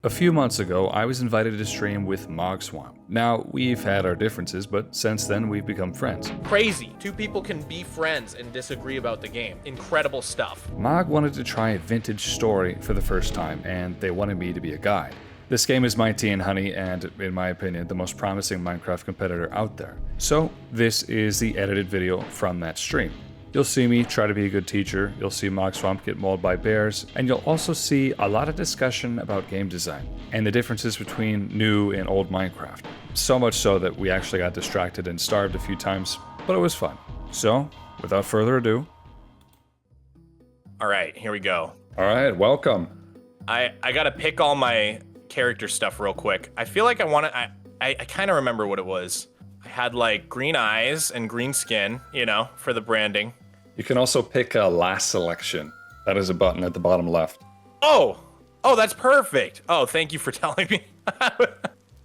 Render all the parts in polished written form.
A few months ago, I was invited to stream with Mogswamp. Now, we've had our differences, but since then we've become friends. Crazy. Two people can be friends and disagree about the game. Incredible stuff. Mog wanted to try a vintage story for the first time, and they wanted me to be a guide. This game is my tea and honey, and in my opinion, the most promising Minecraft competitor out there. So, this is the edited video from that stream. You'll see me try to be a good teacher, you'll see Mogswamp get mauled by bears, and you'll also see a lot of discussion about game design and the differences between new and old Minecraft. So much so that we actually got distracted and starved a few times, but it was fun. So, without further ado... Alright, here we go. Alright, welcome. I gotta pick all my character stuff real quick. I feel like I kind of remember what it was. I had like green eyes and green skin, you know, for the branding. You can also pick a last selection. That is a button at the bottom left. Oh, that's perfect. Oh, thank you for telling me.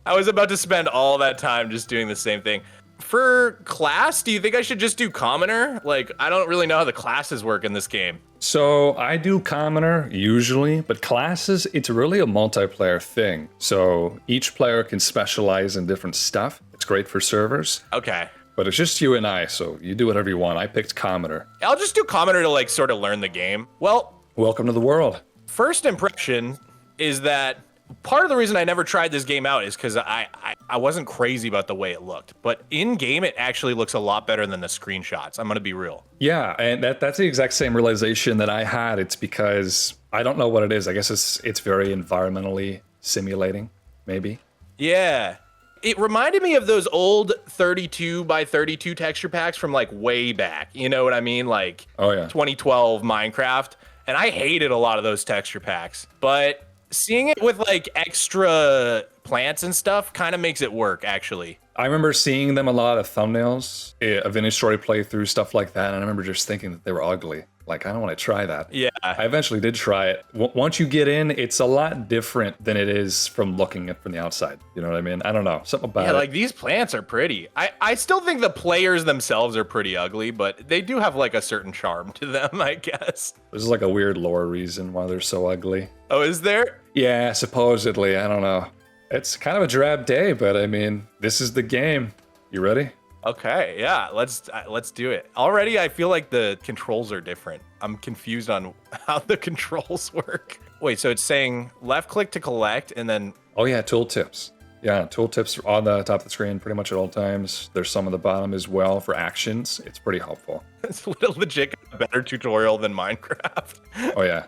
I was about to spend all that time just doing the same thing. For class, do you think I should just do commoner? Like, I don't really know how the classes work in this game. So I do commoner usually, but classes, it's really a multiplayer thing. So each player can specialize in different stuff. It's great for servers. Okay. But it's just you and I, so you do whatever you want. I picked commoner. I'll just do commoner to like sort of learn the game. Well, welcome to the world. First impression is that part of the reason I never tried this game out is because I wasn't crazy about the way it looked. But in game, it actually looks a lot better than the screenshots. I'm gonna be real. Yeah, and that's the exact same realization that I had. It's because I don't know what it is. I guess it's very environmentally simulating, maybe. Yeah. It reminded me of those old 32 by 32 texture packs from like way back. You know what I mean? Like 2012 Minecraft. And I hated a lot of those texture packs. But seeing it with like extra plants and stuff kind of makes it work, actually. I remember seeing them a lot of thumbnails, a vintage story playthrough, stuff like that. And I remember just thinking that they were ugly. Like, I don't want to try that. Yeah. I eventually did try it. Once you get in, it's a lot different than it is from looking at from the outside. You know what I mean? I don't know. Something about it. Yeah, like these plants are pretty. I still think the players themselves are pretty ugly, but they do have like a certain charm to them, I guess. There's like a weird lore reason why they're so ugly. Oh, is there? Yeah, supposedly. I don't know. It's kind of a drab day, but I mean, this is the game. You ready? Okay, yeah, let's do it. Already, I feel like the controls are different. I'm confused on how the controls work. Wait, so it's saying left click to collect and then... Oh yeah, tooltips. Yeah, tooltips on the top of the screen pretty much at all times. There's some on the bottom as well for actions. It's pretty helpful. It's legit a better tutorial than Minecraft. Oh yeah.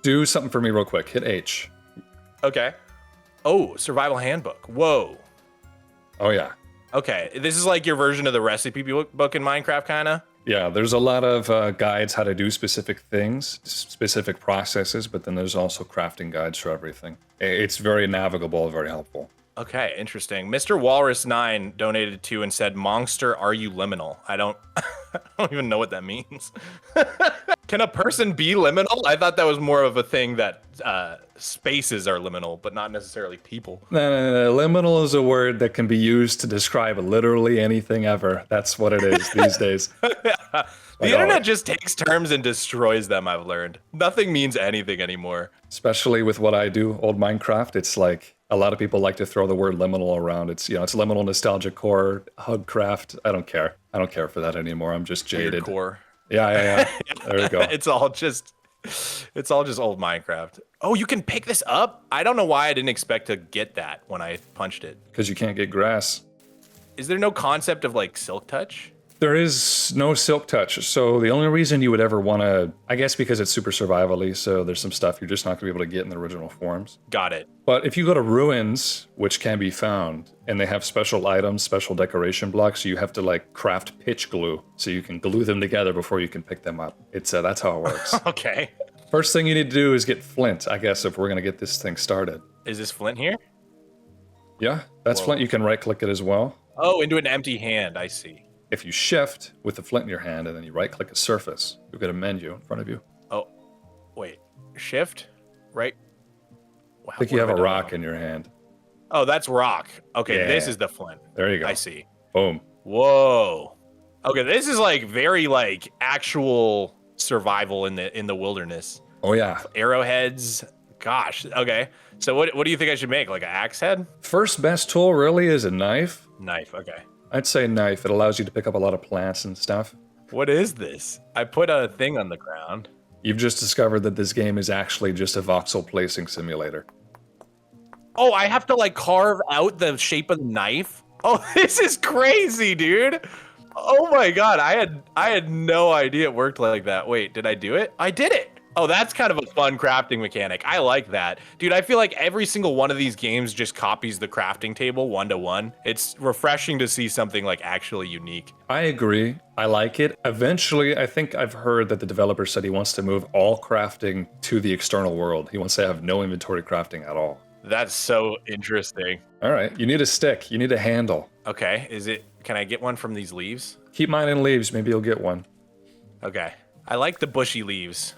Do something for me real quick. Hit H. Okay. Oh, survival handbook. Whoa. Oh yeah. Okay, this is like your version of the recipe book in Minecraft, kind of? Yeah, there's a lot of guides how to do specific things, specific processes, but then there's also crafting guides for everything. It's very navigable, very helpful. Okay, interesting. Mr. Walrus9 donated to and said, "Monster, are you liminal?" I don't even know what that means. Can a person be liminal? I thought that was more of a thing that spaces are liminal, but not necessarily people. No. Liminal is a word that can be used to describe literally anything ever. That's what it is these days. The internet just takes terms and destroys them, I've learned. Nothing means anything anymore. Especially with what I do, old Minecraft, it's like a lot of people like to throw the word liminal around. It's, it's liminal nostalgia core, hugcraft. I don't care. I don't care for that anymore. I'm just jaded. Core. Yeah. There we go. It's all just old Minecraft. Oh, you can pick this up? I don't know why I didn't expect to get that when I punched it. Because you can't get grass. Is there no concept of like silk touch? There is no silk touch. So the only reason you would ever want to, I guess because it's super survival-y, so there's some stuff you're just not going to be able to get in the original forms. Got it. But if you go to ruins, which can be found, and they have special items, special decoration blocks, you have to like craft pitch glue so you can glue them together before you can pick them up. It's that's how it works. Okay. First thing you need to do is get flint, I guess, if we're going to get this thing started. Is this flint here? Yeah, that's flint. You can right-click it as well. Oh, into an empty hand. I see. If you shift with the flint in your hand and then you right-click a surface, you'll get a menu in front of you. Oh, wait. Shift? Right? Wow, I think you have a rock in your hand. Oh, that's rock. Okay, Yeah. This is the flint. There you go. I see. Boom. Whoa. Okay, this is like very like actual survival in the wilderness. Oh yeah. Arrowheads, gosh. Okay. So what do you think I should make? Like an axe head? First best tool really is a knife. Knife. Okay. I'd say knife. It allows you to pick up a lot of plants and stuff. What is this? I put a thing on the ground. You've just discovered that this game is actually just a voxel placing simulator. Oh, I have to like carve out the shape of the knife? Oh, this is crazy, dude. Oh my god, I had no idea it worked like that. Wait, did I do it? I did it. Oh, that's kind of a fun crafting mechanic. I like that. Dude, I feel like every single one of these games just copies the crafting table 1-to-1. It's refreshing to see something like actually unique. I agree. I like it. Eventually, I think I've heard that the developer said he wants to move all crafting to the external world. He wants to have no inventory crafting at all. That's so interesting. All right, you need a stick. You need a handle. Okay, can I get one from these leaves? Keep mine in leaves. Maybe you'll get one. Okay. I like the bushy leaves.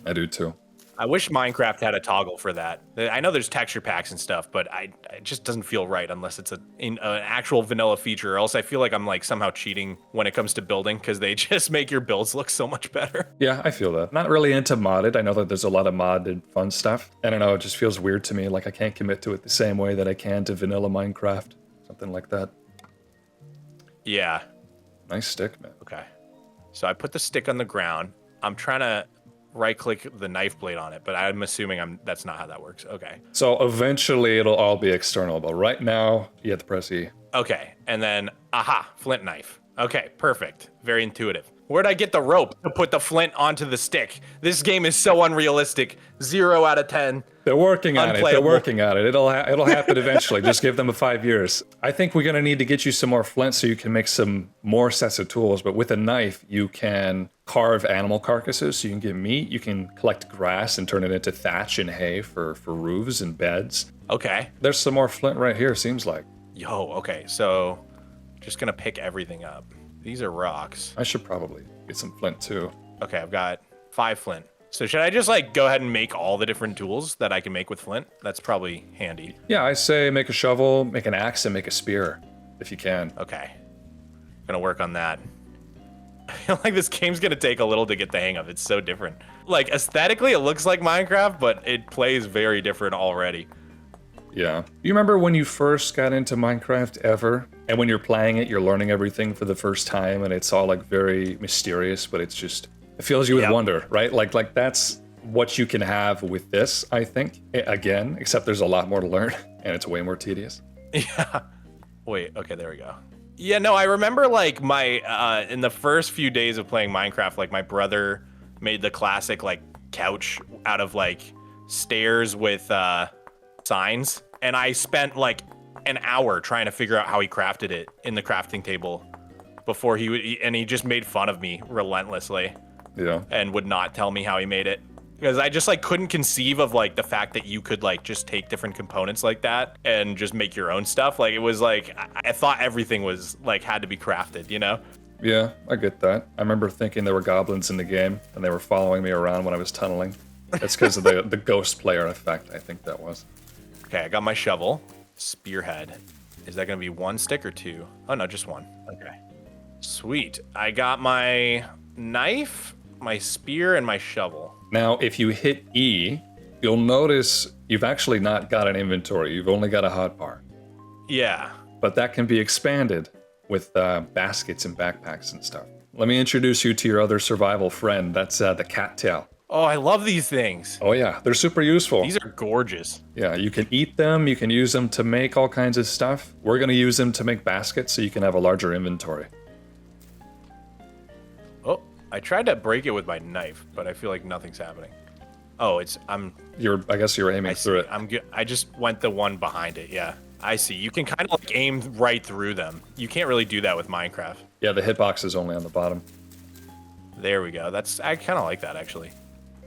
I do too. I wish Minecraft had a toggle for that. I know there's texture packs and stuff, but it just doesn't feel right unless it's an actual vanilla feature, or else I feel like I'm like somehow cheating when it comes to building because they just make your builds look so much better. Yeah, I feel that. Not really into modded. I know that there's a lot of modded fun stuff. I don't know, it just feels weird to me. Like I can't commit to it the same way that I can to vanilla Minecraft. Something like that. Yeah. Nice stick, man. Okay. So I put the stick on the ground. I'm trying to right-click the knife blade on it, but I'm assuming that's not how that works. Okay. So eventually it'll all be external, but right now you have to press E. Okay, and then, aha, flint knife. Okay, perfect. Very intuitive. Where'd I get the rope to put the flint onto the stick? This game is so unrealistic. 0 out of 10. They're working on it. They're working on it. It'll happen eventually. Just give them 5 years. I think we're going to need to get you some more flint so you can make some more sets of tools. But with a knife, you can carve animal carcasses so you can get meat. You can collect grass and turn it into thatch and hay for roofs and beds. Okay. There's some more flint right here, seems like. Yo, okay. So just going to pick everything up. These are rocks. I should probably get some flint too. Okay, I've got 5 flint. So should I just like go ahead and make all the different tools that I can make with flint? That's probably handy. Yeah, I say make a shovel, make an axe, and make a spear, if you can. Okay. Gonna work on that. I feel like this game's gonna take a little to get the hang of. It's so different. Like aesthetically, it looks like Minecraft, but it plays very different already. Yeah. You remember when you first got into Minecraft ever? And when you're playing it, you're learning everything for the first time, and it's all like very mysterious, but it's just, it fills you with wonder, right? Like that's what you can have with this, I think. Again, except there's a lot more to learn, and it's way more tedious. Yeah. Wait, okay, there we go. Yeah, no, I remember like my, in the first few days of playing Minecraft, like my brother made the classic like couch out of like stairs with signs. And I spent like an hour trying to figure out how he crafted it in the crafting table before he just made fun of me relentlessly. Yeah. And would not tell me how he made it. Because I just like couldn't conceive of like the fact that you could like just take different components like that and just make your own stuff. Like it was like, I thought everything was like had to be crafted, you know? Yeah, I get that. I remember thinking there were goblins in the game and they were following me around when I was tunneling. That's because of the ghost player effect, I think that was. Okay, I got my shovel. Spearhead. Is that gonna be 1 stick or 2? Oh no, just 1. Okay. Sweet. I got my knife, my spear, and my shovel. Now, if you hit E, you'll notice you've actually not got an inventory. You've only got a hotbar. Yeah. But that can be expanded with baskets and backpacks and stuff. Let me introduce you to your other survival friend. That's the cattail. Oh, I love these things. Oh yeah, they're super useful. These are gorgeous. Yeah, you can eat them. You can use them to make all kinds of stuff. We're going to use them to make baskets so you can have a larger inventory. Oh, I tried to break it with my knife, but I feel like nothing's happening. Oh, I guess you're aiming through it. I just went the one behind it. Yeah, I see. You can kind of like aim right through them. You can't really do that with Minecraft. Yeah, the hitbox is only on the bottom. There we go. I kind of like that actually.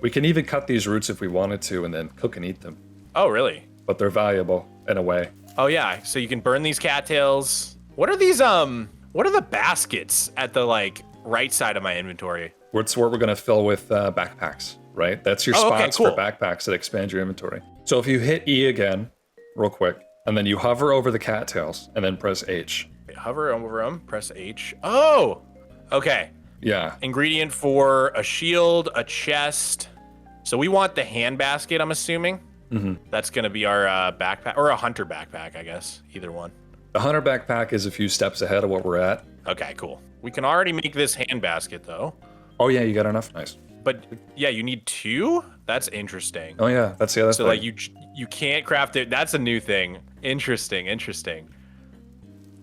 We can even cut these roots if we wanted to and then cook and eat them. Oh, really? But they're valuable in a way. Oh yeah, so you can burn these cattails. What are these, what are the baskets at the like right side of my inventory? It's where we're gonna fill with backpacks, right? That's your spots for backpacks that expand your inventory. So if you hit E again, real quick, and then you hover over the cattails and then press H. Hover over them, press H. Oh, okay. Yeah. Ingredient for a shield, a chest. So we want the hand basket, I'm assuming. That's going to be our backpack, or a hunter backpack, I guess. Either one. The hunter backpack is a few steps ahead of what we're at. Okay, cool. We can already make this hand basket, though. Oh, yeah, you got enough? Nice. But, yeah, you need 2? That's interesting. Oh, yeah, that's the other thing. So, like, you can't craft it. That's a new thing. Interesting.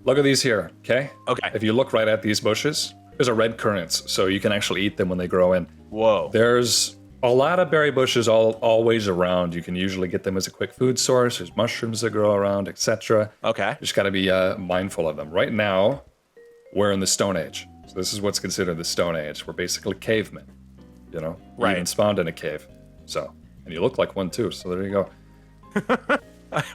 Look at these here, okay? Okay. If you look right at these bushes, there's a red currants, so you can actually eat them when they grow in. Whoa. There's a lot of berry bushes always around. You can usually get them as a quick food source. There's mushrooms that grow around, etc. Okay. Just got to be mindful of them. Right now, we're in the Stone Age. So this is what's considered the Stone Age. We're basically cavemen, you know? We even spawned in a cave. So, and you look like one too, so there you go.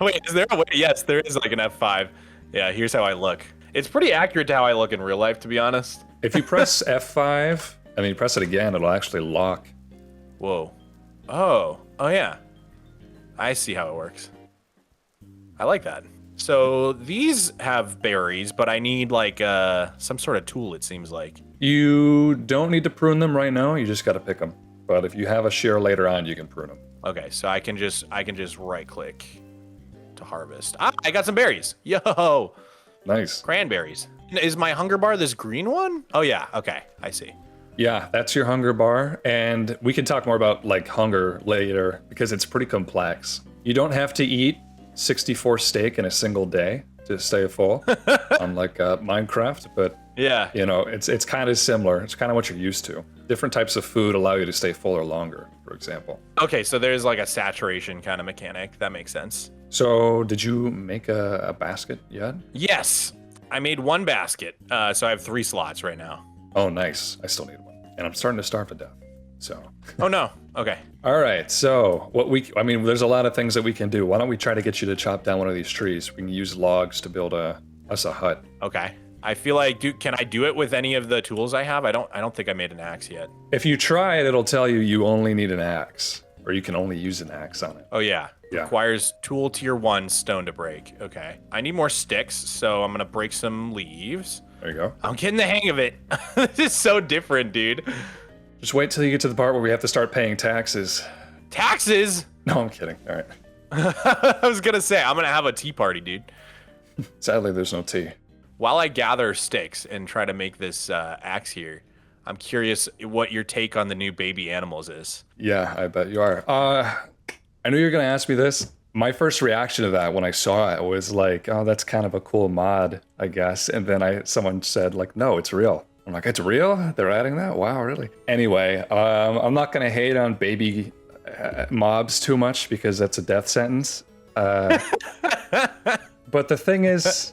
Wait, is there a way? Yes, there is like an F5. Yeah, here's how I look. It's pretty accurate to how I look in real life, to be honest. If you press F5 and then you press it again, it'll actually lock. Whoa. Oh yeah. I see how it works. I like that. So these have berries, but I need like some sort of tool, it seems like. You don't need to prune them right now. You just got to pick them. But if you have a shear later on, you can prune them. Okay, so I can just right click to harvest. Ah, I got some berries. Yo. Nice. Cranberries. Is my hunger bar this green one? Oh yeah. Okay, I see. Yeah, that's your hunger bar, and we can talk more about like hunger later because it's pretty complex. You don't have to eat 64 steak in a single day to stay full, unlike Minecraft, but yeah, you know, it's kind of similar. It's kind of what you're used to. Different types of food allow you to stay full or longer, for example. Okay, so there's like a saturation kind of mechanic. That makes sense. So did you make a basket yet? Yes, I made one basket, so I have 3 slots right now. Oh, nice. I still need one. And I'm starting to starve to death, so. Oh, no. Okay. All right, so there's a lot of things that we can do. Why don't we try to get you to chop down one of these trees? We can use logs to build us a hut. Okay. I feel like, can I do it with any of the tools I have? I don't think I made an axe yet. If you try it, it'll tell you only need an axe, or you can only use an axe on it. Oh, yeah. Requires tool tier 1 stone to break. Okay. I need more sticks, so I'm going to break some leaves. There you go. I'm getting the hang of it. This is so different, dude. Just wait till you get to the part where we have to start paying taxes. Taxes? No, I'm kidding. All right. I was going to say, I'm going to have a tea party, dude. Sadly, there's no tea. While I gather sticks and try to make this axe here, I'm curious what your take on the new baby animals is. Yeah, I bet you are. I knew you were going to ask me this. My first reaction to that when I saw it was like, oh, that's kind of a cool mod, I guess. And then someone said like, no, it's real. I'm like, it's real? They're adding that? Wow, really? Anyway, I'm not going to hate on baby mobs too much because that's a death sentence. But the thing is,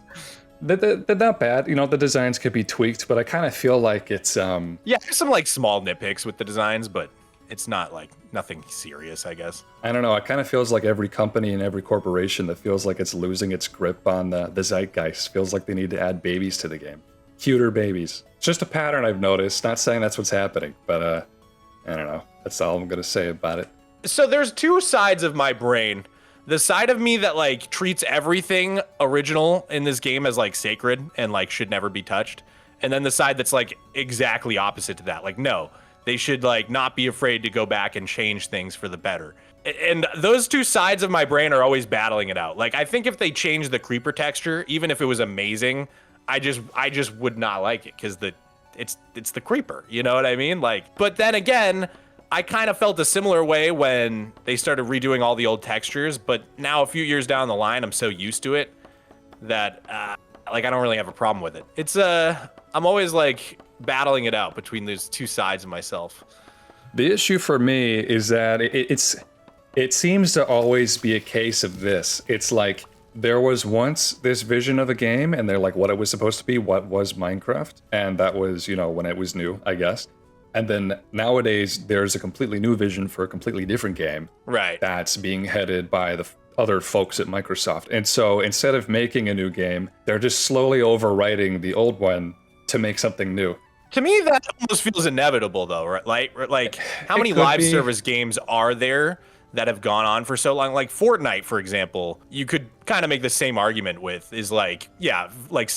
they're not bad. You know, the designs could be tweaked, but I kind of feel like it's... Yeah, there's some like small nitpicks with the designs, but it's not like nothing serious, I guess. I don't know. It kind of feels like every company and every corporation that feels like it's losing its grip on the zeitgeist feels like they need to add babies to the game. Cuter babies. It's just a pattern I've noticed. Not saying that's what's happening, but I don't know. That's all I'm going to say about it. So there's 2 sides of my brain. The side of me that like treats everything original in this game as like sacred and like should never be touched. And then the side that's like exactly opposite to that. Like, no. They should like not be afraid to go back and change things for the better. And those 2 sides of my brain are always battling it out. Like, I think if they changed the creeper texture, even if it was amazing, I just would not like it because it's the creeper. You know what I mean? Like, but then again, I kind of felt a similar way when they started redoing all the old textures. But now a few years down the line, I'm so used to it that like I don't really have a problem with it. It's I'm always like battling it out between those 2 sides of myself. The issue for me is that it seems to always be a case of this. It's like there was once this vision of a game and they're like what it was supposed to be, what was Minecraft, and that was, you know, when it was new, I guess. And then nowadays there's a completely new vision for a completely different game. Right. That's being headed by the other folks at Microsoft. And so instead of making a new game, they're just slowly overwriting the old one to make something new. To me, that almost feels inevitable, though, right? Like how many live service games are there that have gone on for so long? Like Fortnite, for example, you could kind of make the same argument with is like, yeah, like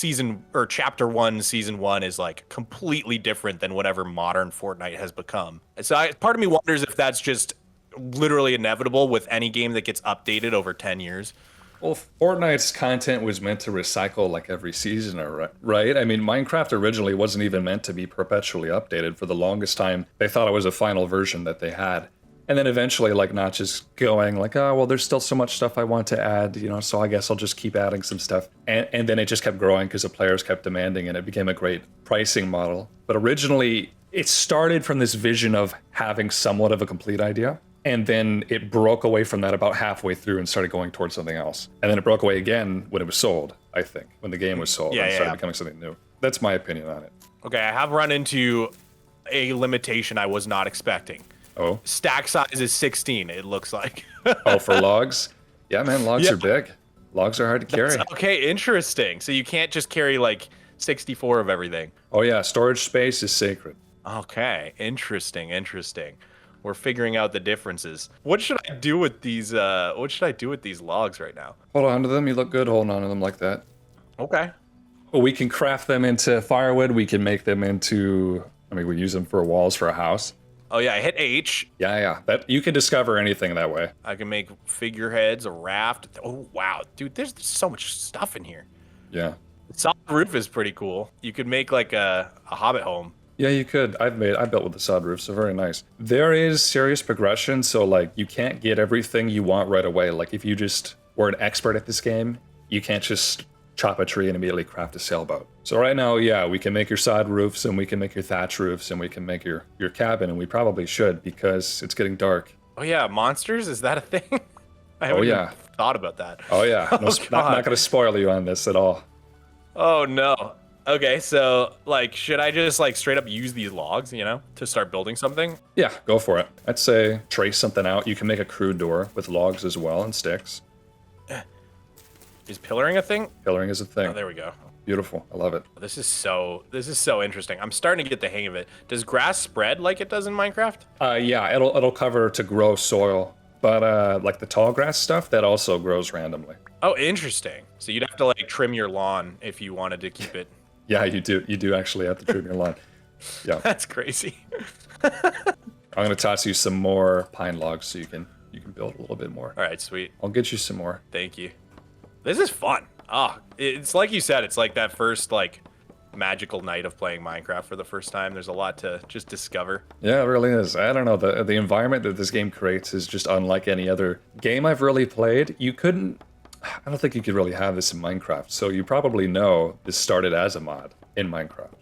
chapter 1, season 1 is like completely different than whatever modern Fortnite has become. So part of me wonders if that's just literally inevitable with any game that gets updated over 10 years. Well, Fortnite's content was meant to recycle like every season, right? I mean, Minecraft originally wasn't even meant to be perpetually updated. For the longest time, they thought it was a final version that they had. And then eventually, like, Notch's going like, oh, well, there's still so much stuff I want to add, you know, so I guess I'll just keep adding some stuff. And then it just kept growing because the players kept demanding, and it became a great pricing model. But originally, it started from this vision of having somewhat of a complete idea. And then it broke away from that about halfway through and started going towards something else. And then it broke away again when it was sold, I think, when the game was sold and started becoming something new. That's my opinion on it. Okay, I have run into a limitation I was not expecting. Oh? Stack size is 16, it looks like. Oh, for logs? Yeah, man, logs are big. Logs are hard to carry. Okay, interesting. So you can't just carry like 64 of everything. Oh yeah, storage space is sacred. Okay, interesting. We're figuring out the differences. What should I do with these logs right now? Hold on to them. You look good holding on to them like that. Okay. Well, we can craft them into firewood. We can make them into, I mean, we use them for walls for a house. Oh yeah, I hit H. Yeah. That you can discover anything that way. I can make figureheads, a raft. Oh wow, dude, there's so much stuff in here. Yeah. The solid roof is pretty cool. You could make like a hobbit home. Yeah, you could. I built with the sod roof, so very nice. There is serious progression, so like you can't get everything you want right away. Like if you just were an expert at this game, you can't just chop a tree and immediately craft a sailboat. So right now, yeah, we can make your sod roofs and we can make your thatch roofs and we can make your cabin, and we probably should because it's getting dark. Oh yeah, monsters? Is that a thing? I haven't even thought about that. Oh yeah, not going to spoil you on this at all. Oh no. Okay, so like, should I just like straight up use these logs, you know, to start building something? Yeah, go for it. I'd say trace something out. You can make a crude door with logs as well and sticks. Is pillaring a thing? Pillaring is a thing. Oh, there we go. Beautiful. I love it. This is so interesting. I'm starting to get the hang of it. Does grass spread like it does in Minecraft? Yeah, it'll cover to grow soil, but like the tall grass stuff, that also grows randomly. Oh, interesting. So you'd have to like trim your lawn if you wanted to keep it. Yeah, you do. You do actually have to trim your lawn. Yeah. That's crazy. I'm gonna toss you some more pine logs so you can build a little bit more. All right, sweet. I'll get you some more. Thank you. This is fun. It's like you said, it's like that first like magical night of playing Minecraft for the first time. There's a lot to just discover. Yeah, it really is. I don't know, the environment that this game creates is just unlike any other game I've really played. I don't think you could really have this in Minecraft. So you probably know this started as a mod in Minecraft.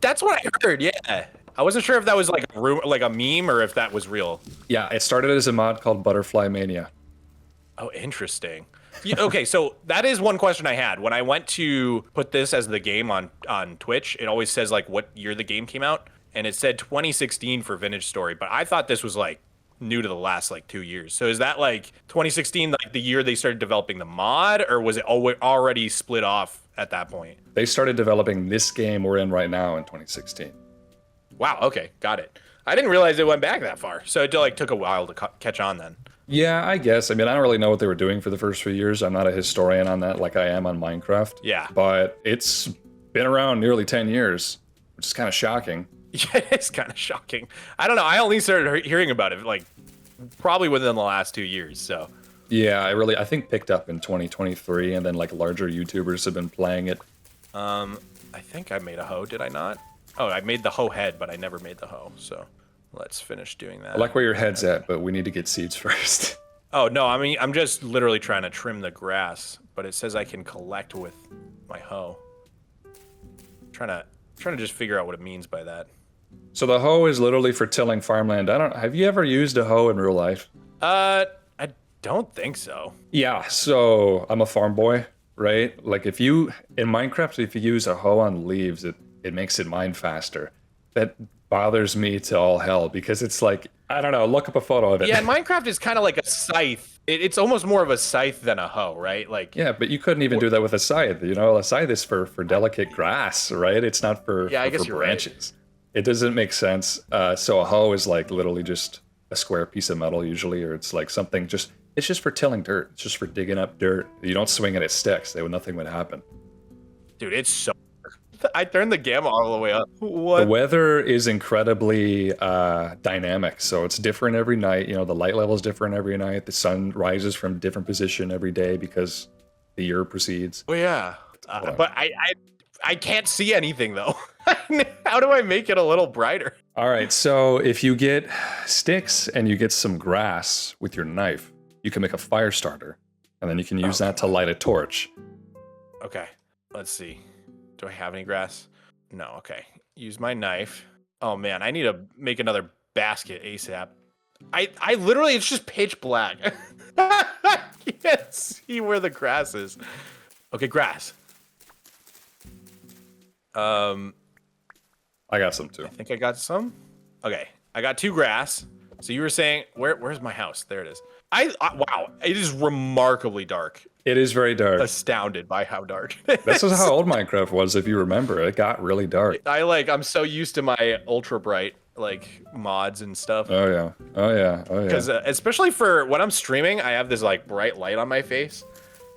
That's what I heard. Yeah. I wasn't sure if that was like a meme or if that was real. Yeah, it started as a mod called Butterfly Mania. Oh, interesting. Okay, so that is one question I had. When I went to put this as the game on Twitch, it always says like what year the game came out, and it said 2016 for Vintage Story, but I thought this was like new to the last like 2 years. So is that like 2016, like the year they started developing the mod, or was it already split off at that point? They started developing this game we're in right now in 2016. Wow, okay, got it. I didn't realize it went back that far, so it like took a while to catch on then. Yeah, I guess. I mean, I don't really know what they were doing for the first few years. I'm not a historian on that like I am on Minecraft. Yeah. But it's been around nearly 10 years, which is kind of shocking. Yeah, it's kind of shocking. I don't know. I only started hearing about it like probably within the last 2 years, so. Yeah, I think picked up in 2023, and then like larger YouTubers have been playing it. I think I made a hoe, did I not? Oh, I made the hoe head, but I never made the hoe, so. Let's finish doing that. I like where your head's at, but we need to get seeds first. Oh, no, I mean, I'm just literally trying to trim the grass, but it says I can collect with my hoe. Trying to just figure out what it means by that. So the hoe is literally for tilling farmland. have you ever used a hoe in real life? I don't think so. Yeah, so I'm a farm boy, right? Like in Minecraft, if you use a hoe on leaves, it makes it mine faster. That bothers me to all hell because it's like, I don't know, look up a photo of it. Yeah, Minecraft is kind of like a scythe. It's almost more of a scythe than a hoe, right? Like. Yeah, but you couldn't even do that with a scythe. You know, a scythe is for delicate grass, right? It's not for branches. Right. It doesn't make sense. So a hoe is like literally just a square piece of metal usually, or it's like something it's just for tilling dirt. It's just for digging up dirt. You don't swing it at sticks. Nothing would happen. Dude, it's so. I turned the gamma all the way up. What? The weather is incredibly dynamic, so it's different every night. You know, the light level is different every night. The sun rises from a different position every day because the year proceeds. Oh yeah, but I can't see anything though. How do I make it a little brighter? All right, so if you get sticks and you get some grass with your knife, you can make a fire starter, and then you can use that to light a torch. Okay, let's see. Do I have any grass? No, okay. Use my knife. Oh man, I need to make another basket ASAP. I literally, it's just pitch black. I can't see where the grass is. Okay, grass. I got some too. I think I got some. Okay, I got 2 grass. So you were saying, where's my house? There it is. Wow, it is remarkably dark. It is very dark. Astounded by how dark. This is how old Minecraft was, if you remember. It got really dark. I'm so used to my ultra bright like mods and stuff. Oh yeah. Oh yeah. Oh yeah. Because especially for when I'm streaming, I have this like bright light on my face.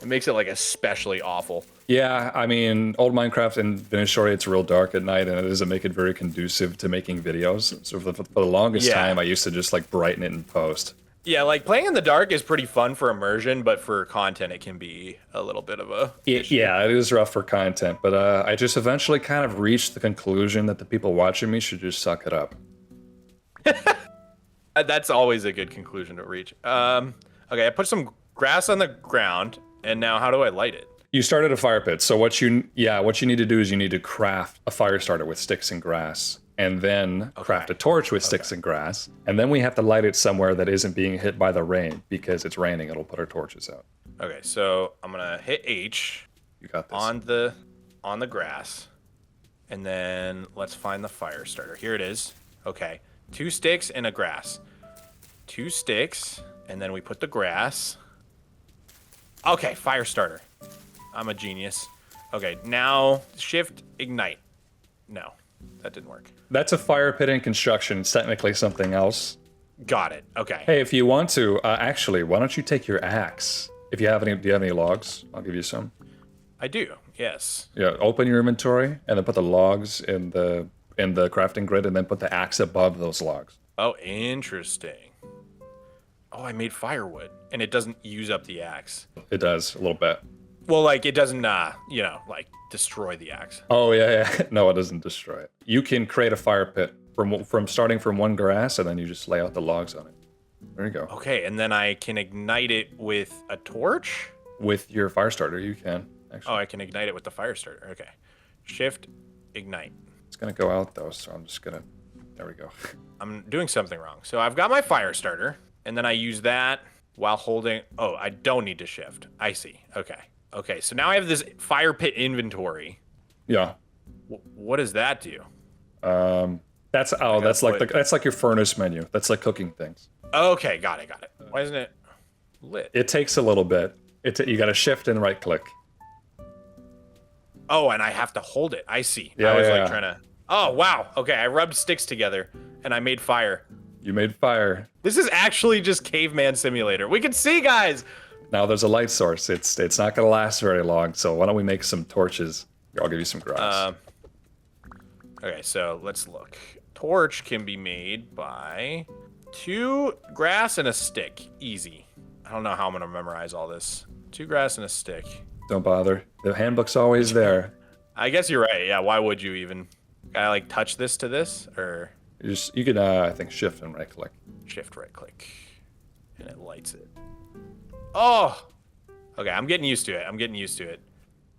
It makes it like especially awful. Yeah, I mean, old Minecraft and Venusaur, it's real dark at night, and it doesn't make it very conducive to making videos. So for the longest time, I used to just like brighten it in post. Yeah, like playing in the dark is pretty fun for immersion, but for content, it can be a little bit of a Yeah, it is rough for content, but I just eventually kind of reached the conclusion that the people watching me should just suck it up. That's always a good conclusion to reach. Okay, I put some grass on the ground, and now how do I light it? You started a fire pit, so what you need to do is you need to craft a fire starter with sticks and grass, and then craft a torch with sticks and grass, and then we have to light it somewhere that isn't being hit by the rain, because it's raining, it'll put our torches out. Okay, so I'm gonna hit H. You got this. On the grass, and then let's find the fire starter. Here it is. Okay, 2 sticks and a grass. 2 sticks, and then we put the grass. Okay, fire starter. I'm a genius. Okay, now shift ignite. No, that didn't work. That's a fire pit in construction. It's technically something else. Got it. Okay. Hey, if you want to, actually, why don't you take your axe? If you have any, do you have any logs? I'll give you some. I do. Yes. Yeah. Open your inventory and then put the logs in the crafting grid, and then put the axe above those logs. Oh, interesting. Oh, I made firewood, and it doesn't use up the axe. It does a little bit. Well, like it doesn't, like destroy the axe. Oh yeah. No, it doesn't destroy it. You can create a fire pit from starting from 1 grass, and then you just lay out the logs on it. There you go. Okay, and then I can ignite it with a torch? With your fire starter, you can, actually. Oh, I can ignite it with the fire starter. Okay. Shift, ignite. It's going to go out, though, so I'm just going to... There we go. I'm doing something wrong. So I've got my fire starter, and then I use that while holding... Oh, I don't need to shift. I see. Okay. Okay, so now I have this fire pit inventory. Yeah. What does that do? That's like your furnace menu. That's like cooking things. Okay, got it. Why isn't it lit? It takes a little bit. You got to shift and right click. Oh, and I have to hold it. I see. Yeah, I was trying to... Oh, wow. Okay, I rubbed sticks together, and I made fire. You made fire. This is actually just Caveman Simulator. We can see, guys! Now there's a light source. It's not going to last very long, so why don't we make some torches? Here, I'll give you some grass. Okay, so let's look. Torch can be made by 2 grass and a stick. Easy. I don't know how I'm going to memorize all this. 2 grass and a stick. Don't bother. The handbook's always there. I guess you're right. Yeah, why would you even? Can I, like, touch this to this? Or you can, I think, shift and right click. Shift, right click. And it lights it. Oh! Okay, I'm getting used to it.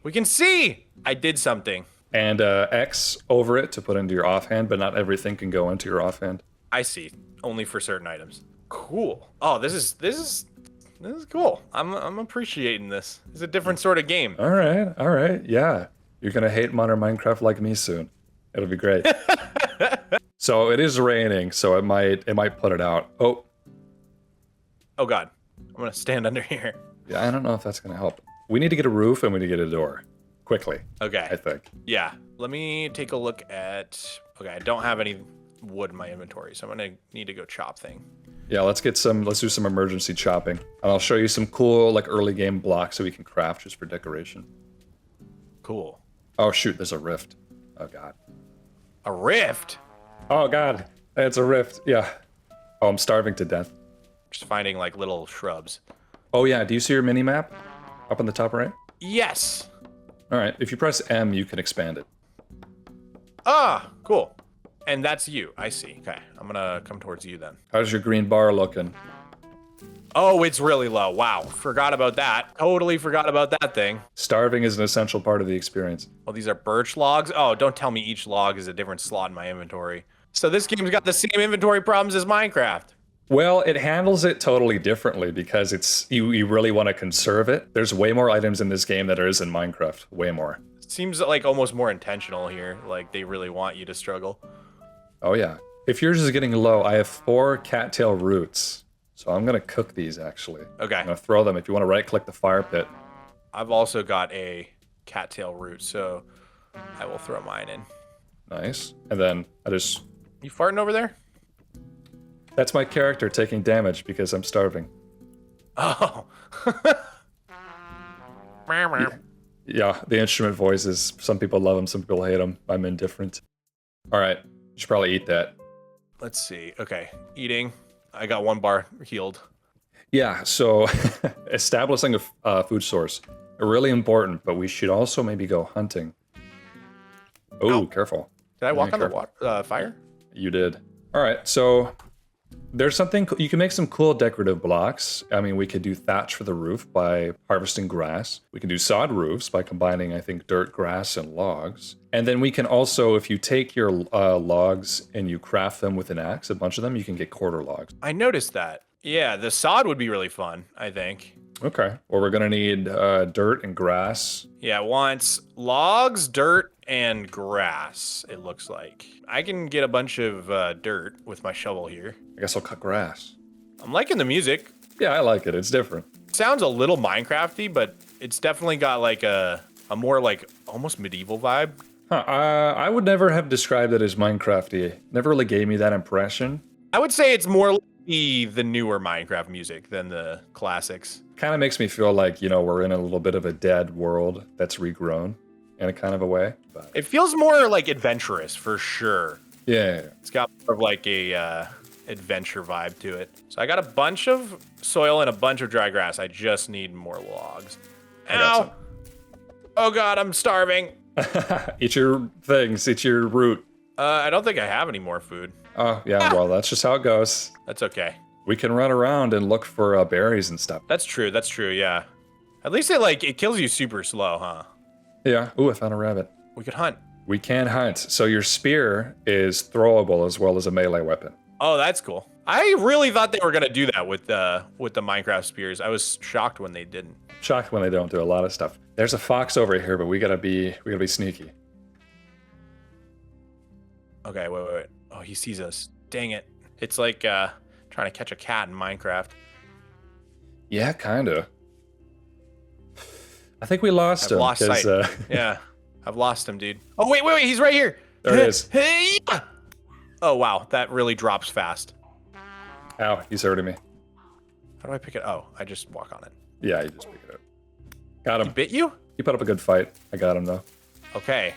We can see! I did something. And X over it to put into your offhand, but not everything can go into your offhand. I see. Only for certain items. Cool. Oh, this is cool. I'm appreciating this. It's a different sort of game. All right. Yeah. You're going to hate modern Minecraft like me soon. It'll be great. So it is raining, so it might put it out. Oh God. I'm going to stand under here. Yeah, I don't know if that's going to help. We need to get a roof and we need to get a door. Quickly. Okay. I think. Yeah. Let me take a look at... Okay, I don't have any wood in my inventory, so I'm going to need to go chop thing. Yeah, let's do some emergency chopping. And I'll show you some cool, like, early game blocks that we can craft just for decoration. Cool. Oh, shoot, there's a rift. Oh, God. A rift? Oh, God. It's a rift. Yeah. Oh, I'm starving to death. Just finding like little shrubs. Oh, yeah. Do you see your mini map up on the top right? Yes. All right. If you press M, you can expand it. Ah, cool. And that's you. I see. Okay. I'm going to come towards you then. How's your green bar looking? Oh, it's really low. Wow. Forgot about that. Totally forgot about that thing. Starving is an essential part of the experience. Oh, these are birch logs? Oh, don't tell me each log is a different slot in my inventory. So this game's got the same inventory problems as Minecraft. Well, it handles it totally differently because it's you really want to conserve it. There's way more items in this game than there is in Minecraft. Way more. Seems like almost more intentional here. Like they really want you to struggle. Oh, yeah. If yours is getting low, I have 4 cattail roots. So I'm going to cook these, actually. Okay. I'm going to throw them. If you want to right-click the fire pit. I've also got a cattail root, so I will throw mine in. Nice. And then I just... You farting over there? That's my character taking damage because I'm starving. Oh. Yeah, the instrument voices. Some people love them, some people hate them. I'm indifferent. All right. You should probably eat that. Let's see. Okay. Eating. I got 1 bar healed. Yeah, so establishing a food source, really important, but we should also maybe go hunting. Oh, careful. Did I walk on the water, fire? You did. All right, so there's something, you can make some cool decorative blocks. I mean, we could do thatch for the roof by harvesting grass. We can do sod roofs by combining, I think, dirt, grass, and logs. And then we can also, if you take your logs and you craft them with an axe, a bunch of them, you can get quarter logs. I noticed that. Yeah, the sod would be really fun, I think. Okay, well, we're gonna need dirt and grass. Yeah, it wants logs, dirt, and grass, it looks like. I can get a bunch of dirt with my shovel here. I guess I'll cut grass. I'm liking the music. Yeah, I like it. It's different. Sounds a little Minecraft-y, but it's definitely got like a more like almost medieval vibe. Huh, I would never have described it as Minecraft-y. Never really gave me that impression. I would say it's more like the newer Minecraft music than the classics. Kind of makes me feel like, you know, we're in a little bit of a dead world that's regrown in a kind of a way. But it feels more like adventurous for sure. Yeah. It's got more of like a adventure vibe to it. So I got a bunch of soil and a bunch of dry grass. I just need more logs. Ow! Oh God, I'm starving. Eat your things. Eat your root. I don't think I have any more food. Oh, yeah, well, that's just how it goes. That's okay. We can run around and look for berries and stuff. That's true, yeah. At least it kills you super slow, huh? Yeah. Ooh, I found a rabbit. We could hunt. We can hunt. So your spear is throwable as well as a melee weapon. Oh, that's cool. I really thought they were gonna do that with the Minecraft spears. I was shocked when they didn't. Shocked when they don't do a lot of stuff. There's a fox over here, but we gotta be sneaky. Okay, wait. Oh, he sees us. Dang it. It's like trying to catch a cat in Minecraft. Yeah, kinda. I think we lost him. I've lost sight. Yeah, I've lost him, dude. Oh, wait, he's right here. There it is. Hey! Oh, wow, that really drops fast. Ow, he's hurting me. How do I pick it? Oh, I just walk on it. Yeah, you just pick it up. Got him. He bit you? He put up a good fight. I got him, though. Okay.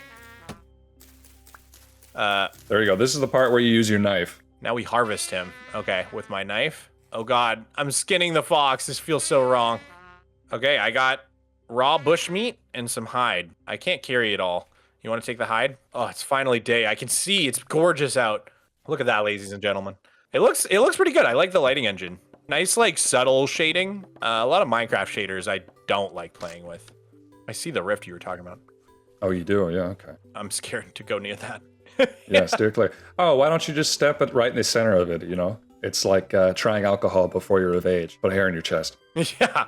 There you go. This is the part where you use your knife. Now we harvest him. Okay, with my knife. Oh God, I'm skinning the fox. This feels so wrong. Okay, I got raw bush meat and some hide. I can't carry it all. You want to take the hide? Oh, it's finally day. I can see. It's gorgeous out. Look at that, ladies and gentlemen. It looks pretty good. I like the lighting engine. Nice, like, subtle shading. A lot of Minecraft shaders I don't like playing with. I see the rift you were talking about. Oh, you do? Yeah, okay. I'm scared to go near that. Yeah, steer clear. Oh, why don't you just step it right in the center of it, you know? It's like trying alcohol before you're of age. Put a hair in your chest. Yeah.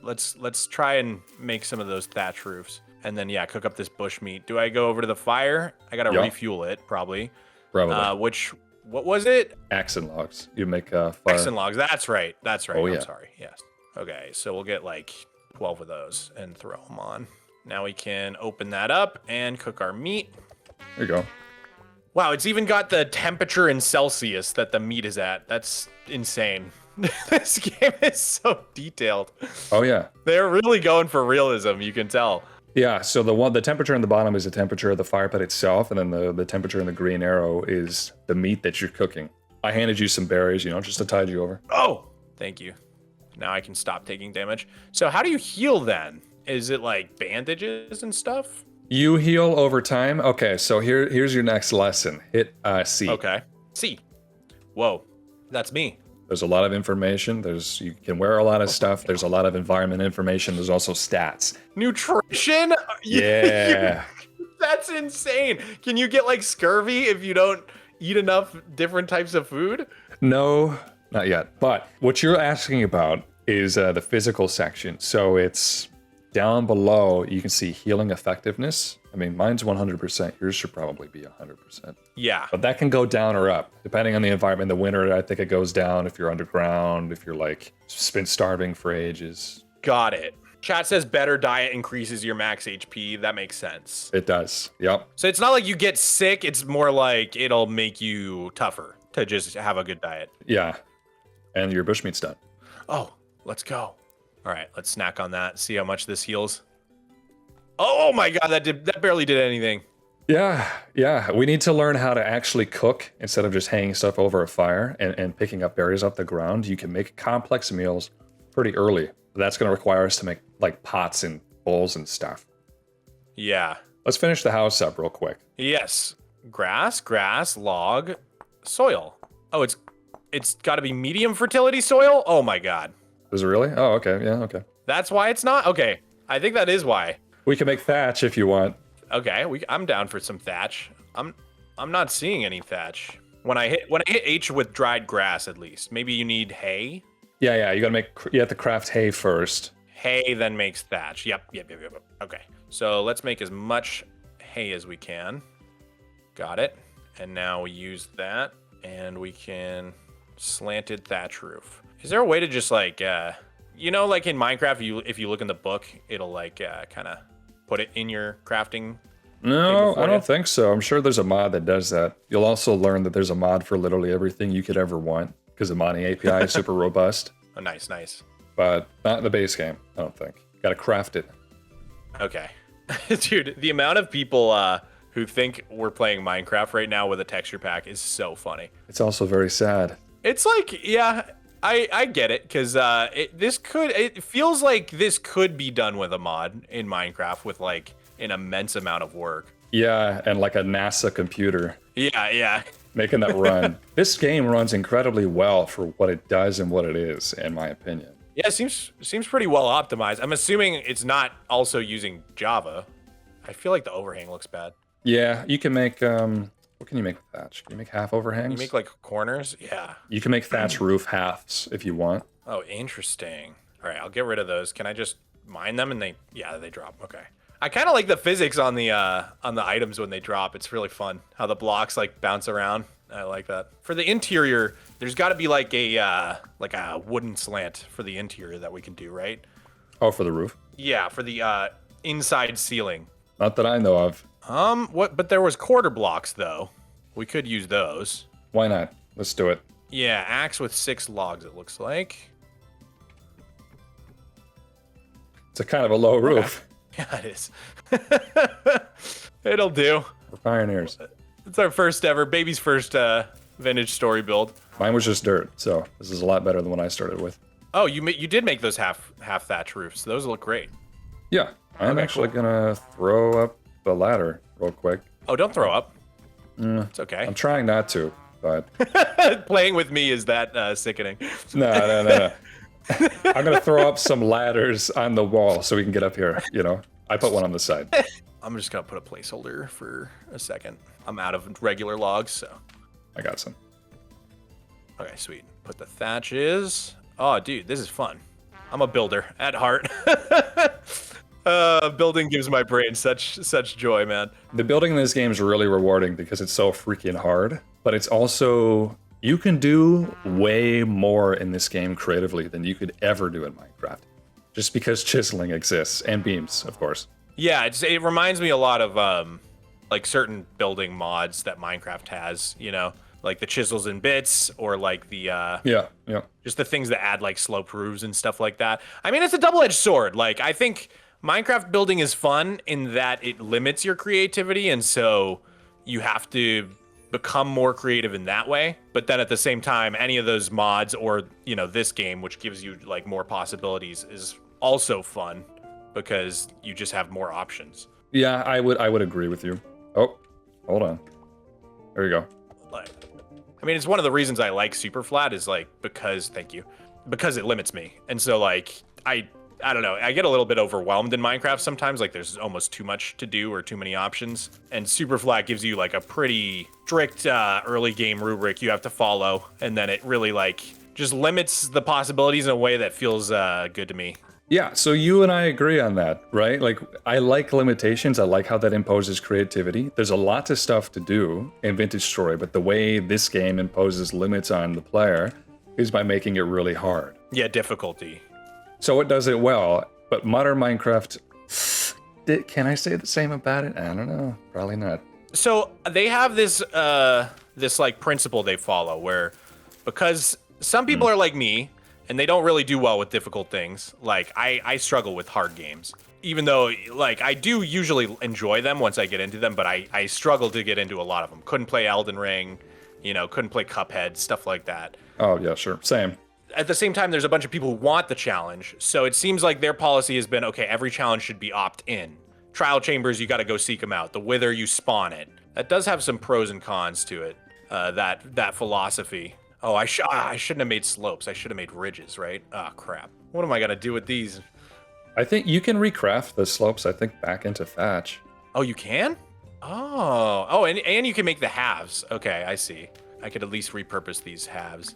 Let's try and make some of those thatch roofs. And then, yeah, cook up this bush meat. Do I go over to the fire? I gotta refuel it, probably. Probably. What was it? Axe and logs. You make fire. Axe and logs. That's right. Oh, yeah. I'm sorry. Yes. Okay, so we'll get like 12 of those and throw them on. Now we can open that up and cook our meat. There you go. Wow, it's even got the temperature in Celsius that the meat is at. That's insane. This game is so detailed. Oh, yeah. They're really going for realism, you can tell. Yeah, so the temperature in the bottom is the temperature of the fire pit itself, and then the temperature in the green arrow is the meat that you're cooking. I handed you some berries, just to tide you over. Oh, thank you. Now I can stop taking damage. So how do you heal then? Is it like bandages and stuff? You heal over time. Okay, so here's your next lesson. Hit C. Okay, C. Whoa, that's me. There's a lot of information. You can wear a lot of stuff. There's a lot of environment information. There's also stats. Nutrition? Yeah. That's insane. Can you get like scurvy if you don't eat enough different types of food? No, not yet. But what you're asking about is the physical section. So it's down below. You can see healing effectiveness. I mean, mine's 100%. Yours should probably be 100%. Yeah. But that can go down or up, depending on the environment. In the winter, I think it goes down if you're underground, if you're like been starving for ages. Got it. Chat says better diet increases your max HP. That makes sense. It does. Yep. So it's not like you get sick. It's more like it'll make you tougher to just have a good diet. Yeah. And your bushmeat's done. Oh, let's go. All right, let's snack on that. See how much this heals. Oh my god, that barely did anything. Yeah. We need to learn how to actually cook instead of just hanging stuff over a fire and picking up berries off the ground. You can make complex meals pretty early. That's going to require us to make like pots and bowls and stuff. Yeah. Let's finish the house up real quick. Yes. Grass, log, soil. Oh, it's got to be medium fertility soil? Oh my god. Is it really? Oh, okay. Yeah, okay. That's why it's not? Okay. I think that is why. We can make thatch if you want. Okay, I'm down for some thatch. I'm not seeing any thatch. When I hit H with dried grass, at least. Maybe you need hay. Yeah. You have to craft hay first. Hay then makes thatch. Yep. Okay, so let's make as much hay as we can. Got it. And now we use that, and we can slanted thatch roof. Is there a way to just like, like in Minecraft, if you look in the book, it'll like kind of put it in your crafting? No, I don't think so. I'm sure there's a mod that does that. You'll also learn that there's a mod for literally everything you could ever want because the modding API is super robust. Oh, nice. But not in the base game, I don't think. Got to craft it. Okay. Dude, the amount of people who think we're playing Minecraft right now with a texture pack is so funny. It's also very sad. It's like, yeah, I get it, because it feels like this could be done with a mod in Minecraft with like an immense amount of work. Yeah, and like a NASA computer. Yeah. Making that run. This game runs incredibly well for what it does and what it is, in my opinion. Yeah, it seems pretty well optimized. I'm assuming it's not also using Java. I feel like the overhang looks bad. Yeah, you can make what can you make with thatch? Can you make half overhangs? You make like corners? Yeah. You can make thatch roof halves if you want. Oh, interesting. All right, I'll get rid of those. Can I just mine them and they drop? Okay. I kind of like the physics on the items when they drop. It's really fun how the blocks like bounce around. I like that. For the interior, there's got to be like a wooden slant for the interior that we can do, right? Oh, for the roof? Yeah, for the inside ceiling. Not that I know of. What? But there was quarter blocks though. We could use those. Why not? Let's do it. Yeah, axe with 6 logs. It looks like. It's a kind of a low roof. Yeah, it is. It'll do. We're pioneers. It's our first ever, baby's first vintage story build. Mine was just dirt, so this is a lot better than what I started with. Oh, you did make those half thatch roofs. Those look great. Yeah, I'm actually gonna throw up the ladder real quick. Oh, don't throw up. It's okay. I'm trying not to, but playing with me is that sickening. No. I'm gonna throw up some ladders on the wall so we can get up here. I put one on the side. I'm just gonna put a placeholder for a second. I'm out of regular logs, so. I got some. Okay, sweet. Put the thatches. Oh, dude, this is fun. I'm a builder at heart. Building gives my brain such joy, man. The building in this game is really rewarding because it's so freaking hard, but it's also, you can do way more in this game creatively than you could ever do in Minecraft. Just because chiseling exists, and beams, of course. Yeah, it reminds me a lot of like certain building mods that Minecraft has, like the chisels and bits, or like the yeah, just the things that add like slope roofs and stuff like that. I mean, it's a double-edged sword. Like, I think Minecraft building is fun in that it limits your creativity, and so you have to become more creative in that way. But then at the same time, any of those mods or, you know, this game, which gives you like more possibilities, is also fun because you just have more options. Yeah, I would agree with you. Oh, hold on. There you go. Like, I mean, it's one of the reasons I like Super Flat is like because it limits me. And so like I don't know, I get a little bit overwhelmed in Minecraft sometimes, like there's almost too much to do or too many options. And Super Flat gives you like a pretty strict early game rubric you have to follow, and then it really like just limits the possibilities in a way that feels good to me. Yeah, so you and I agree on that, right? Like, I like limitations. I like how that imposes creativity. There's a lot of stuff to do in Vintage Story, but the way this game imposes limits on the player is by making it really hard. Yeah, difficulty. So it does it well, but modern Minecraft, can I say the same about it? I don't know, probably not. So they have this this like principle they follow where, because some people are like me, and they don't really do well with difficult things. Like, I struggle with hard games. Even though, like, I do usually enjoy them once I get into them, but I struggle to get into a lot of them. Couldn't play Elden Ring, you know, couldn't play Cuphead, stuff like that. Oh, yeah, sure. Same. At the same time, there's a bunch of people who want the challenge. So it seems like their policy has been, okay, every challenge should be opt-in. Trial chambers, you got to go seek them out. The Wither, you spawn it. That does have some pros and cons to it, that philosophy. Oh, I shouldn't have made slopes. I should have made ridges, right? Oh, crap. What am I going to do with these? I think you can recraft the slopes, I think, back into thatch. Oh, you can? Oh, and you can make the halves. Okay, I see. I could at least repurpose these halves.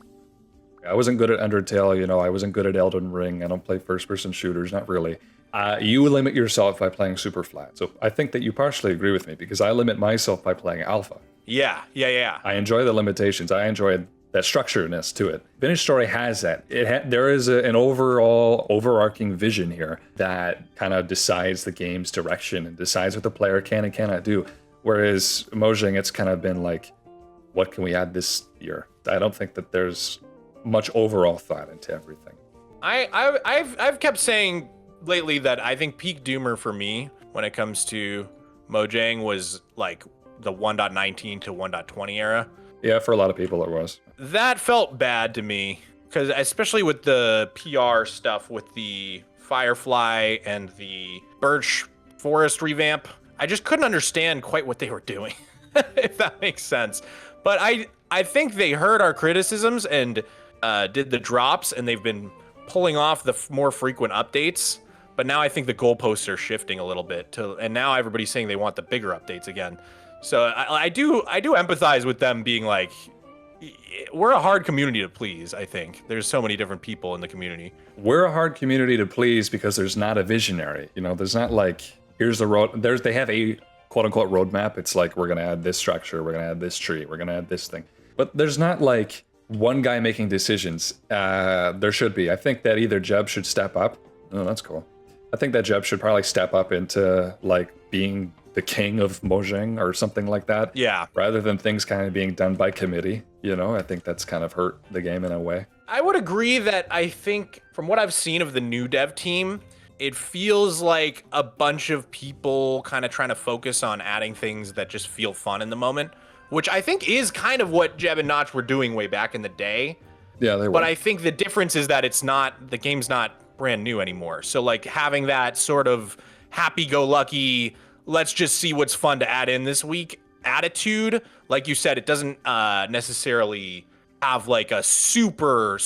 I wasn't good at Undertale, you know, I wasn't good at Elden Ring. I don't play first-person shooters, not really. You limit yourself by playing super flat. So I think that you partially agree with me, because I limit myself by playing alpha. Yeah. I enjoy the limitations. I enjoy that structuredness to it. Vintage Story has that. There is an overall overarching vision here that kind of decides the game's direction and decides what the player can and cannot do. Whereas Mojang, it's kind of been like, what can we add this year? I don't think that there's much overall thought into everything. I've kept saying lately that I think peak doomer for me when it comes to Mojang was like the 1.19 to 1.20 era. Yeah, for a lot of people it was. That felt bad to me, because especially with the PR stuff with the Firefly and the Birch Forest revamp, I just couldn't understand quite what they were doing, if that makes sense. But I think they heard our criticisms and did the drops, and they've been pulling off the more frequent updates. But now I think the goalposts are shifting a little bit, and now everybody's saying they want the bigger updates again. So I do empathize with them being like, we're a hard community to please. I think there's so many different people in the community. We're a hard community to please because there's not a visionary. You know, there's not like, here's the road. They have a quote unquote roadmap. It's like, we're gonna add this structure, we're gonna add this tree, we're gonna add this thing. But there's not like one guy making decisions. There should be. I think that either Jeb should step up. Oh, that's cool. I think that Jeb should probably step up into like being the king of Mojang or something like that. Yeah. Rather than things kind of being done by committee. You know, I think that's kind of hurt the game in a way. I would agree that I think from what I've seen of the new dev team, it feels like a bunch of people kind of trying to focus on adding things that just feel fun in the moment, which I think is kind of what Jeb and Notch were doing way back in the day. Yeah, they were. But I think the difference is that the game's not brand new anymore. So like having that sort of happy-go-lucky, let's just see what's fun to add in this week attitude, like you said, it doesn't necessarily have like a super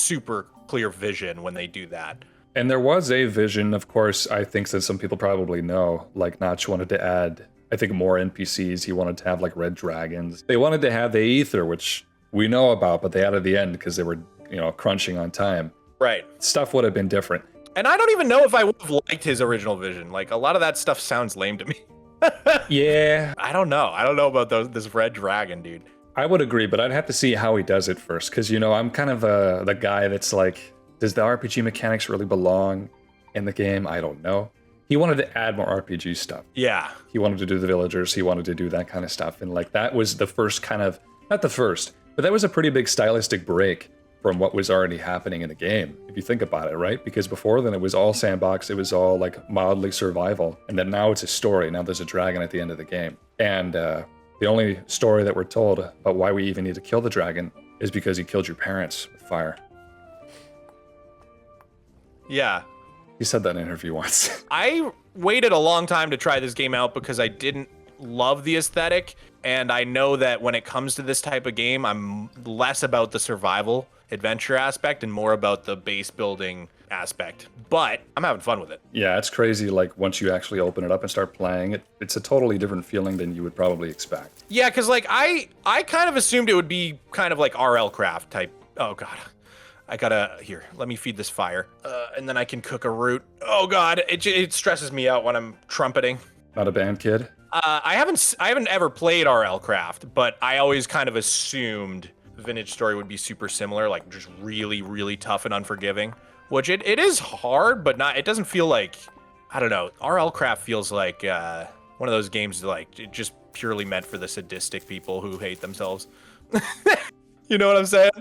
clear vision when they do that. And there was a vision, of course, I think that some people probably know, like Notch wanted to add, I think, more NPCs. He wanted to have like red dragons. They wanted to have the Aether, which we know about, but they added the end because they were, you know, crunching on time. Right. Stuff would have been different. And I don't even know if I would have liked his original vision. Like, a lot of that stuff sounds lame to me. Yeah. I don't know about this red dragon, dude. I would agree, but I'd have to see how he does it first. Because, you know, I'm kind of the guy that's like, does the RPG mechanics really belong in the game? I don't know. He wanted to add more RPG stuff. Yeah. He wanted to do the villagers. He wanted to do that kind of stuff. And like, that was the first kind of, not the first, but that was a pretty big stylistic break from what was already happening in the game, if you think about it, right? Because before then it was all sandbox, it was all like mildly survival, and then now it's a story. Now there's a dragon at the end of the game. And the only story that we're told about why we even need to kill the dragon is because he killed your parents with fire. Yeah. He said that in an interview once. I waited a long time to try this game out because I didn't love the aesthetic, and I know that when it comes to this type of game, I'm less about the survival adventure aspect and more about the base building aspect, but I'm having fun with it. Yeah, it's crazy. Like once you actually open it up and start playing it, it's a totally different feeling than you would probably expect. Yeah, because like I kind of assumed it would be kind of like RL Craft type. Oh god, I gotta, here, let me feed this fire, and then I can cook a root. Oh god, it stresses me out when I'm trumpeting. Not a band kid? I haven't ever played RL Craft, but I always kind of assumed Vintage Story would be super similar, like just really, really tough and unforgiving. Which it is hard, but not. It doesn't feel like, I don't know. RL Craft feels like one of those games like just purely meant for the sadistic people who hate themselves. You know what I'm saying?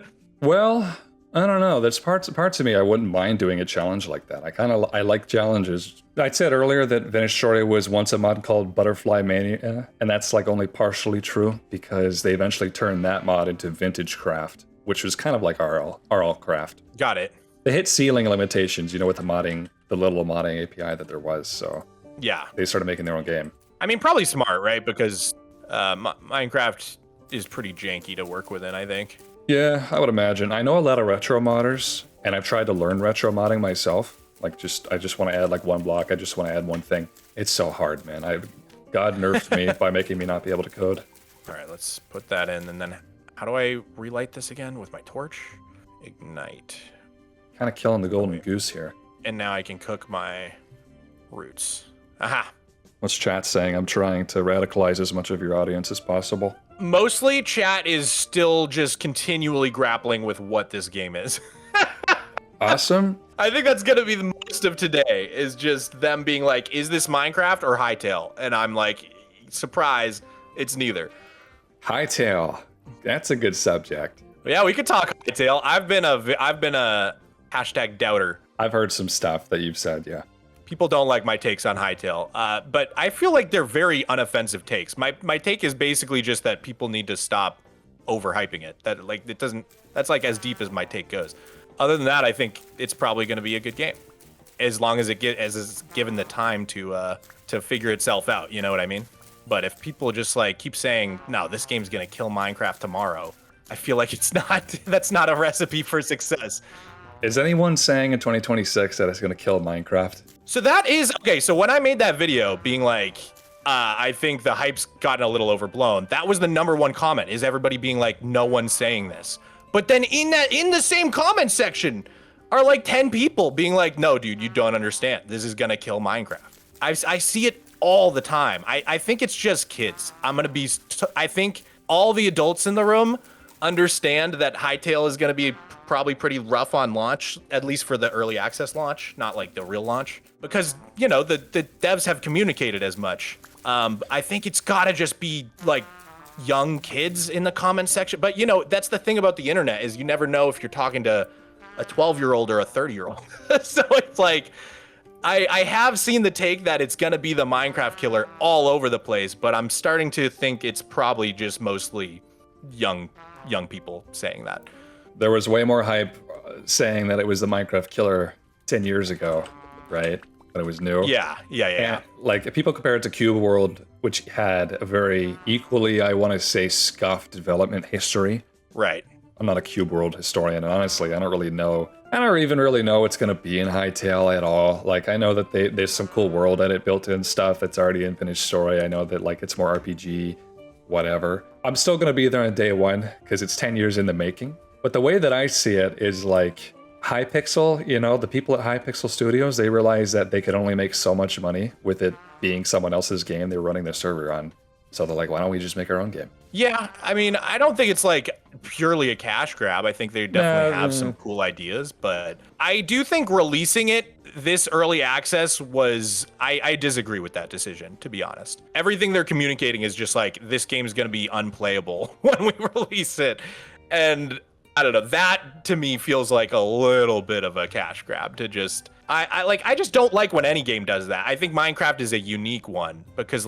Well, I don't know. There's parts of me I wouldn't mind doing a challenge like that. I like challenges. I said earlier that Vintage Story was once a mod called Butterfly Mania, and that's like only partially true because they eventually turned that mod into Vintage Craft, which was kind of like RL Craft. Got it. They hit ceiling limitations, with the little modding API that there was. So yeah, they started making their own game. I mean, probably smart, right? Because Minecraft is pretty janky to work within, I think. Yeah, I would imagine. I know a lot of retro modders, and I've tried to learn retro modding myself. Like, I just want to add like one block. I just want to add one thing. It's so hard, man. God nerfed me by making me not be able to code. All right, let's put that in, and then how do I relight this again with my torch? Ignite. Kind of killing the golden goose here. And now I can cook my roots. Aha. What's chat saying? I'm trying to radicalize as much of your audience as possible. Mostly chat is still just continually grappling with what this game is. Awesome. I think that's gonna be the most of today, is just them being like, is this Minecraft or Hytale? And I'm like, surprise, it's neither. Hytale. That's a good subject. Yeah, we could talk Hytale. I've been a hashtag doubter. I've heard some stuff that you've said, yeah. People don't like my takes on Hytale, but I feel like they're very unoffensive takes. My take is basically just that people need to stop overhyping it. That's like as deep as my take goes. Other than that, I think it's probably going to be a good game, as long as it's given the time to figure itself out. You know what I mean? But if people just like keep saying, no, this game's going to kill Minecraft tomorrow, I feel like it's not. That's not a recipe for success. Is anyone saying in 2026 that it's going to kill Minecraft? So that is, okay, so when I made that video being like, I think the hype's gotten a little overblown, that was the #1 comment, is everybody being like, no one's saying this. But then in the same comment section are like 10 people being like, no, dude, you don't understand. This is going to kill Minecraft. I see it all the time. I think it's just kids. I think all the adults in the room understand that Hytale is going to be probably pretty rough on launch, at least for the early access launch, not like the real launch, because the devs have communicated as much. I think it's gotta just be like young kids in the comment section, but that's the thing about the internet, is you never know if you're talking to a 12-year-old or a 30-year-old. So it's like, I have seen the take that it's gonna be the Minecraft killer all over the place, but I'm starting to think it's probably just mostly young people saying that. There was way more hype saying that it was the Minecraft killer 10 years ago, right? When it was new. Yeah. And, like, if people compare it to Cube World, which had a very equally, I want to say, scuffed development history. Right. I'm not a Cube World historian, and honestly, I don't even really know what's going to be in Hytale at all. Like, I know that there's some cool world edit built-in stuff that's already in finished story. I know that, like, it's more RPG, whatever. I'm still going to be there on day one, because it's 10 years in the making. But the way that I see it is like Hypixel, the people at Hypixel Studios, they realized that they could only make so much money with it being someone else's game they're running their server on. So they're like, why don't we just make our own game? Yeah, I mean, I don't think it's like purely a cash grab. I think they definitely have some cool ideas, but I do think releasing it this early access was, I disagree with that decision, to be honest. Everything they're communicating is just like, this game is going to be unplayable when we release it. And I don't know. That to me feels like a little bit of a cash grab to just. I just don't like when any game does that. I think Minecraft is a unique one because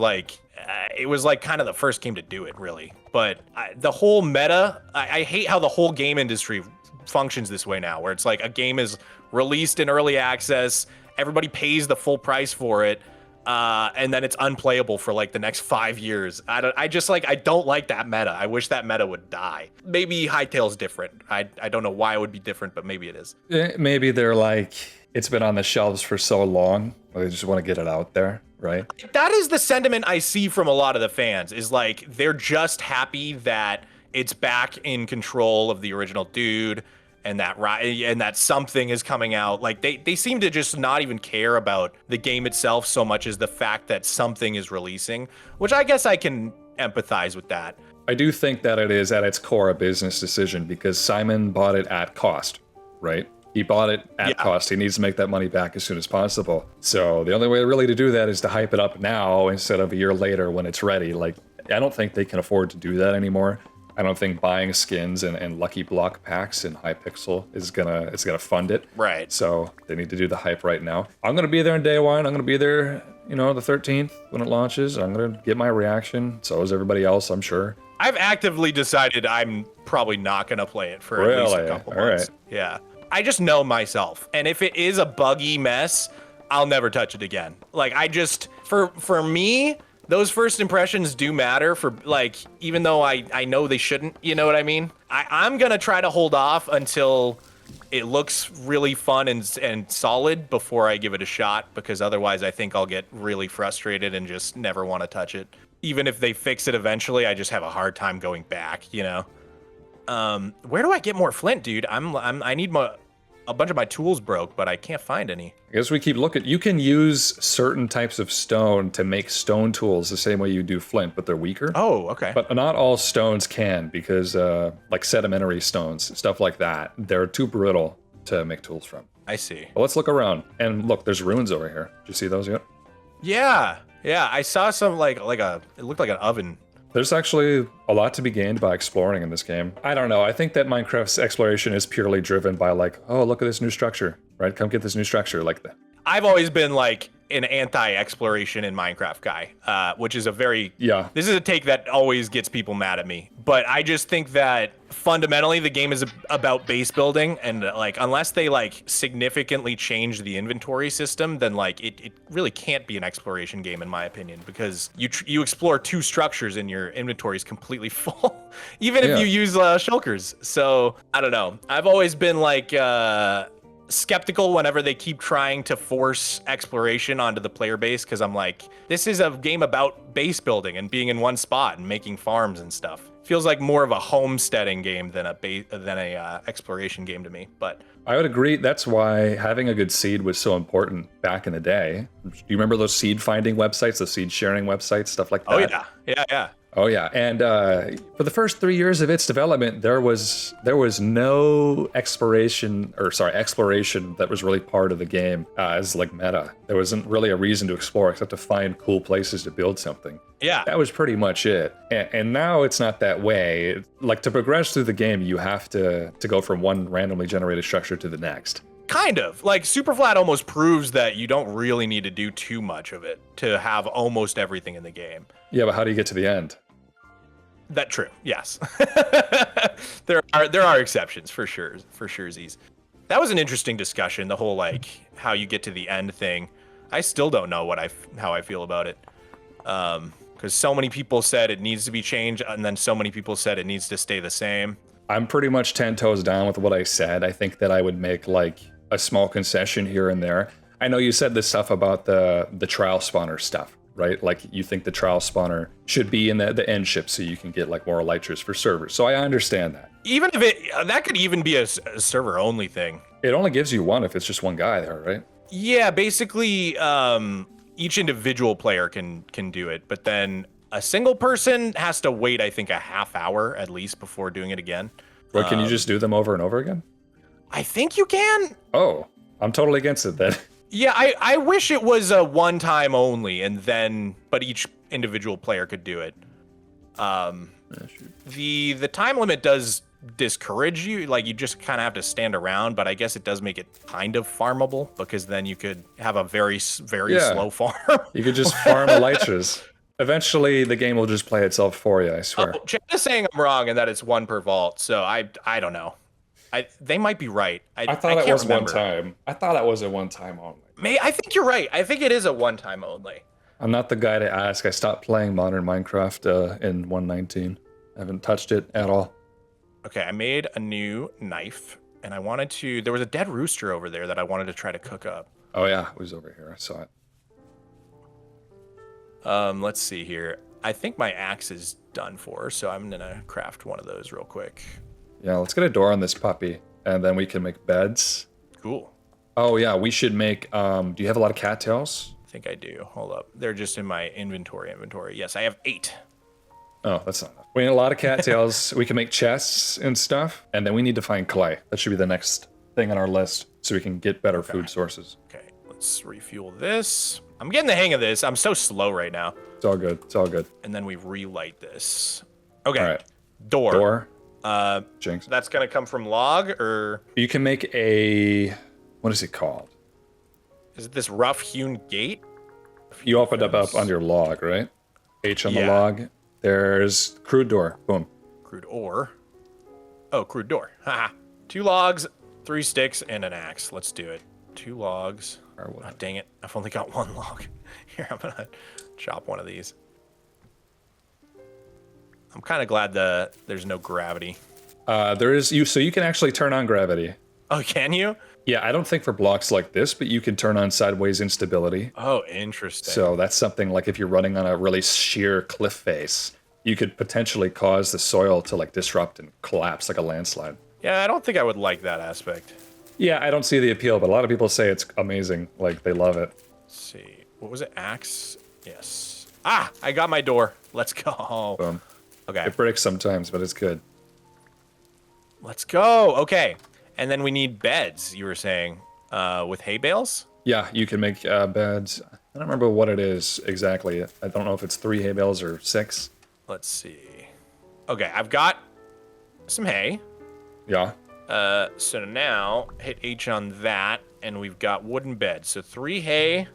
it was like kind of the first game to do it, really. But the whole meta, I hate how the whole game industry functions this way now, where it's like a game is released in early access, everybody pays the full price for it, and then it's unplayable for like the next 5 years. I don't like that meta. I wish that meta would die. Maybe Hytale's different. I don't know why it would be different, but maybe it is. Maybe they're like, it's been on the shelves for so long, they just want to get it out there, right? That is the sentiment I see from a lot of the fans, is like they're just happy that it's back in control of the original dude and that something is coming out. Like they seem to just not even care about the game itself so much as the fact that something is releasing, which I guess I can empathize with that. I do think that it is at its core a business decision because Simon bought it at cost, right? He bought it at cost. He needs to make that money back as soon as possible. So the only way really to do that is to hype it up now instead of a year later when it's ready. Like, I don't think they can afford to do that anymore. I don't think buying skins and lucky block packs in Hypixel is gonna fund it. Right. So they need to do the hype right now. I'm gonna be there on day one. I'm gonna be there, the 13th when it launches. I'm gonna get my reaction. So is everybody else, I'm sure. I've actively decided I'm probably not gonna play it for at least a couple months. Right. Yeah. I just know myself. And if it is a buggy mess, I'll never touch it again. Like for me, those first impressions do matter for even though I know they shouldn't, you know what I mean? I'm gonna try to hold off until it looks really fun and solid before I give it a shot, because otherwise I think I'll get really frustrated and just never want to touch it. Even if they fix it eventually, I just have a hard time going back, Where do I get more flint, dude? I need a bunch of my tools broke, but I can't find any. I guess we keep looking. You can use certain types of stone to make stone tools the same way you do flint, but they're weaker. Oh, okay. But not all stones can, because like sedimentary stones, stuff like that, they're too brittle to make tools from. I see. Well, let's look around. And look, there's ruins over here. Did you see those yet? Yeah. I saw some it looked like an oven. There's actually a lot to be gained by exploring in this game. I don't know. I think that Minecraft's exploration is purely driven by oh, look at this new structure, right? Come get this new structure like that. I've always been an anti-exploration in Minecraft guy, which is this is a take that always gets people mad at me. But I just think that fundamentally the game is about base building, and unless they significantly change the inventory system, then it really can't be an exploration game in my opinion, because you explore 2 structures and your inventory is completely full, even if you use shulkers. So I don't know. I've always been skeptical whenever they keep trying to force exploration onto the player base, because I'm this is a game about base building and being in one spot and making farms and stuff. Feels like more of a homesteading game than a exploration game to me. But I would agree. That's why having a good seed was so important back in the day. Do you remember those seed finding websites, the seed sharing websites, stuff like that? Oh yeah. Oh yeah, and for the first 3 years of its development, there was no exploration that was really part of the game as meta. There wasn't really a reason to explore except to find cool places to build something. Yeah, that was pretty much it. And now it's not that way. To progress through the game, you have to go from one randomly generated structure to the next. Kind of. Superflat almost proves that you don't really need to do too much of it to have almost everything in the game. Yeah, but how do you get to the end? That true. Yes. there are exceptions for sure. For surezies. That was an interesting discussion, the whole how you get to the end thing. I still don't know how I feel about it. Cuz so many people said it needs to be changed, and then so many people said it needs to stay the same. I'm pretty much 10 toes down with what I said. I think that I would make a small concession here and there. I know you said this stuff about the trial spawner stuff, right? You think the trial spawner should be in the end ship so you can get more elytras for servers. So I understand that. Even if that could even be a server only thing. It only gives you one if it's just one guy there, right? Yeah, basically each individual player can do it, but then a single person has to wait, I think, a half hour at least before doing it again. Or can you just do them over and over again? I think you can. Oh, I'm totally against it then. Yeah, I wish it was a one time only, but each individual player could do it. The time limit does discourage you. Like, you just kind of have to stand around, but I guess it does make it kind of farmable, because then you could have a very slow farm. You could just farm elytras. Eventually, the game will just play itself for you, I swear. Oh, Chad is saying I'm wrong and that it's 1 per vault, so I don't know. They might be right. I thought it was one time. I thought it was a one-time only. I think you're right. I think it is a one-time only. I'm not the guy to ask. I stopped playing modern Minecraft in 1.19. I haven't touched it at all. Okay, I made a new knife, and I wanted to... There was a dead rooster over there that I wanted to try to cook up. Oh yeah, it was over here. I saw it. Let's see here. I think my axe is done for, so I'm gonna craft one of those real quick. Yeah, let's get a door on this puppy, and then we can make beds. Cool. Oh yeah, we should make... do you have a lot of cattails? I think I do. Hold up. They're just in my inventory. Yes, I have 8. Oh, that's not enough. We need a lot of cattails. We can make chests and stuff, and then we need to find clay. That should be the next thing on our list, so we can get better food sources. Okay, let's refuel this. I'm getting the hang of this. I'm so slow right now. It's all good. It's all good. And then we relight this. Okay. All right. Door. Jinx. That's gonna come from log, or you can make a... What is it called? Is it this rough-hewn gate? You opened up on your log, right? H on the log. There's crude door. Boom. Crude ore. Oh, crude door. Haha. 2 logs, 3 sticks, and an axe. Let's do it. 2 logs. Oh, dang it. I've only got 1 log. Here, I'm gonna chop one of these. I'm kind of glad there's no gravity. There is so you can actually turn on gravity. Oh, can you? Yeah, I don't think for blocks like this, but you can turn on sideways instability. Oh, interesting. So that's something like if you're running on a really sheer cliff face, you could potentially cause the soil to like disrupt and collapse like a landslide. Yeah, I don't think I would like that aspect. Yeah, I don't see the appeal, but a lot of people say it's amazing. Like, they love it. Let's see. What was it? Axe? Yes. Ah, I got my door. Let's go. Boom. Okay. It breaks sometimes, but it's good. Let's go. Okay. And then we need beds, you were saying, with hay bales? Yeah, you can make beds. I don't remember what it is exactly. I don't know if it's 3 hay bales or 6. Let's see. Okay, I've got some hay. Yeah. So now hit H on that, and we've got wooden beds. So 3 hay,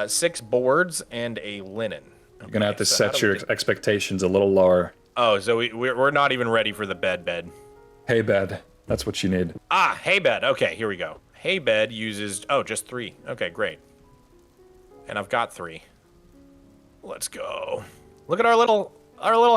6 boards, and a linen. Okay, you're gonna have to set your expectations a little lower. Oh, so we're not even ready for the bed. Hay bed. That's what you need. Ah, hay bed. Okay, here we go. Hay bed uses just 3. Okay, great. And I've got 3. Let's go. Look at our little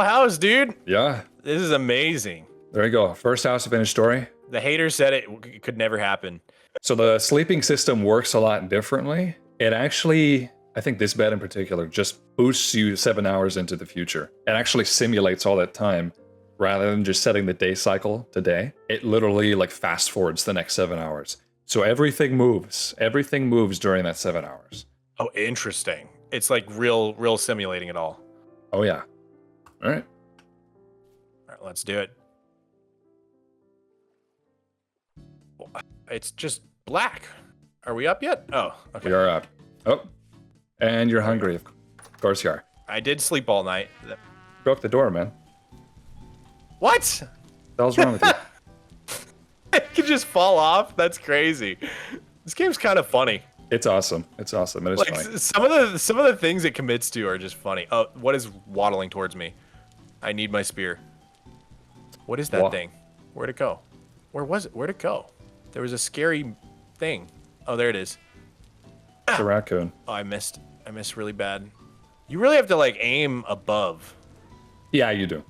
house, dude. Yeah. This is amazing. There you go. First house to finish story. The haters said it could never happen. So the sleeping system works a lot differently. It actually, I think this bed in particular, just boosts you 7 hours into the future. It actually simulates all that time. Rather than just setting the day cycle to day, it literally like fast forwards the next 7 hours. So everything moves. Everything moves during that 7 hours. Oh, interesting. It's like real simulating it all. Oh yeah. All right. All right, let's do it. It's just black. Are we up yet? Oh, okay. We are up. Oh, and you're hungry. Of course you are. I did sleep all night. Broke the door, man. What? What the hell's wrong with you? It could just fall off? That's crazy. This game's kind of funny. It's awesome. It's awesome. It is like, funny. Some of the things it commits to are just funny. Oh, what is waddling towards me? I need my spear. What is that thing? Where'd it go? Where was it? Where'd it go? There was a scary thing. Oh, there it is. It's a raccoon. Oh, I missed really bad. You really have to like aim above. Yeah, you do.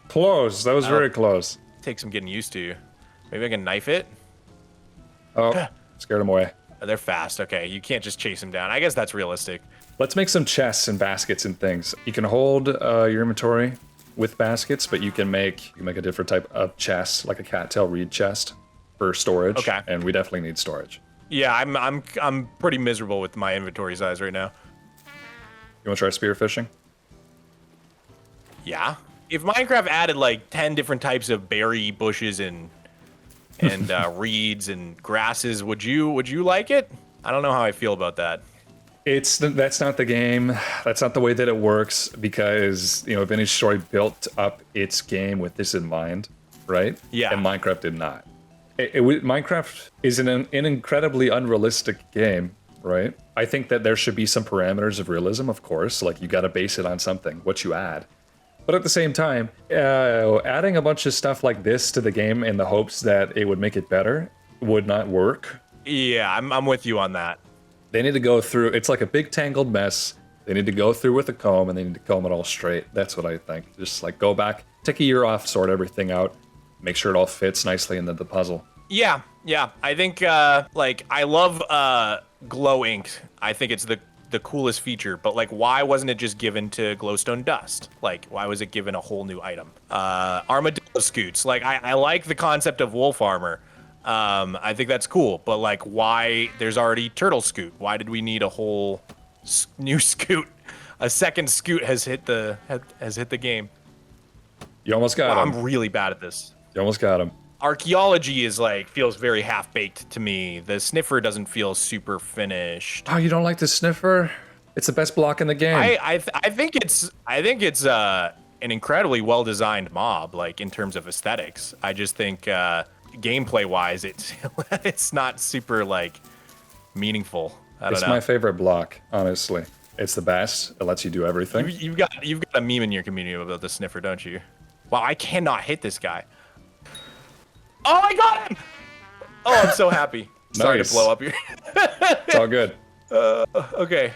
Close. That was very close. Takes some getting used to. Maybe I can knife it. Oh, scared him away. Oh, they're fast. Okay, you can't just chase them down. I guess that's realistic. Let's make some chests and baskets and things. You can hold your inventory with baskets, but you can make a different type of chest, like a cattail reed chest for storage. Okay. And we definitely need storage. Yeah, I'm pretty miserable with my inventory size right now. You want to try spearfishing? Yeah. If Minecraft added like 10 different types of berry bushes and reeds and grasses, would you like it? I don't know how I feel about that. That's not the game. That's not the way that it works, because Vintage Story built up its game with this in mind, right? Yeah. And Minecraft did not. Minecraft is an incredibly unrealistic game, right? I think that there should be some parameters of realism, of course. Like, you got to base it on something, what you add. But at the same time, adding a bunch of stuff like this to the game in the hopes that it would make it better would not work. Yeah, I'm with you on that. They need to go through, it's like a big tangled mess. They need to go through with a comb, and they need to comb it all straight. That's what I think. Just like go back, take a year off, sort everything out, make sure it all fits nicely into the puzzle. Yeah. I think I love glow ink. I think it's the coolest feature, but like, why wasn't it just given to glowstone dust? Like, why was it given a whole new item? Armadillo scoots. Like, I like the concept of wolf armor. I think that's cool, but like, why? There's already turtle scoot. Why did we need a whole new scoot? A second scoot has hit the game. You almost got him. I'm really bad at this. You almost got him. Archaeology feels very half-baked to me. The sniffer doesn't feel super finished. Oh, you don't like the sniffer? It's the best block in the game. I think it's an incredibly well-designed mob, like in terms of aesthetics. I just think gameplay-wise, it's not super like meaningful. It's my favorite block, honestly. It's the best. It lets you do everything. You've got a meme in your community about the sniffer, don't you? Wow, I cannot hit this guy. Oh, I got him! Oh, I'm so happy. Sorry to blow up here. It's all good. Okay,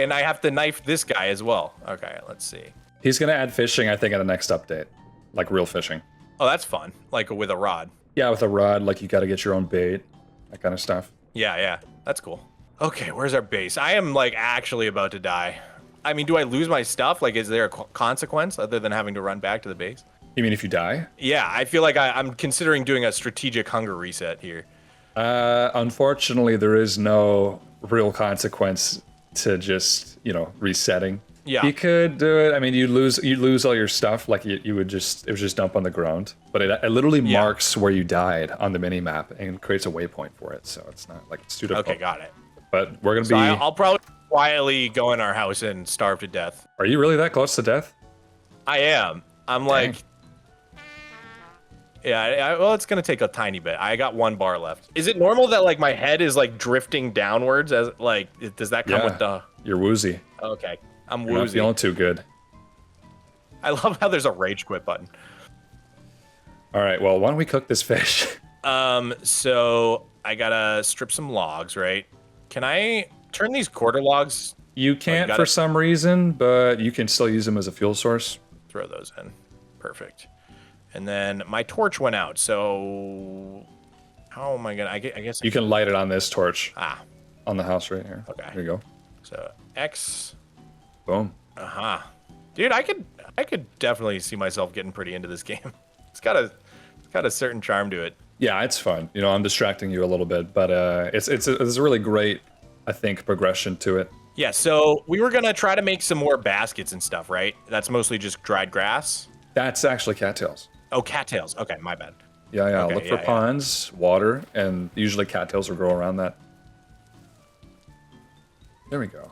and I have to knife this guy as well. Okay, let's see. He's gonna add fishing, I think, at the next update, like real fishing. Oh, that's fun. Like with a rod. Yeah, with a rod, like you got to get your own bait, that kind of stuff. Yeah, that's cool. Okay, where's our base? I am like actually about to die. I mean, do I lose my stuff? Like, is there a consequence other than having to run back to the base? You mean if you die? Yeah, I feel like I'm considering doing a strategic hunger reset here. Unfortunately, there is no real consequence to just, resetting. Yeah. You could do it. I mean, you'd lose all your stuff. Like it would just dump on the ground. But it literally marks where you died on the mini map and creates a waypoint for it. So it's not like it's too difficult. Okay, got it. But we're gonna be. I'll probably quietly go in our house and starve to death. Are you really that close to death? I am. I'm like. Yeah, well, it's gonna take a tiny bit. I got 1 bar left. Is it normal that like my head is like drifting downwards as like, does that come with the? You're woozy. Okay, I'm You're woozy. Not feeling too good. I love how there's a rage quit button. All right, well, why don't we cook this fish? So I gotta strip some logs, right? Can I turn these quarter logs? You can't for some reason, but you can still use them as a fuel source. Throw those in. Perfect. And then my torch went out, so how am I gonna? I guess you can light it on this torch. On the house right here. Okay. There you go. So X. Boom. Dude, I could definitely see myself getting pretty into this game. It's got a certain charm to it. Yeah, it's fun. I'm distracting you a little bit, but it's a really great, I think, progression to it. Yeah. So we were gonna try to make some more baskets and stuff, right? That's mostly just dried grass. That's actually cattails. Oh, cattails. Okay, my bad. Yeah. Okay, Look for ponds, water, and usually cattails will grow around that. There we go.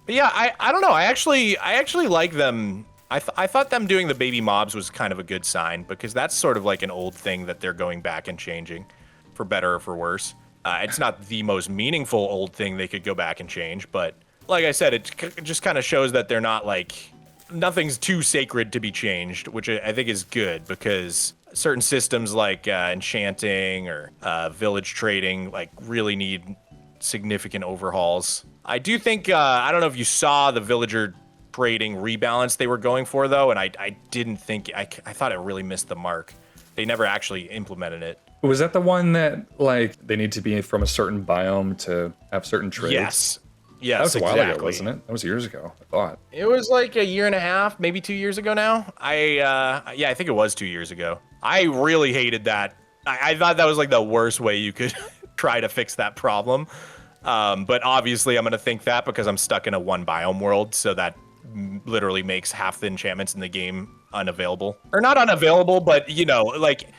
But yeah, I don't know. I actually like them. I thought them doing the baby mobs was kind of a good sign, because that's sort of like an old thing that they're going back and changing, for better or for worse. It's not the most meaningful old thing they could go back and change, but like I said, it just kind of shows that they're not like. Nothing's too sacred to be changed, which I think is good, because certain systems like enchanting or village trading like really need significant overhauls. I do think, I don't know if you saw the villager trading rebalance they were going for though, and I didn't think, I thought it really missed the mark. They never actually implemented it. Was that the one that like they need to be from a certain biome to have certain trades? Yes, that was a while ago, wasn't it? That was years ago, I thought. It was like a year and a half, maybe 2 years ago now. I think it was 2 years ago. I really hated that. I thought that was like the worst way you could try to fix that problem. But obviously I'm going to think that because I'm stuck in a 1 biome world. So that literally makes half the enchantments in the game unavailable. Or not unavailable, but like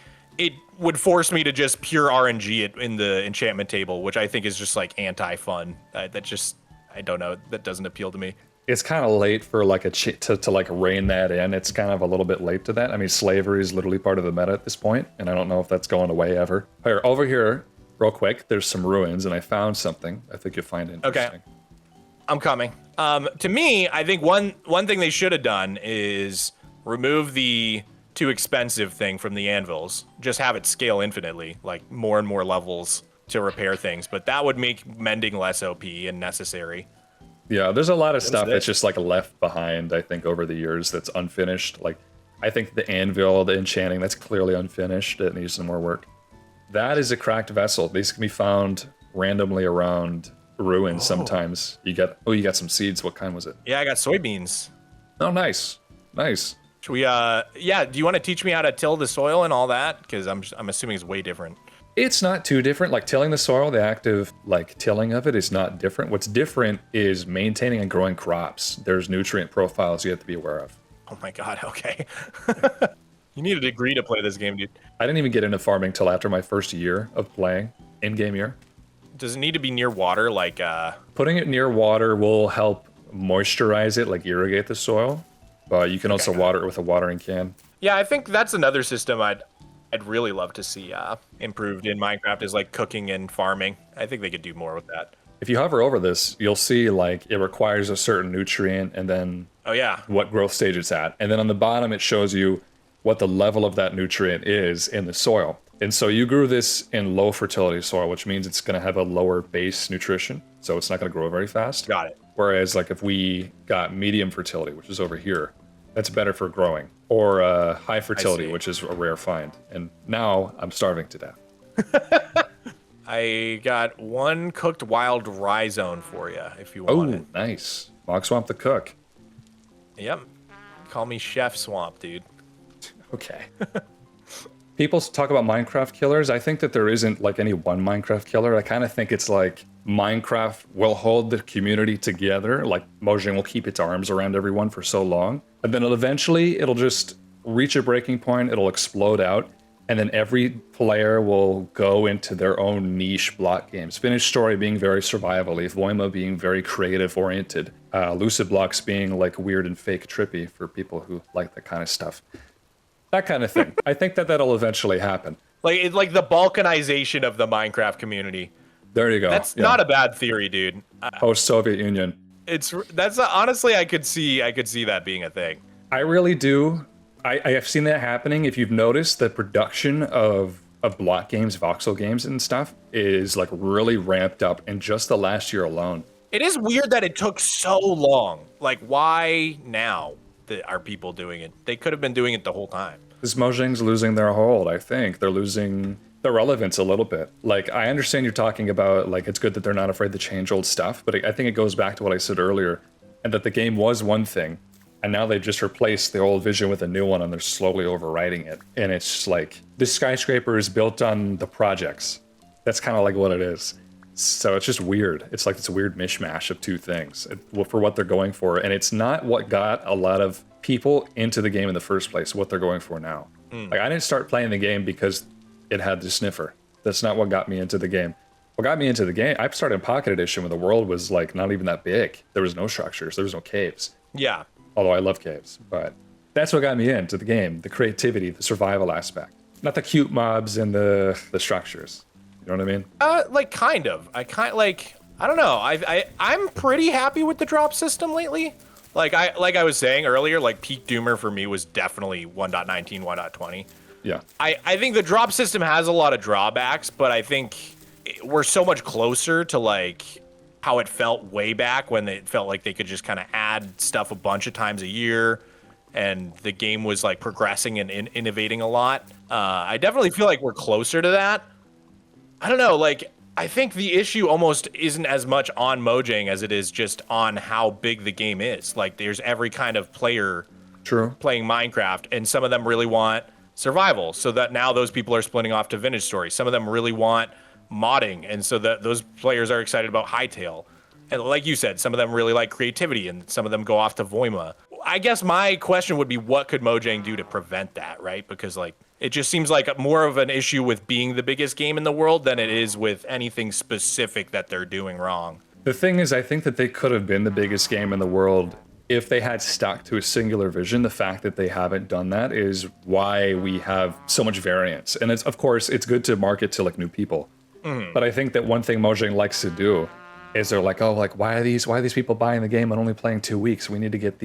would force me to just pure RNG it in the enchantment table, which I think is just like anti-fun. I don't know. That doesn't appeal to me. It's kind of late for like to like rein that in. It's kind of a little bit late to that. I mean, slavery is literally part of the meta at this point, and I don't know if that's going away ever. Here, over here, real quick, there's some ruins, and I found something I think you'll find interesting. Okay, I'm coming. To me, I think one thing they should have done is remove the too expensive thing from the anvils. Just have it scale infinitely, like more and more levels to repair things. But that would make mending less OP and necessary. Yeah, there's a lot of stuff that's just like left behind, I think, over the years that's unfinished. Like, I think the anvil, the enchanting, that's clearly unfinished. It needs some more work. That is a cracked vessel. These can be found randomly around ruins sometimes. You got some seeds. What kind was it? Yeah, I got soybeans. Oh, nice. Nice. Should we, yeah, do you want to teach me how to till the soil and all that? Because I'm assuming it's way different. It's not too different. Like tilling the soil, the active like tilling of it is not different. What's different is maintaining and growing crops. There's nutrient profiles you have to be aware of. Oh my God, okay. You need a degree to play this game, dude. I didn't even get into farming till after my first year of playing, in-game year. Does it need to be near water? Like, Putting it near water will help moisturize it, like irrigate the soil. But you can also water it with a watering can. Yeah, I think that's another system I'd really love to see improved in Minecraft is like cooking and farming. I think they could do more with that. If you hover over this, you'll see like it requires a certain nutrient and then what growth stage it's at. And then on the bottom, it shows you what the level of that nutrient is in the soil. And so you grew this in low fertility soil, which means it's going to have a lower base nutrition. So it's not going to grow very fast. Got it. Whereas like if we got medium fertility, which is over here, that's better for growing. Or high fertility, which is a rare find. And now I'm starving to death. I got one cooked wild rhizome for you if you want it. Oh, nice. Mogswamp the cook. Yep. Call me Chef Swamp, dude. Okay. People talk about Minecraft killers. I think that there isn't like any one Minecraft killer. I kind of think it's like Minecraft will hold the community together. Like Mojang will keep its arms around everyone for so long. And then it'll just reach a breaking point. It'll explode out. And then every player will go into their own niche block games. Finished Story being very survival-y. Voima being very creative-oriented. Lucid Blocks being like weird and fake trippy for people who like that kind of stuff. That kind of thing. I think that that'll eventually happen. Like it's like the balkanization of the Minecraft community. There you go. That's not a bad theory, dude. Post-Soviet Union. Honestly, I could see that being a thing. I really do. I have seen that happening. If you've noticed, the production of block games, voxel games and stuff is like really ramped up in just the last year alone. It is weird that it took so long. Like, why now are people doing it? They could have been doing it the whole time. This Mojang's losing their hold, I think. They're losing their relevance a little bit. Like, I understand you're talking about, like, it's good that they're not afraid to change old stuff, but I think it goes back to what I said earlier, and that the game was one thing, and now they've just replaced the old vision with a new one, and they're slowly overwriting it. And it's just like, this skyscraper is built on the projects. That's kind of like what it is. So it's just weird. It's like it's a weird mishmash of two things for what they're going for. And it's not what got a lot of people into the game in the first place, what they're going for now. Like, I didn't start playing the game because it had the sniffer. That's not what got me into the game. What got me into the game, I started in Pocket Edition when the world was like not even that big. There was no structures. There was no caves. Yeah. Although I love caves. But that's what got me into the game. The creativity, the survival aspect. Not the cute mobs and the structures. You know what I mean? Like kind of. I don't know. I'm pretty happy with the drop system lately. Like I was saying earlier, like peak doomer for me was definitely 1.19, 1.20. Yeah. I think the drop system has a lot of drawbacks, but I think we're so much closer to like how it felt way back when it felt like they could just kind of add stuff a bunch of times a year and the game was like progressing and innovating a lot. I definitely feel like we're closer to that. I don't know, like, I think the issue almost isn't as much on Mojang as it is just on how big the game is. Like, there's every kind of player playing Minecraft, and some of them really want survival, so that now those people are splitting off to Vintage Story. Some of them really want modding, and so that those players are excited about Hytale. And like you said, some of them really like creativity, and some of them go off to Voima. I guess my question would be, what could Mojang do to prevent that, right? Because, like, It just seems like more of an issue with being the biggest game in the world than it is with anything specific that they're doing wrong. The thing is, I think that they could have been the biggest game in the world if they had stuck to a singular vision. The fact that they haven't done that is why we have so much variance. And it's, of course, it's good to market to like new people. But I think that one thing Mojang likes to do is they're like, oh, like why are these people buying the game and only playing 2 weeks? We need to get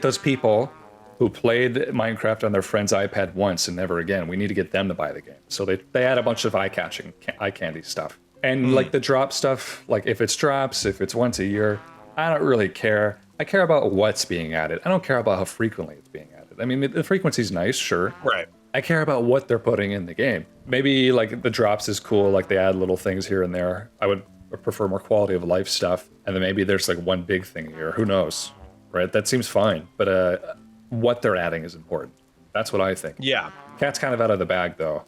those people who played Minecraft on their friend's iPad once and never again. We need to get them to buy the game. So they add a bunch of eye candy stuff. And like the drop stuff, like if it's drops, if it's once a year, I don't really care. I care about what's being added. I don't care about how frequently it's being added. I mean, the frequency's nice, sure. Right. I care about what they're putting in the game. Maybe like the drops is cool, like they add little things here and there. I would prefer more quality of life stuff. And then maybe there's like one big thing here. Who knows? Right? That seems fine. But what they're adding is important. That's what I think. Yeah. Cat's kind of out of the bag, though.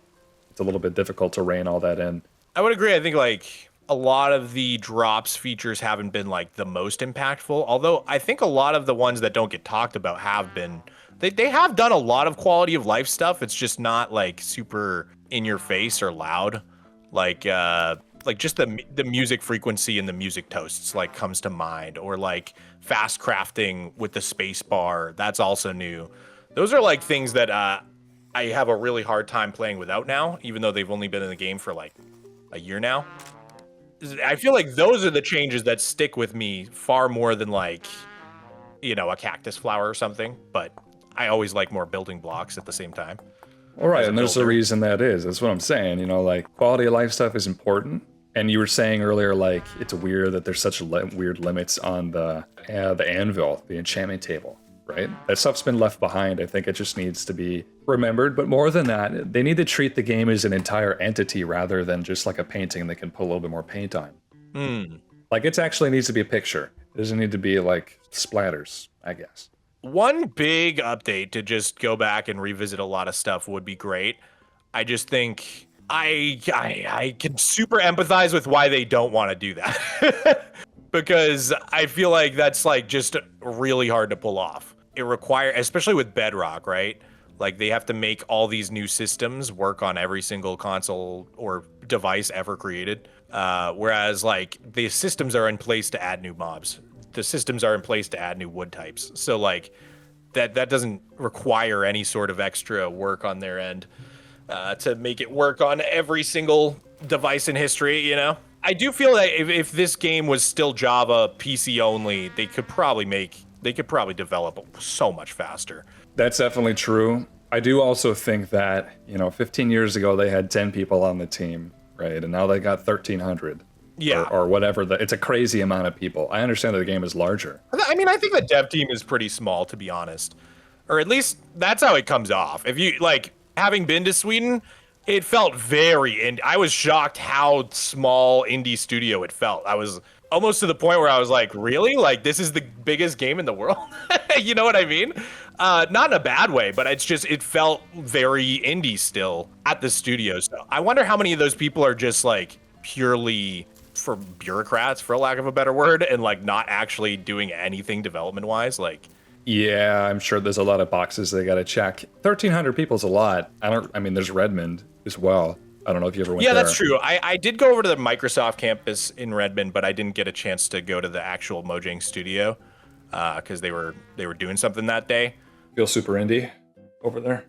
It's a little bit difficult to rein all that in. I would agree. I think like a lot of the drops features haven't been like the most impactful, although I think a lot of the ones that don't get talked about have been. They have done a lot of quality of life stuff. It's just not like super in your face or loud. Like just the music frequency and the music toasts like comes to mind, or like fast crafting with the space bar. That's also new. Those are like things that I have a really hard time playing without now, even though they've only been in the game for like a year now. I feel like those are the changes that stick with me far more than like, you know, a cactus flower or something. But I always like more building blocks at the same time. All right, and there's a reason that is. That's what I'm saying. You know, like quality of life stuff is important. And you were saying earlier, like it's weird that there's such weird limits on the anvil, the enchantment table, right? That stuff's been left behind. I think it just needs to be remembered. But more than that, they need to treat the game as an entire entity rather than just like a painting they can put a little bit more paint on. Like it actually needs to be a picture. It doesn't need to be like splatters, I guess. One big update to just go back and revisit a lot of stuff would be great. I just think I can super empathize with why they don't want to do that. Because I feel like that's like just really hard to pull off. It requires, especially with Bedrock, right? Like they have to make all these new systems work on every single console or device ever created. Whereas like the systems are in place to add new mobs. The systems are in place to add new wood types. So like that doesn't require any sort of extra work on their end to make it work on every single device in history, you know? I do feel that if this game was still Java PC only, they could probably develop so much faster. That's definitely true. I do also think that, you know, 15 years ago they had 10 people on the team, right? And now they got 1,300. Yeah. Or whatever. It's a crazy amount of people. I understand that the game is larger. I mean, I think the dev team is pretty small, to be honest. Or at least that's how it comes off. If you, like, having been to Sweden, it felt very I was shocked how small indie studio it felt. I was almost to the point where I was like, really? Like, this is the biggest game in the world? You know what I mean? Not in a bad way, but it felt very indie still at the studio. So I wonder how many of those people are just, like, purely for bureaucrats, for lack of a better word, and like not actually doing anything development wise. Like, yeah, I'm sure there's a lot of boxes they got to check. 1,300 people is a lot. I mean, there's Redmond as well. I don't know if you ever went there. Yeah, that's true. I did go over to the Microsoft campus in Redmond, but I didn't get a chance to go to the actual Mojang studio because they were doing something that day. Feel super indie over there.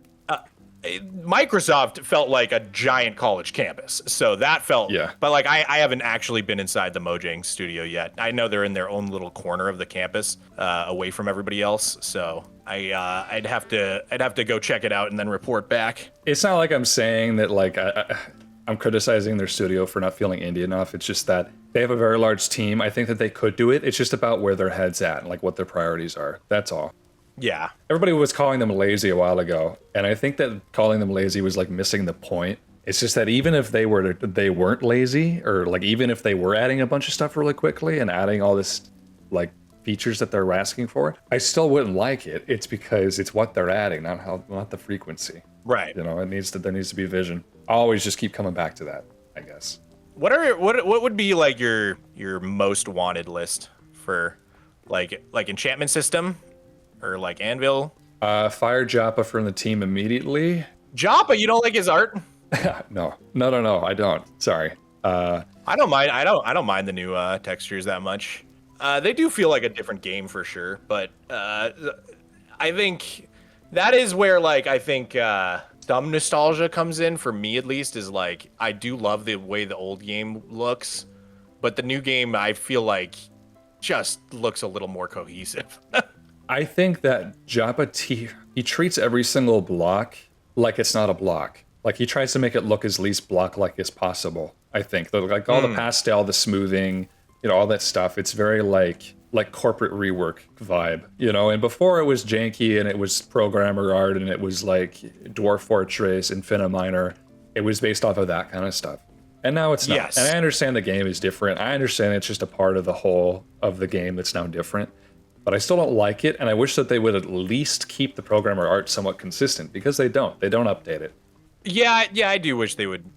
Microsoft felt like a giant college campus, so that felt. Yeah. But like I haven't actually been inside the Mojang studio yet. I know they're in their own little corner of the campus, away from everybody else. So I'd have to go check it out and then report back. It's not like I'm saying that like I'm criticizing their studio for not feeling indie enough. It's just that they have a very large team. I think that they could do it. It's just about where their head's at and like what their priorities are. That's all. Yeah. Everybody was calling them lazy a while ago, and I think that calling them lazy was like missing the point. It's just that even if they weren't lazy, or like even if they were adding a bunch of stuff really quickly and adding all this like features that they're asking for, I still wouldn't like it. It's because it's what they're adding, not the frequency. Right. You know, there needs to be vision. I always just keep coming back to that, I guess. What would be like your most wanted list for like enchantment system? Or like Anvil? Fire Joppa from the team immediately. Joppa, you don't like his art? No, I don't. Sorry. I don't mind. I don't mind the new textures that much. They do feel like a different game for sure, but I think that is where like I think some nostalgia comes in for me at least. Is like I do love the way the old game looks, but the new game I feel like just looks a little more cohesive. I think that Joppa he treats every single block like it's not a block. Like he tries to make it look as least block-like as possible. I think like all the pastel, the smoothing, all that stuff. It's very like corporate rework vibe, And before it was janky and it was programmer art and it was like Dwarf Fortress, Infiniminer. It was based off of that kind of stuff. And now it's not. Yes. And I understand the game is different. I understand it's just a part of the whole of the game that's now different. But I still don't like it, and I wish that they would at least keep the programmer art somewhat consistent, because they don't. They don't update it. Yeah, I do wish they would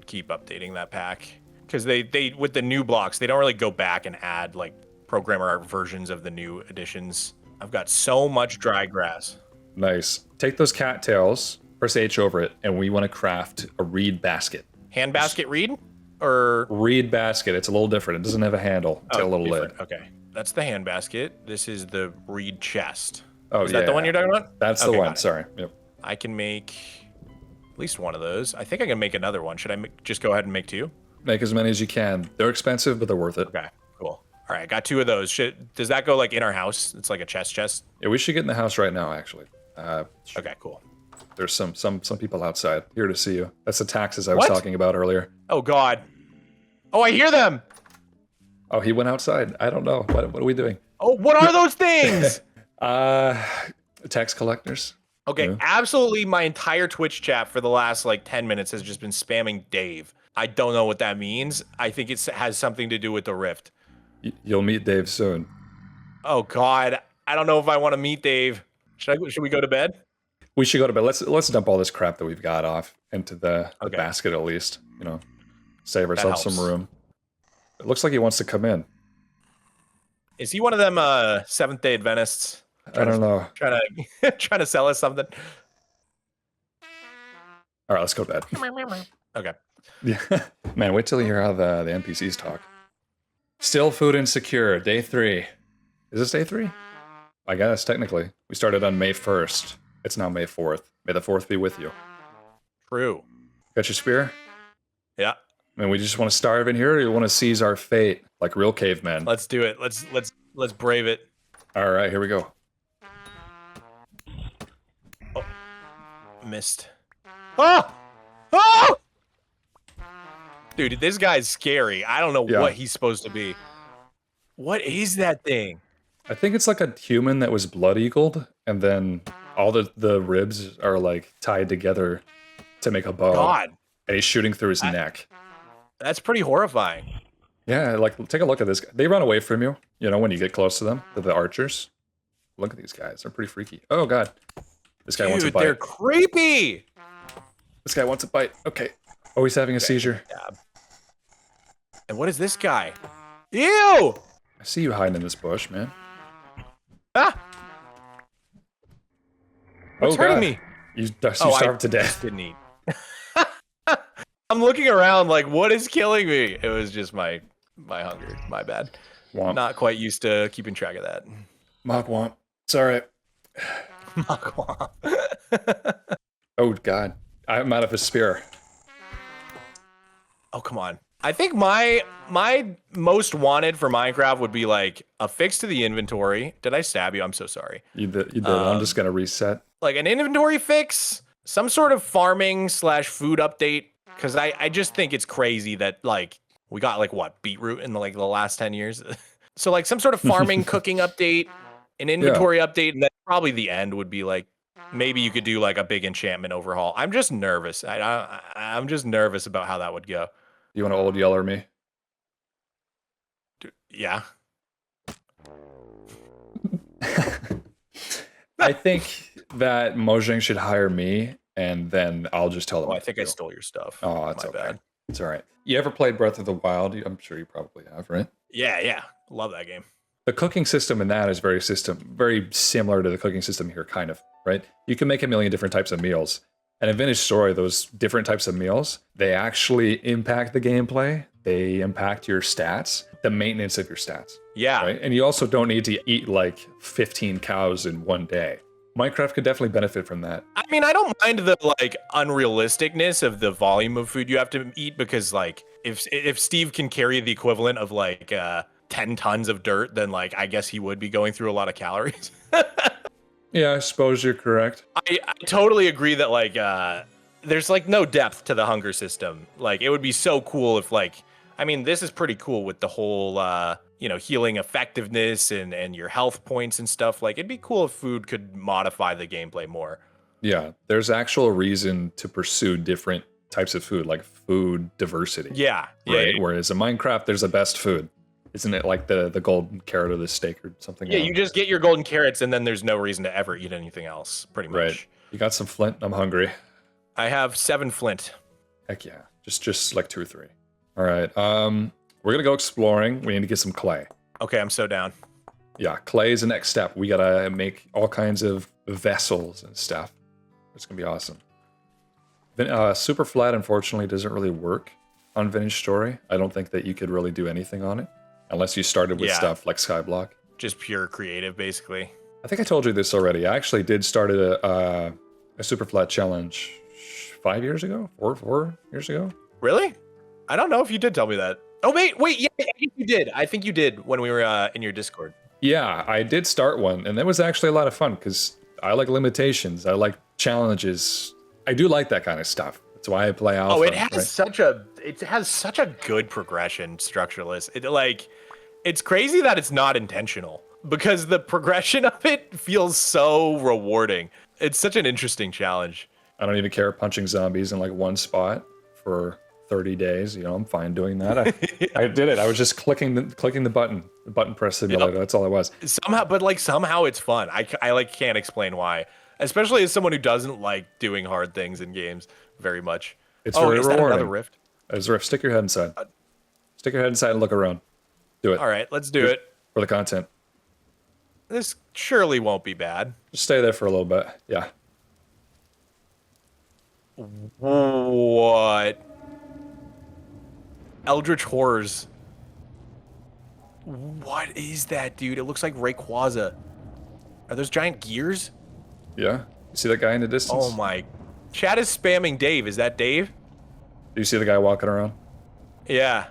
keep updating that pack, because they with the new blocks they don't really go back and add like programmer art versions of the new editions. I've got so much dry grass. Nice. Take those cattails, press H over it, and we want to craft a reed basket. Hand basket reed? Or reed basket. It's a little different. It doesn't have a handle. It's got a little lid. Okay. That's the hand basket. This is the reed chest. Oh, is that the one you're talking about? That's the one. Sorry. Yep. I can make at least one of those. I think I can make another one. Should I just go ahead and make two? Make as many as you can. They're expensive, but they're worth it. Okay, cool. All right, I got two of those. Does that go like in our house? It's like a chest. Yeah, we should get in the house right now, actually. Okay, cool. There's some people outside here to see you. That's the taxes I was talking about earlier. Oh, God. Oh, I hear them. Oh, he went outside. I don't know. What are we doing? Oh, what are those things? Tax collectors. Okay, yeah. Absolutely my entire Twitch chat for the last like 10 minutes has just been spamming Dave. I don't know what that means. I think it has something to do with the Rift. You'll meet Dave soon. Oh, God. I don't know if I want to meet Dave. Should we go to bed? We should go to bed. Let's dump all this crap that we've got off into the basket at least. Save ourselves some room. It looks like he wants to come in. Is he one of them Seventh-day Adventists? I don't know. Trying to sell us something. All right, let's go to bed. Okay. Yeah, man, wait till you hear how the NPCs talk. Still food insecure. Day 3. Is this day 3? I guess technically we started on May 1st. It's now May 4th. May the 4th be with you. True. Got your spear? Yeah. I mean, we just want to starve in here, or you want to seize our fate like real cavemen? Let's do it. Let's brave it. All right, here we go. Oh, missed. Oh! Oh! Dude, this guy's scary. I don't know what he's supposed to be. What is that thing? I think it's like a human that was blood-eagled, and then all the ribs are like tied together to make a bow. God. And he's shooting through his neck. That's pretty horrifying. Yeah, like take a look at this guy. They run away from you, when you get close to them, the archers. Look at these guys. They're pretty freaky. Oh, God. This guy wants a bite. They're creepy. This guy wants a bite. Okay. Oh, he's having a seizure. Stab. And what is this guy? Ew! I see you hiding in this bush, man. Ah! What's hurting me? You starved to death. Didn't eat. I'm looking around like, what is killing me? It was just my hunger. My bad. Womp. Not quite used to keeping track of that. Mogswamp. It's all right. Mogswamp. Oh, God. I'm out of his spear. Oh, come on. I think my most wanted for Minecraft would be like a fix to the inventory. Did I stab you? I'm so sorry. You did. I'm just going to reset. Like an inventory fix, some sort of farming / food update. Because I just think it's crazy that like we got like what, beetroot in the last 10 years. So like some sort of farming cooking update, an inventory update, and then probably the end would be like maybe you could do like a big enchantment overhaul. I'm just nervous. I'm just nervous about how that would go. You want to old yeller me? Yeah. I think that Mojang should hire me, and then I'll just tell them. Oh, I think I stole your stuff. Oh, that's okay. Bad. It's all right. You ever played Breath of the Wild? I'm sure you probably have, right? Yeah. Love that game. The cooking system in that is very similar to the cooking system here, kind of, right? You can make a million different types of meals, And in Vintage Story, those different types of meals, they actually impact the gameplay. They impact your stats, the maintenance of your stats. Yeah. Right? And you also don't need to eat like 15 cows in one day. Minecraft could definitely benefit from that. I mean, I don't mind the like unrealisticness of the volume of food you have to eat, because like if Steve can carry the equivalent of like 10 tons of dirt, then like I guess he would be going through a lot of calories. Yeah, I suppose you're correct. I totally agree that like there's like no depth to the hunger system. Like it would be so cool if like, I mean, this is pretty cool with the whole healing effectiveness and your health points and stuff. Like it'd be cool if food could modify the gameplay more. Yeah, there's actual reason to pursue different types of food, like food diversity. Yeah. Right. Yeah. Whereas in Minecraft, there's a best food. Isn't it like the golden carrot or the steak or something? Yeah, you just get your golden carrots and then there's no reason to ever eat anything else, pretty much. Right. You got some flint? I'm hungry. I have 7 flint. Heck yeah. Just like 2 or 3. All right. We're gonna go exploring. We need to get some clay. Okay, I'm so down. Yeah, clay is the next step. We gotta make all kinds of vessels and stuff. It's gonna be awesome. Super flat, unfortunately, doesn't really work on Vintage Story. I don't think that you could really do anything on it unless you started with stuff like Skyblock. Just pure creative, basically. I think I told you this already. I actually did start a super flat challenge 5 years ago, 4 years ago. Really? I don't know if you did tell me that. Oh, wait, yeah, I think you did. I think you did when we were in your Discord. Yeah, I did start one, and that was actually a lot of fun because I like limitations. I like challenges. I do like that kind of stuff. That's why I play Alpha. Oh, it has such a good progression structureless. It's crazy that it's not intentional, because the progression of it feels so rewarding. It's such an interesting challenge. I don't even care punching zombies in like one spot for 30 days. You know, I'm fine doing that. I did it. I was just clicking the button press simulator. Yep. That's all it was. Somehow it's fun. I like can't explain why, especially as someone who doesn't like doing hard things in games very much. It's very rewarding. That another rift? There's a rift. Stick your head inside. Stick your head inside and look around. Do it. All right, let's do it. For the content. This surely won't be bad. Just stay there for a little bit. Yeah. What? Eldritch Horrors. What is that, dude? It looks like Rayquaza. Are those giant gears? Yeah. You see that guy in the distance? Oh my. Chat is spamming Dave. Is that Dave? Do you see the guy walking around? Yeah.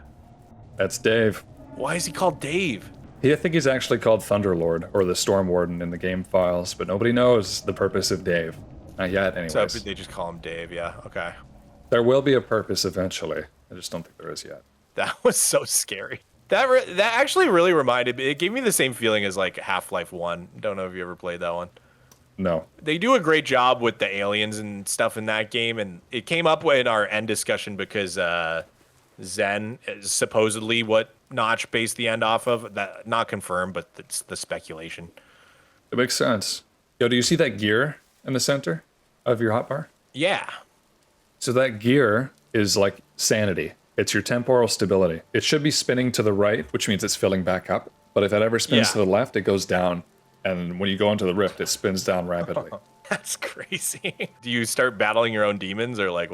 That's Dave. Why is he called Dave? I think he's actually called Thunderlord or the Storm Warden in the game files, but nobody knows the purpose of Dave. Not yet, anyways. So they just call him Dave, yeah, okay. There will be a purpose eventually. I just don't think there is yet. That was so scary. That actually really reminded me. It gave me the same feeling as like Half-Life 1. Don't know if you ever played that one. No. They do a great job with the aliens and stuff in that game, and it came up in our end discussion because Zen is supposedly what Notch based the end off of. That not confirmed, but it's the speculation. It makes sense. Yo, do you see that gear in the center of your hotbar? Yeah. So that gear is like sanity. It's your temporal stability. It should be spinning to the right, which means it's filling back up. But if it ever spins to the left, it goes down. And when you go into the rift, it spins down rapidly. That's crazy. Do you start battling your own demons, or like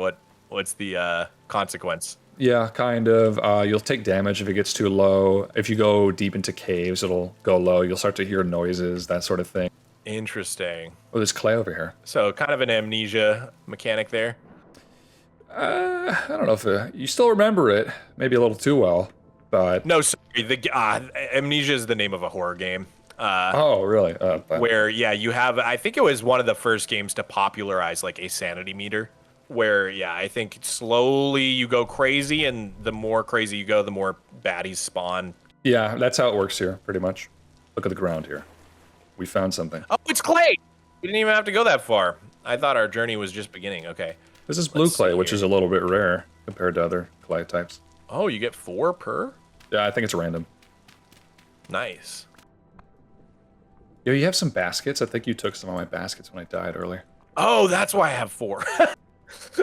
what's the consequence? Yeah, kind of. You'll take damage if it gets too low. If you go deep into caves, it'll go low. You'll start to hear noises, that sort of thing. Interesting. Oh, there's clay over here. So kind of an amnesia mechanic there. I don't know if you still remember it. Maybe a little too well, but... No, sorry. Amnesia is the name of a horror game. Oh, really? Where, yeah, you have... I think it was one of the first games to popularize, like, a sanity meter. Where, yeah, I think slowly you go crazy, and the more crazy you go, the more baddies spawn. Yeah, that's how it works here, pretty much. Look at the ground here. We found something. Oh, it's clay! We didn't even have to go that far. I thought our journey was just beginning. Okay. This is blue clay, which is a little bit rare compared to other clay types. Oh, you get 4 per? Yeah, I think it's random. Nice. Yo, you have some baskets? I think you took some of my baskets when I died earlier. Oh, that's why I have 4.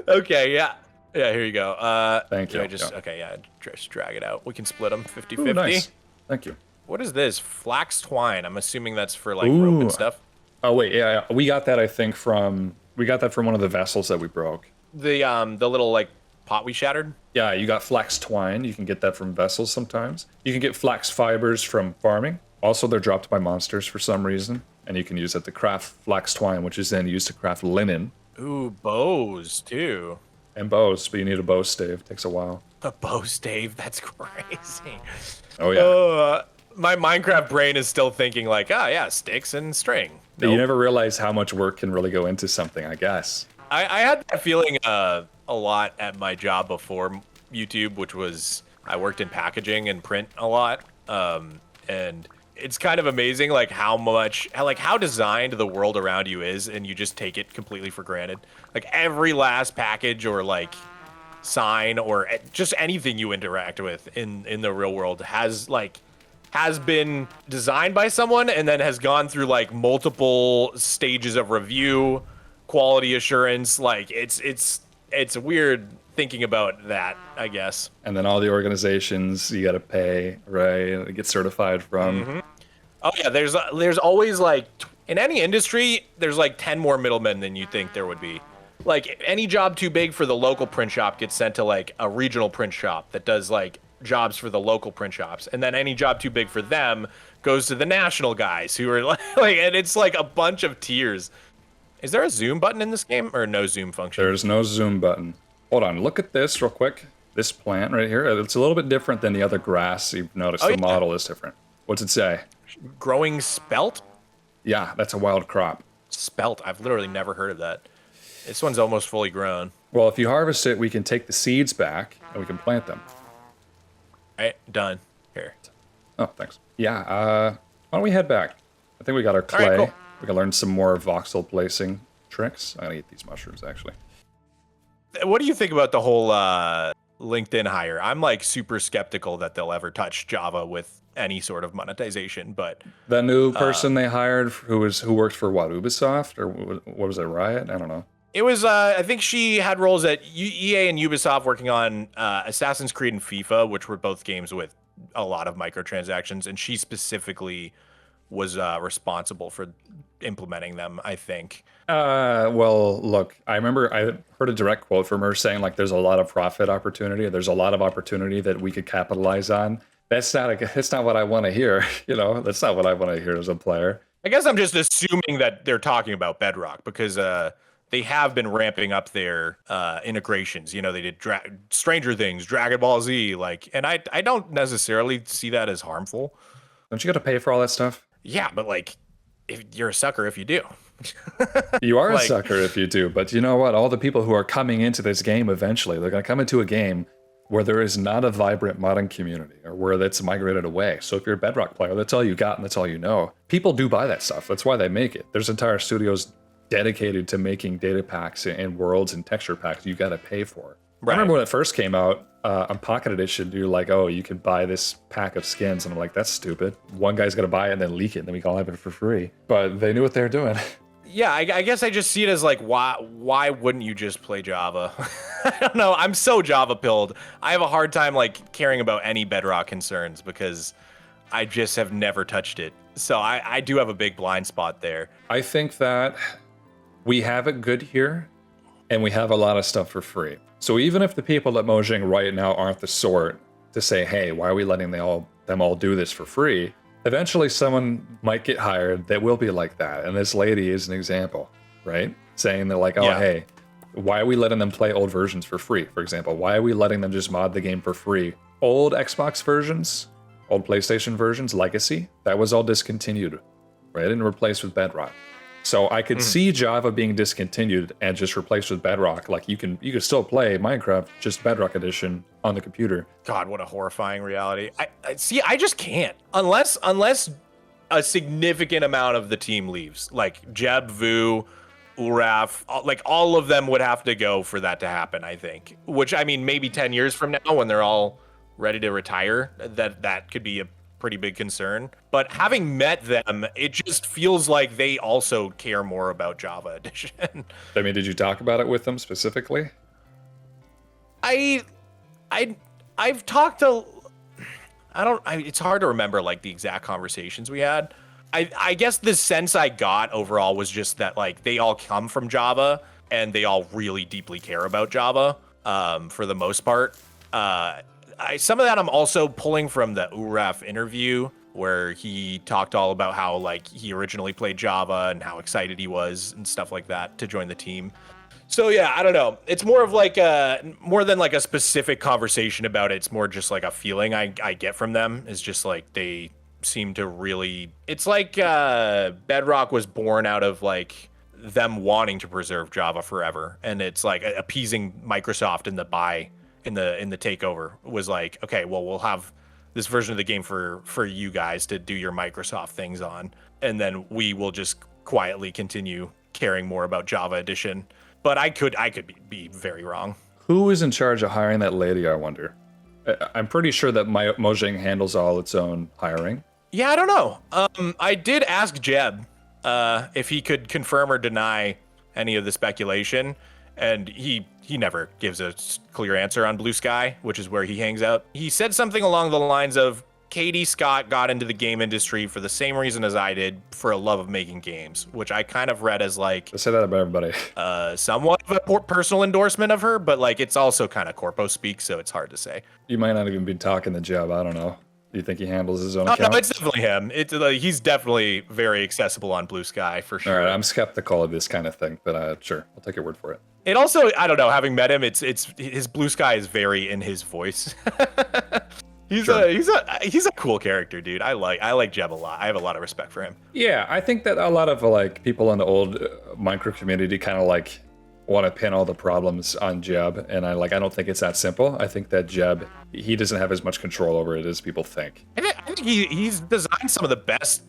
Okay, yeah. Yeah, here you go. Thank you. Okay, yeah, just drag it out. We can split them 50-50. Ooh, nice. Thank you. What is this? Flax twine. I'm assuming that's for, like, rope and stuff. Oh, wait, yeah. We got that, I think, from We got that from one of the vessels that we broke. The little like pot we shattered. Yeah, you got flax twine. You can get that from vessels sometimes. You can get flax fibers from farming. Also, they're dropped by monsters for some reason, and you can use it to craft flax twine, which is then used to craft linen. Ooh, bows too. And bows, but you need a bow stave. Takes a while. A bow stave? That's crazy. Oh yeah. My Minecraft brain is still thinking like, oh yeah, sticks and string. Nope. You never realize how much work can really go into something, I guess. I had that feeling a lot at my job before YouTube, which was I worked in packaging and print a lot. And it's kind of amazing like how designed the world around you is, and you just take it completely for granted. Like every last package or like sign or just anything you interact with in the real world has been designed by someone and then has gone through like multiple stages of review, quality assurance. Like it's weird thinking about that, I guess. And then all the organizations you got to pay, right? Get certified from. Mm-hmm. Oh yeah, there's always like in any industry, there's like 10 more middlemen than you think there would be. Like any job too big for the local print shop gets sent to like a regional print shop that does like jobs for the local print shops, and then any job too big for them goes to the national guys who are like and it's like a bunch of tiers. Is there a zoom button in this game or no zoom function? There's no zoom button. Hold on, look at this real quick. This plant right here, it's a little bit different than the other grass. You've noticed the model is different. What's it say? Growing spelt? Yeah, that's a wild crop. Spelt, I've literally never heard of that. This one's almost fully grown. Well, if you harvest it, we can take the seeds back and we can plant them. All right, done. Here. Oh, thanks. Yeah, why don't we head back? I think we got our clay. All right, cool. We can learn some more voxel placing tricks. I'm gonna eat these mushrooms, actually. What do you think about the whole LinkedIn hire? I'm like super skeptical that they'll ever touch Java with any sort of monetization, but the new person they hired who worked for what, Ubisoft or what was it, Riot? I don't know. It was I think she had roles at EA and Ubisoft working on Assassin's Creed and FIFA, which were both games with a lot of microtransactions, and she specifically was responsible for implementing them, I think. Well, look, I remember I heard a direct quote from her saying like there's a lot of profit opportunity, there's a lot of opportunity that we could capitalize on. That's not what I want to hear. You know, that's not what I want to hear as a player. I guess I'm just assuming that they're talking about Bedrock because they have been ramping up their integrations. You know, they did Stranger Things, Dragon Ball Z, and I don't necessarily see that as harmful. Don't you got to pay for all that stuff? Yeah, but like, if you're a sucker if you do. You are a sucker if you do, but you know what? All the people who are coming into this game eventually, they're going to come into a game where there is not a vibrant modding community or where that's migrated away. So if you're a Bedrock player, that's all you got and that's all you know. People do buy that stuff. That's why they make it. There's entire studios dedicated to making data packs and worlds and texture packs you got to pay for. Right. I remember when it first came out, on Pocket Edition, do like, oh, you can buy this pack of skins. And I'm like, that's stupid. One guy's going to buy it and then leak it, and then we can all have it for free. But they knew what they were doing. Yeah, I guess I just see it as like, why wouldn't you just play Java? I don't know. I'm so Java pilled. I have a hard time like caring about any Bedrock concerns because I just have never touched it. So I do have a big blind spot there. I think that we have it good here, and we have a lot of stuff for free. So even if the people at Mojang right now aren't the sort to say, hey, why are we letting them all do this for free? Eventually someone might get hired that will be like that. And this lady is an example, right? Saying they're like, oh, yeah. Hey, why are we letting them play old versions for free? For example, why are we letting them just mod the game for free? Old Xbox versions, old PlayStation versions, Legacy, that was all discontinued, right? And replaced with Bedrock. So I could see Java being discontinued and just replaced with Bedrock. Like you could still play Minecraft, just Bedrock Edition on the computer. God, what a horrifying reality. I just can't. Unless a significant amount of the team leaves. Like Jeb, Vu, Uraf, like all of them would have to go for that to happen, I think. Which, I mean, maybe 10 years from now when they're all ready to retire, that could be a pretty big concern. But having met them, it just feels like they also care more about Java Edition. I mean, did you talk about it with them specifically? I've talked to, it's hard to remember like the exact conversations we had. I guess the sense I got overall was just that like they all come from Java and they all really deeply care about Java for the most part. Some of that I'm also pulling from the Uraf interview where he talked all about how like he originally played Java and how excited he was and stuff like that to join the team. So yeah, I don't know. It's more of like more than like a specific conversation about it. It's more just like a feeling I get from them is just like they seem to really. It's like Bedrock was born out of like them wanting to preserve Java forever, and it's like appeasing Microsoft in the buy in the takeover was like, okay, well we'll have this version of the game for you guys to do your Microsoft things on, and then we will just quietly continue caring more about Java Edition. But I could be very wrong. Who is in charge of hiring that lady, I wonder? I'm pretty sure that Mojang handles all its own hiring. Yeah, I don't know. I did ask Jeb if he could confirm or deny any of the speculation, and he never gives a clear answer on Blue Sky, which is where he hangs out. He said something along the lines of, Katie Scott got into the game industry for the same reason as I did, for a love of making games, which I kind of read as like... I say that about everybody. Somewhat of a personal endorsement of her, but like it's also kind of corpo speak, so it's hard to say. You might not even be talking to Jeb, I don't know. Do you think he handles his own account? No, it's definitely him. It's he's definitely very accessible on Blue Sky, for sure. All right, I'm skeptical of this kind of thing, but sure, I'll take your word for it. It also, I don't know, having met him, it's his Blue Sky is very in his voice. He's a cool character, dude. I like Jeb a lot. I have a lot of respect for him. Yeah, I think that a lot of like people in the old Minecraft community kind of like want to pin all the problems on Jeb, and I don't think it's that simple. I think that Jeb, he doesn't have as much control over it as people think. I think he's designed some of the best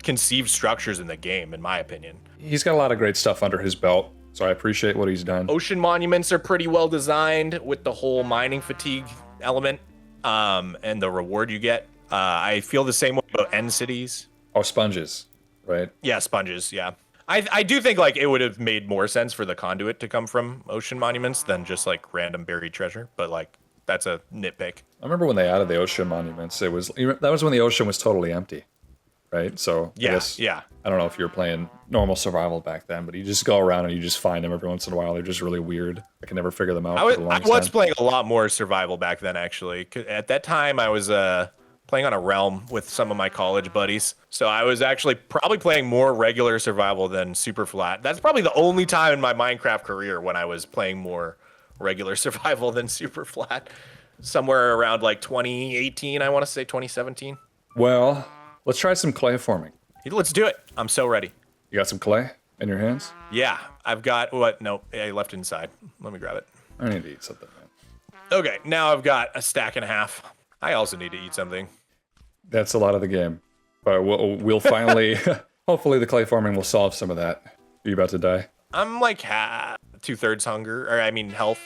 conceived structures in the game, in my opinion. He's got a lot of great stuff under his belt, so I appreciate what he's done. Ocean monuments are pretty well designed with the whole mining fatigue element. And the reward you get. I feel the same way about end cities. Oh, sponges, right? Yeah, sponges, yeah. I do think like it would have made more sense for the conduit to come from ocean monuments than just like random buried treasure, but like that's a nitpick. I remember when they added the ocean monuments, that was when the ocean was totally empty, right? So yeah. I don't know if you were playing normal survival back then, but you just go around and you just find them every once in a while. They're just really weird. I can never figure them out. I was playing a lot more survival back then, actually. At that time, I was playing on a realm with some of my college buddies. So I was actually probably playing more regular survival than super flat. That's probably the only time in my Minecraft career when I was playing more regular survival than super flat. Somewhere around like 2018, I want to say 2017. Well, let's try some clay forming. Let's do it. I'm so ready. You got some clay in your hands? Yeah, I've got what? No, I left it inside. Let me grab it. I need to eat something, man. Okay, now I've got a stack and a half. I also need to eat something. That's a lot of the game, but we'll finally. Hopefully, the clay forming will solve some of that. Are you about to die? I'm like 2/3 hunger, or I mean health.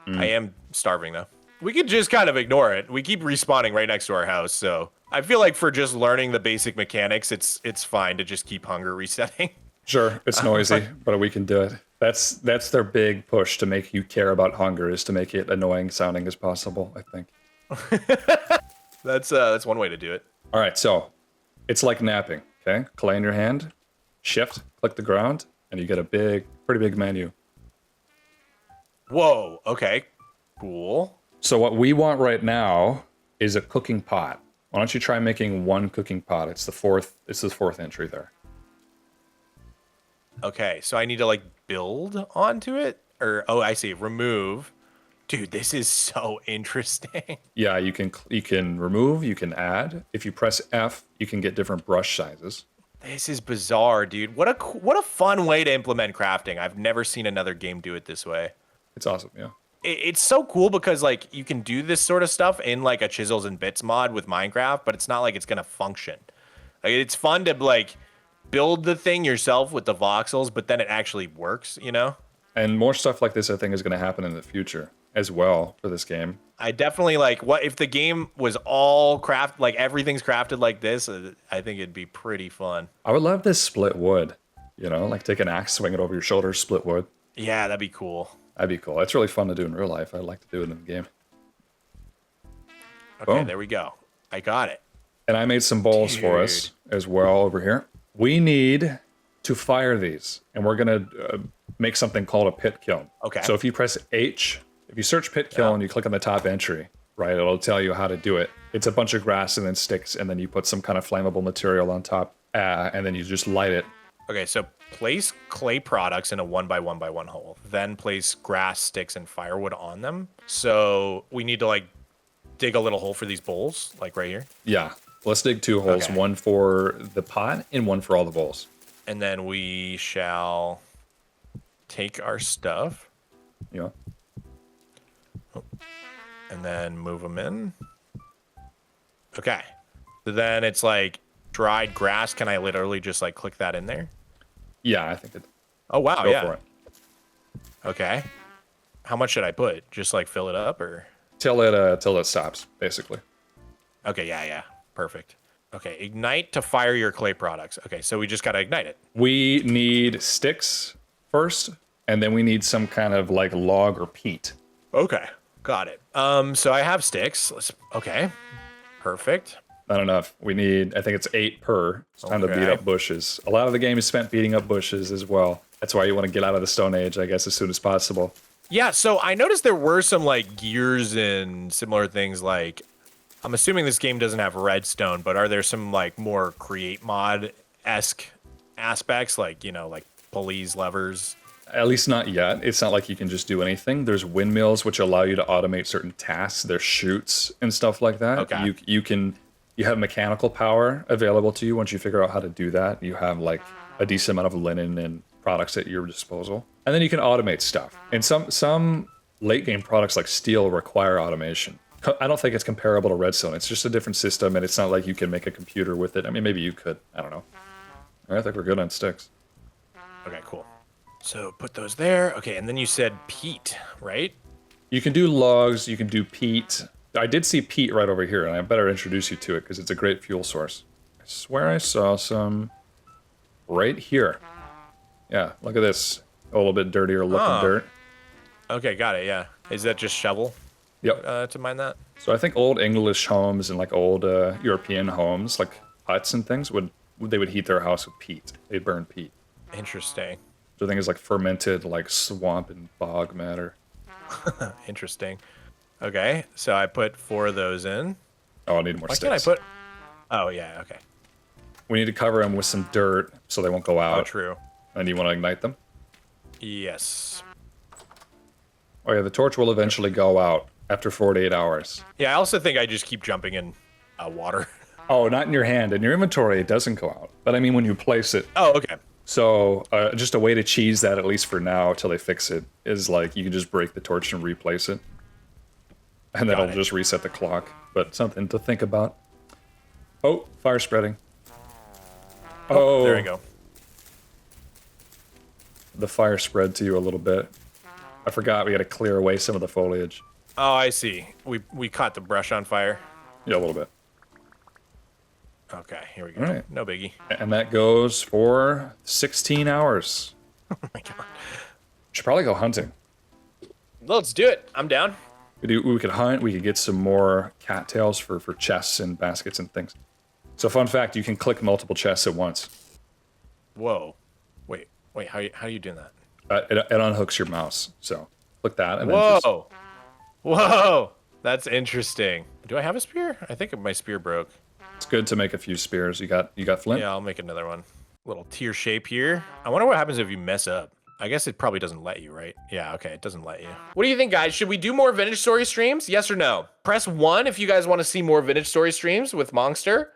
I am starving though. We could just kind of ignore it. We keep respawning right next to our house, so I feel like for just learning the basic mechanics, it's fine to just keep hunger resetting. Sure, it's noisy, but we can do it. That's their big push to make you care about hunger, is to make it annoying sounding as possible, I think. That's one way to do it. All right, so it's like napping, okay? Clay in your hand, shift, click the ground, and you get a pretty big menu. Whoa, okay, cool. So what we want right now is a cooking pot. Why don't you try making one cooking pot? It's the fourth entry there. Okay, so I need to like build onto it? Or oh, I see, remove. Dude, this is so interesting. Yeah, you can remove, you can add. If you press F, you can get different brush sizes. This is bizarre, dude. What a fun way to implement crafting. I've never seen another game do it this way. It's awesome, yeah. It's so cool because like you can do this sort of stuff in like a chisels and bits mod with Minecraft, but it's not like it's gonna function. Like it's fun to like build the thing yourself with the voxels, but then it actually works, you know? And more stuff like this I think is gonna happen in the future as well for this game. I definitely like what if the game was all like everything's crafted like this, I think it'd be pretty fun. I would love this split wood, you know, like take an axe, swing it over your shoulder, split wood. Yeah, that'd be cool. That'd be cool. That's really fun to do in real life. I'd like to do it in the game. Okay, Boom. There we go. I got it. And I made some bowls for us as well over here. We need to fire these, and we're going to make something called a pit kiln. Okay. So if you press H, if you search pit kiln, you click on the top entry, right? It'll tell you how to do it. It's a bunch of grass and then sticks, and then you put some kind of flammable material on top, and then you just light it. Okay, so place clay products in a 1x1x1 hole. Then place grass, sticks, and firewood on them. So we need to like dig a little hole for these bowls, like right here. Yeah. Let's dig 2 holes, one for the pot and one for all the bowls. And then we shall take our stuff. Yeah. And then move them in. Okay. So then it's like dried grass. Can I literally just like click that in there? Yeah, I think it. Oh, wow. Go for it. Okay. How much should I put? Just like fill it up or? Till it stops, basically. Okay. Yeah. Perfect. Okay. Ignite to fire your clay products. Okay. So we just got to ignite it. We need sticks first, and then we need some kind of like log or peat. Okay. Got it. So I have sticks. Okay. Perfect. Not enough. We need, I think it's 8 per. It's time to beat up bushes. A lot of the game is spent beating up bushes as well. That's why you want to get out of the Stone Age, I guess, as soon as possible. Yeah, so I noticed there were some like gears and similar things. Like, I'm assuming this game doesn't have redstone, but are there some like more create mod-esque aspects, like, you know, like pulleys, levers? At least not yet. It's not like you can just do anything. There's windmills which allow you to automate certain tasks. There's chutes and stuff like that. Okay. You have mechanical power available to you once you figure out how to do that. You have like a decent amount of linen and products at your disposal. And then you can automate stuff. And some late game products like steel require automation. I don't think it's comparable to redstone. It's just a different system, and it's not like you can make a computer with it. I mean, maybe you could. I don't know. All right, I think we're good on sticks. Okay, cool. So put those there. Okay, and then you said peat, right? You can do logs. You can do peat. I did see peat right over here, and I better introduce you to it because it's a great fuel source. I swear I saw some right here. Yeah, look at this. A little bit dirtier looking dirt. Okay, got it, yeah. Is that just shovel? Yep. To mine that? So I think old English homes and like old European homes, like huts and things, they would heat their house with peat. They'd burn peat. Interesting. So I think it's like fermented like swamp and bog matter. Interesting. Okay, so I put 4 of those in. Oh, I need more sticks. Why can't I put... Oh, yeah, okay. We need to cover them with some dirt so they won't go out. Oh, true. And you want to ignite them? Yes. Oh, yeah, the torch will eventually go out after 48 hours. Yeah, I also think I just keep jumping in water. Oh, not in your hand. In your inventory, it doesn't go out. But I mean when you place it. Oh, okay. So just a way to cheese that, at least for now, till they fix it, is like you can just break the torch and replace it. And that'll just reset the clock. But something to think about. Oh, fire spreading. Oh, there we go. The fire spread to you a little bit. I forgot we had to clear away some of the foliage. Oh, I see. We caught the brush on fire. Yeah, a little bit. Okay, here we go. All right. No biggie. And that goes for 16 hours. Oh my god. Should probably go hunting. Let's do it. I'm down. We could hunt. We could get some more cattails for chests and baskets and things. So fun fact, you can click multiple chests at once. Whoa. Wait, how are you doing that? It unhooks your mouse. So click that. And Whoa. then just... Whoa. That's interesting. Do I have a spear? I think my spear broke. It's good to make a few spears. You got flint? Yeah, I'll make another one. Little tier shape here. I wonder what happens if you mess up. I guess it probably doesn't let you, right? Yeah, okay, it doesn't let you. What do you think, guys? Should we do more Vintage Story streams? Yes or no? Press 1 if you guys want to see more Vintage Story streams with Monster.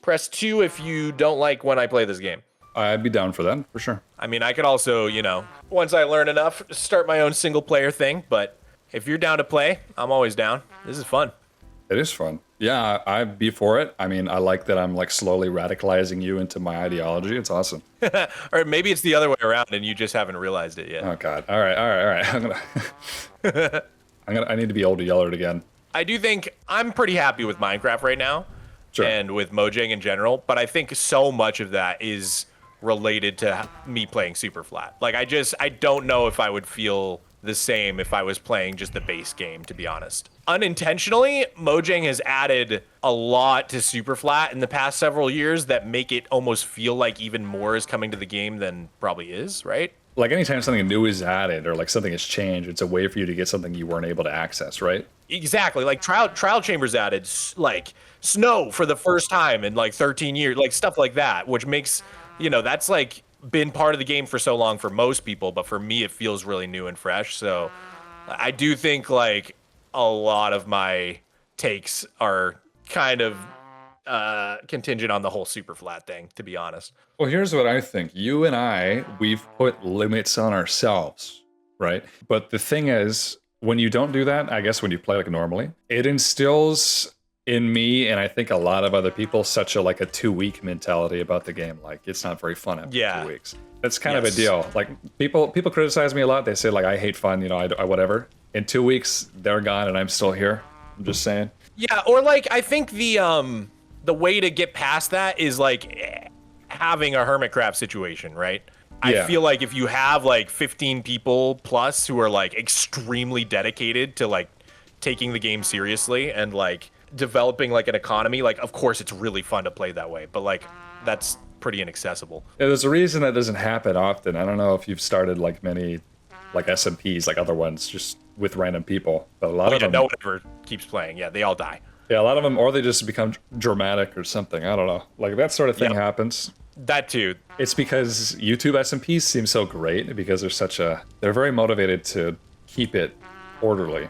Press 2 if you don't like when I play this game. I'd be down for that, for sure. I mean, I could also, you know, once I learn enough, start my own single player thing. But if you're down to play, I'm always down. This is fun. It is fun. Yeah, I'd be for it. I mean, I like that I'm like slowly radicalizing you into my ideology. It's awesome. Or maybe it's the other way around and you just haven't realized it yet. Oh God. All right. I need to be able to yell it again. I do think I'm pretty happy with Minecraft right now. Sure. And with Mojang in general, but I think so much of that is related to me playing super flat. Like I don't know if I would feel the same if I was playing just the base game, to be honest. Unintentionally, Mojang has added a lot to Superflat in the past several years that make it almost feel like even more is coming to the game than probably is, right? Like anytime something new is added or like something has changed, it's a way for you to get something you weren't able to access, right? Exactly. Like Trial Chambers added like snow for the first time in like 13 years, like stuff like that, which makes, that's like been part of the game for so long for most people, but for me it feels really new and fresh. So I do think like a lot of my takes are kind of contingent on the whole super flat thing, to be honest. Well, here's what I think. You and we've put limits on ourselves, right? But the thing is, when you don't do that, I guess when you play like normally, it instills in me and I think a lot of other people such a 2-week mentality about the game. Like it's not very fun after 2 weeks. That's kind of a deal. Like people criticize me a lot. They say like I hate fun, I whatever. In 2 weeks they're gone and I'm still here. I'm just saying. Yeah, or like I think the way to get past that is like having a Hermitcraft situation, right? I feel like if you have like 15 people plus who are like extremely dedicated to like taking the game seriously and like developing like an economy, like of course it's really fun to play that way, but like that's pretty inaccessible. Yeah, there's a reason that doesn't happen often. I don't know if you've started like many like SMPs, like other ones, just with random people, but a lot of them, no one ever keeps playing. Yeah, they all die. Yeah, a lot of them, or they just become dramatic or something. I don't know. Like that sort of thing happens. That too. It's because YouTube SMPs seem so great because they're very motivated to keep it orderly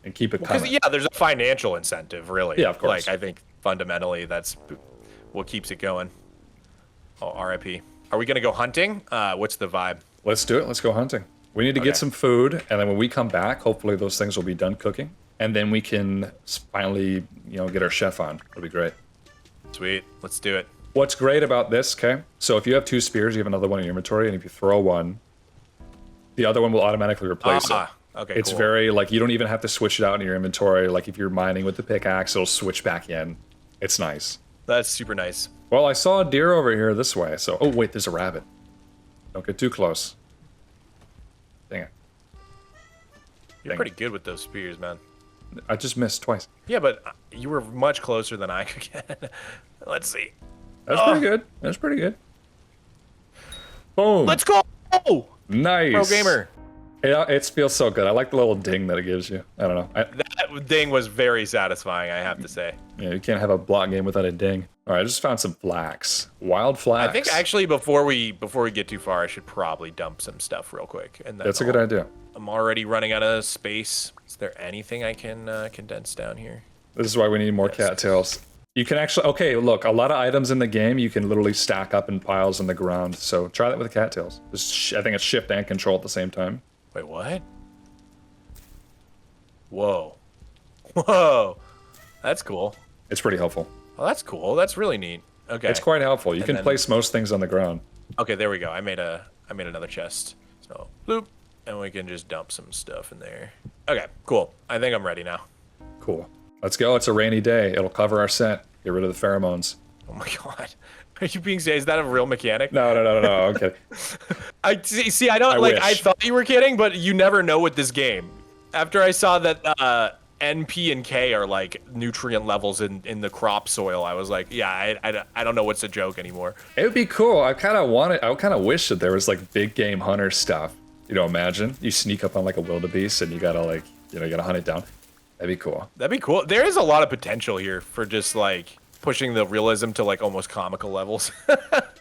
and keep it coming. Because there's a financial incentive, really. Yeah, of course. Like I think fundamentally that's what keeps it going. Oh, RIP. Are we gonna go hunting? What's the vibe? Let's do it. Let's go hunting. We need to get some food, and then when we come back, hopefully those things will be done cooking, and then we can finally, get our chef on. It'll be great. Sweet. Let's do it. What's great about this, okay? So if you have 2 spears, you have another one in your inventory, and if you throw one, the other one will automatically replace it. Okay, it's very, like, you don't even have to switch it out in your inventory. Like, if you're mining with the pickaxe, it'll switch back in. It's nice. That's super nice. Well, I saw a deer over here this way, so... Oh, wait, there's a rabbit. Don't get too close. Dang it. You're pretty good with those spears, man. I just missed twice. Yeah, but you were much closer than I could get. Let's see. That's pretty good. That's pretty good. Boom. Let's go! Nice. Pro gamer. It feels so good. I like the little ding that it gives you. I don't know. That ding was very satisfying, I have to say. Yeah, you can't have a block game without a ding. All right, I just found some flax. Wild flax. I think actually before we get too far, I should probably dump some stuff real quick. And that's a good idea. I'm already running out of space. Is there anything I can condense down here? This is why we need more cattails. You can actually, okay, look, a lot of items in the game you can literally stack up in piles on the ground. So try that with the cattails. I think it's shift and control at the same time. Wait, what? Whoa. Whoa. That's cool. It's pretty helpful. Oh, that's cool. That's really neat. Okay. It's quite helpful. You can place most things on the ground. Okay, there we go. I made another chest. So, bloop. And we can just dump some stuff in there. Okay, cool. I think I'm ready now. Cool. Let's go. It's a rainy day. It'll cover our scent. Get rid of the pheromones. Oh my god. Are you being serious? Is that a real mechanic? No. Okay. I see. I don't like. Wish. I thought you were kidding, but you never know with this game. After I saw that N, P, and K are like nutrient levels in the crop soil, I was like, yeah, I don't know what's a joke anymore. It would be cool. I kind of wish that there was like big game hunter stuff. Imagine you sneak up on like a wildebeest and you gotta you gotta hunt it down. That'd be cool. That'd be cool. There is a lot of potential here for just like pushing the realism to like almost comical levels.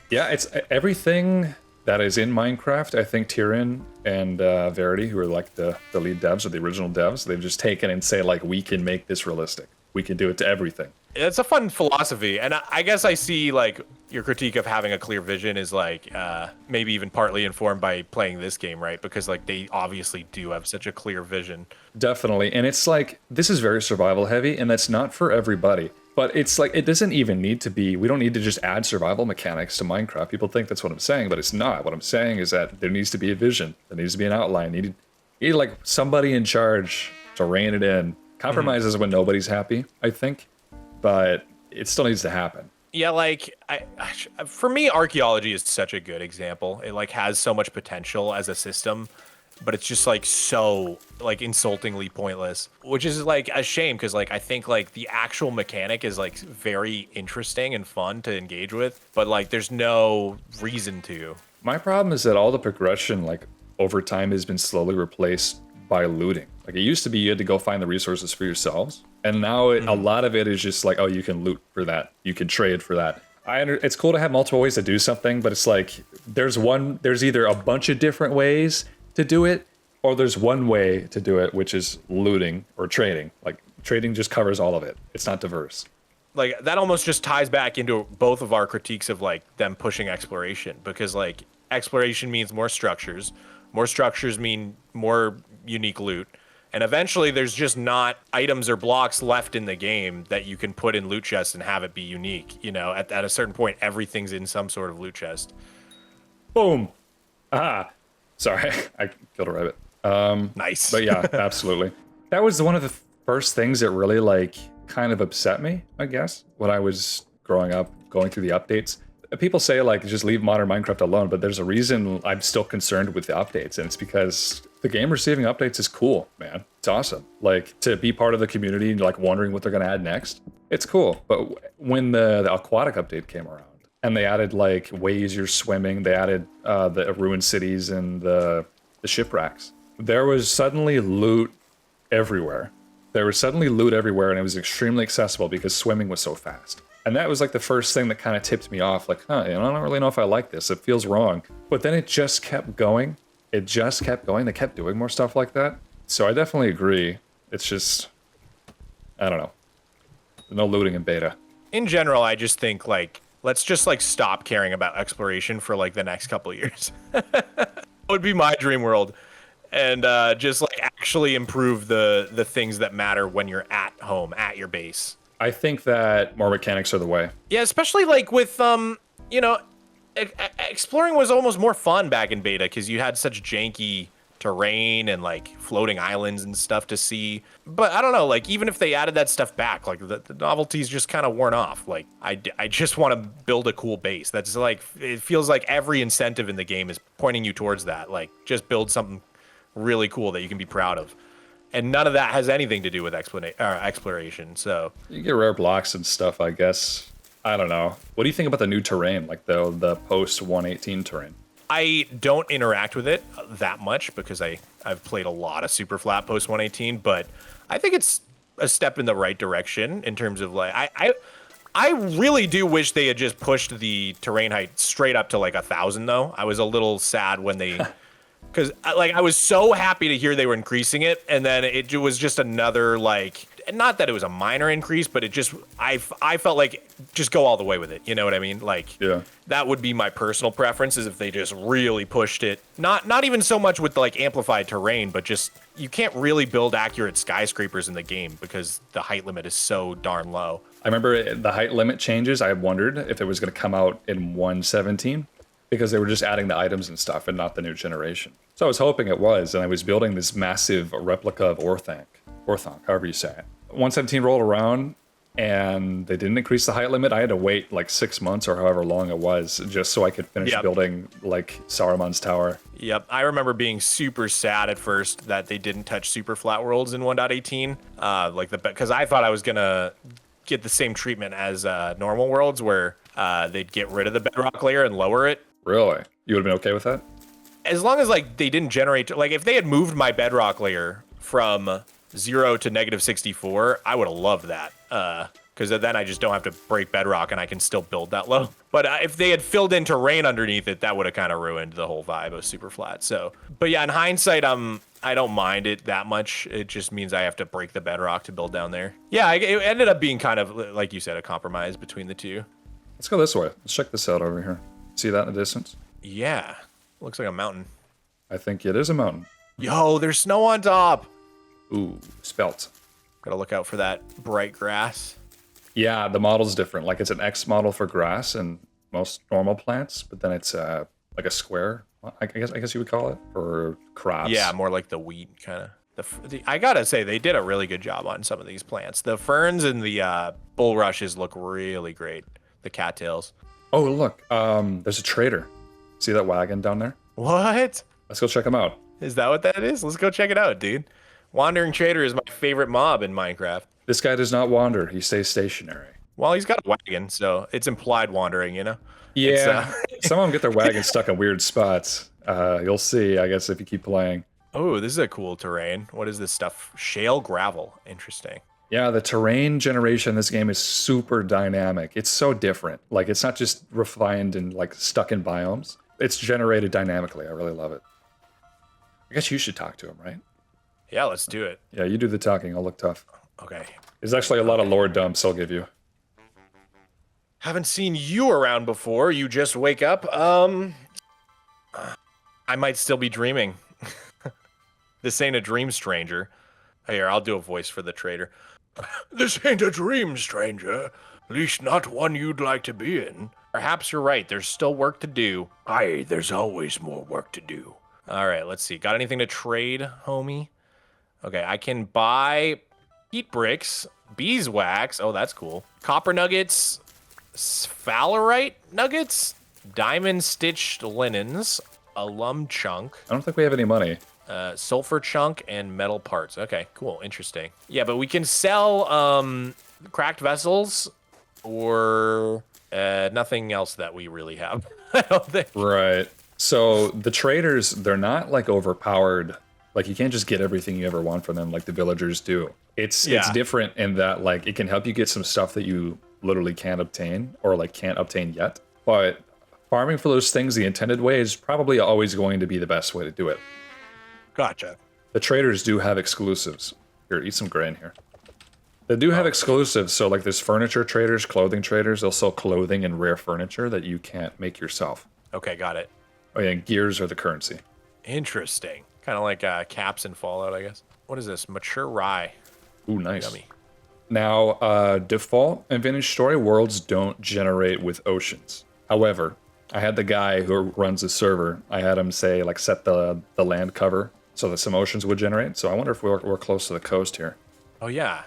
Yeah, it's everything that is in Minecraft. I think Tyrion and Verity, who are like the lead devs or the original devs, they've just taken and say like, we can make this realistic. We can do it to everything. It's a fun philosophy, and I guess I see like your critique of having a clear vision is like maybe even partly informed by playing this game, right? Because like they obviously do have such a clear vision. Definitely, and it's like this is very survival heavy, and that's not for everybody. But it's like it doesn't even need to be. We don't need to just add survival mechanics to Minecraft. People think that's what I'm saying, but it's not. What I'm saying is that there needs to be a vision. There needs to be an outline. You need like somebody in charge to rein it in. Compromises when nobody's happy, I think, but it still needs to happen. Yeah, like for me, archaeology is such a good example. It like has so much potential as a system, but it's just like so like insultingly pointless, which is like a shame because like I think like the actual mechanic is like very interesting and fun to engage with, but like there's no reason to. My problem is that all the progression like over time has been slowly replaced by looting. Like it used to be you had to go find the resources for yourselves, and now a lot of it is just like, oh, you can loot for that, you can trade for that. It's cool to have multiple ways to do something, but it's like there's either a bunch of different ways to do it, or there's one way to do it, which is looting or trading. Like trading just covers all of it. It's not diverse. Like that almost just ties back into both of our critiques of like them pushing exploration, because like exploration means more structures mean more unique loot, and eventually there's just not items or blocks left in the game that you can put in loot chests and have it be unique. You know, at a certain point, everything's in some sort of loot chest. Boom. Ah, sorry, I killed a rabbit. Nice. But yeah, absolutely. That was one of the first things that really like kind of upset me, I guess, when I was growing up, going through the updates. People say like just leave modern Minecraft alone, but there's a reason I'm still concerned with the updates, and it's because the game receiving updates is cool, man. It's awesome. Like to be part of the community and like wondering what they're gonna add next, it's cool. But when the aquatic update came around and they added like ways you're swimming, they added the ruined cities and the shipwrecks, there was suddenly loot everywhere. There was suddenly loot everywhere, and it was extremely accessible because swimming was so fast. And that was like the first thing that kind of tipped me off, like, I don't really know if I like this. It feels wrong. But then it just kept going. It just kept going. They kept doing more stuff like that. So I definitely agree. It's just, I don't know. No looting in beta. In general, I just think like, let's just like stop caring about exploration for like the next couple of years. That would be my dream world. And just like actually improve the things that matter when you're at home, at your base. I think that more mechanics are the way. Yeah, especially like with, you know, exploring was almost more fun back in beta because you had such janky terrain and like floating islands and stuff to see. But I don't know, like even if they added that stuff back, like the novelty's just kind of worn off. Like I just want to build a cool base. That's like, it feels like every incentive in the game is pointing you towards that. Like just build something really cool that you can be proud of. And none of that has anything to do with exploration, so. You get rare blocks and stuff, I guess. I don't know. What do you think about the new terrain, like the post-118 terrain? I don't interact with it that much because I've played a lot of super flat post-118, but I think it's a step in the right direction in terms of like, I really do wish they had just pushed the terrain height straight up to like 1,000 though. I was a little sad when they... Because like I was so happy to hear they were increasing it, and then it was just another like, not that it was a minor increase, but it just I felt like just go all the way with it. You know what I mean? Like yeah, that would be my personal preference, is if they just really pushed it. Not even so much with the, like amplified terrain, but just you can't really build accurate skyscrapers in the game because the height limit is so darn low. I remember the height limit changes. I wondered if it was going to come out in 117 because they were just adding the items and stuff and not the new generation. So I was hoping it was, and I was building this massive replica of Orthanc, however you say it. 117 rolled around, and they didn't increase the height limit. I had to wait like 6 months or however long it was just so I could finish building like Saruman's tower. Yep, I remember being super sad at first that they didn't touch super flat worlds in 1.18, because I thought I was gonna get the same treatment as normal worlds where they'd get rid of the bedrock layer and lower it. Really? You would have been okay with that? As long as like they didn't generate, like if they had moved my bedrock layer from 0 to -64, I would have loved that. Because then I just don't have to break bedrock and I can still build that low. But if they had filled in terrain underneath it, that would have kind of ruined the whole vibe of super flat. So, but yeah, in hindsight, I don't mind it that much. It just means I have to break the bedrock to build down there. Yeah, it ended up being kind of, like you said, a compromise between the two. Let's go this way. Let's check this out over here. See that in the distance? Yeah. Looks like a mountain. I think it is a mountain. Yo, there's snow on top. Ooh, spelt. Gotta look out for that bright grass. Yeah, the model's different. Like it's an X model for grass and most normal plants, but then it's like a square. I guess you would call it, for crops. Yeah, more like the wheat kind of. I gotta say, they did a really good job on some of these plants. The ferns and the bulrushes look really great. The cattails. Oh, look, there's a trader. See that wagon down there? What? Let's go check him out. Is that what that is? Let's go check it out, dude. Wandering Trader is my favorite mob in Minecraft. This guy does not wander. He stays stationary. Well, he's got a wagon, so it's implied wandering, you know? Yeah, some of them get their wagons stuck in weird spots. You'll see, I guess, if you keep playing. Oh, this is a cool terrain. What is this stuff? Shale gravel. Interesting. Yeah, the terrain generation in this game is super dynamic. It's so different. Like, it's not just refined and, like, stuck in biomes. It's generated dynamically. I really love it. I guess you should talk to him, right? Yeah, let's do it. Yeah, you do the talking. I'll look tough. Okay. There's actually a lot of lore dumps I'll give you. Haven't seen you around before. You just wake up. I might still be dreaming. This ain't a dream, stranger. Here, I'll do a voice for the trader. This ain't a dream, stranger. At least not one you'd like to be in. Perhaps you're right. There's still work to do. Aye, there's always more work to do. All right, let's see. Got anything to trade, homie? Okay, I can buy heat bricks, beeswax. Oh, that's cool. Copper nuggets, sphalerite nuggets, diamond stitched linens, alum chunk. I don't think we have any money. Sulfur chunk and metal parts. Okay, cool, interesting. Yeah, but we can sell cracked vessels or nothing else that we really have. I don't think. Right. So the traders, they're not like overpowered. Like you can't just get everything you ever want from them like the villagers do. It's different in that like it can help you get some stuff that you literally can't obtain or like can't obtain yet. But farming for those things the intended way is probably always going to be the best way to do it. Gotcha. The traders do have exclusives. Here, eat some grain here. They do have exclusives, so like there's furniture traders, clothing traders, they'll sell clothing and rare furniture that you can't make yourself. Okay, got it. Oh yeah, and gears are the currency. Interesting. Kind of like caps in Fallout, I guess. What is this? Mature rye. Ooh, nice. Yummy. Now, default and Vintage Story worlds don't generate with oceans. However, I had the guy who runs the server, I had him say, like, set the land cover so that some oceans would generate. So I wonder if we're close to the coast here. Oh, yeah.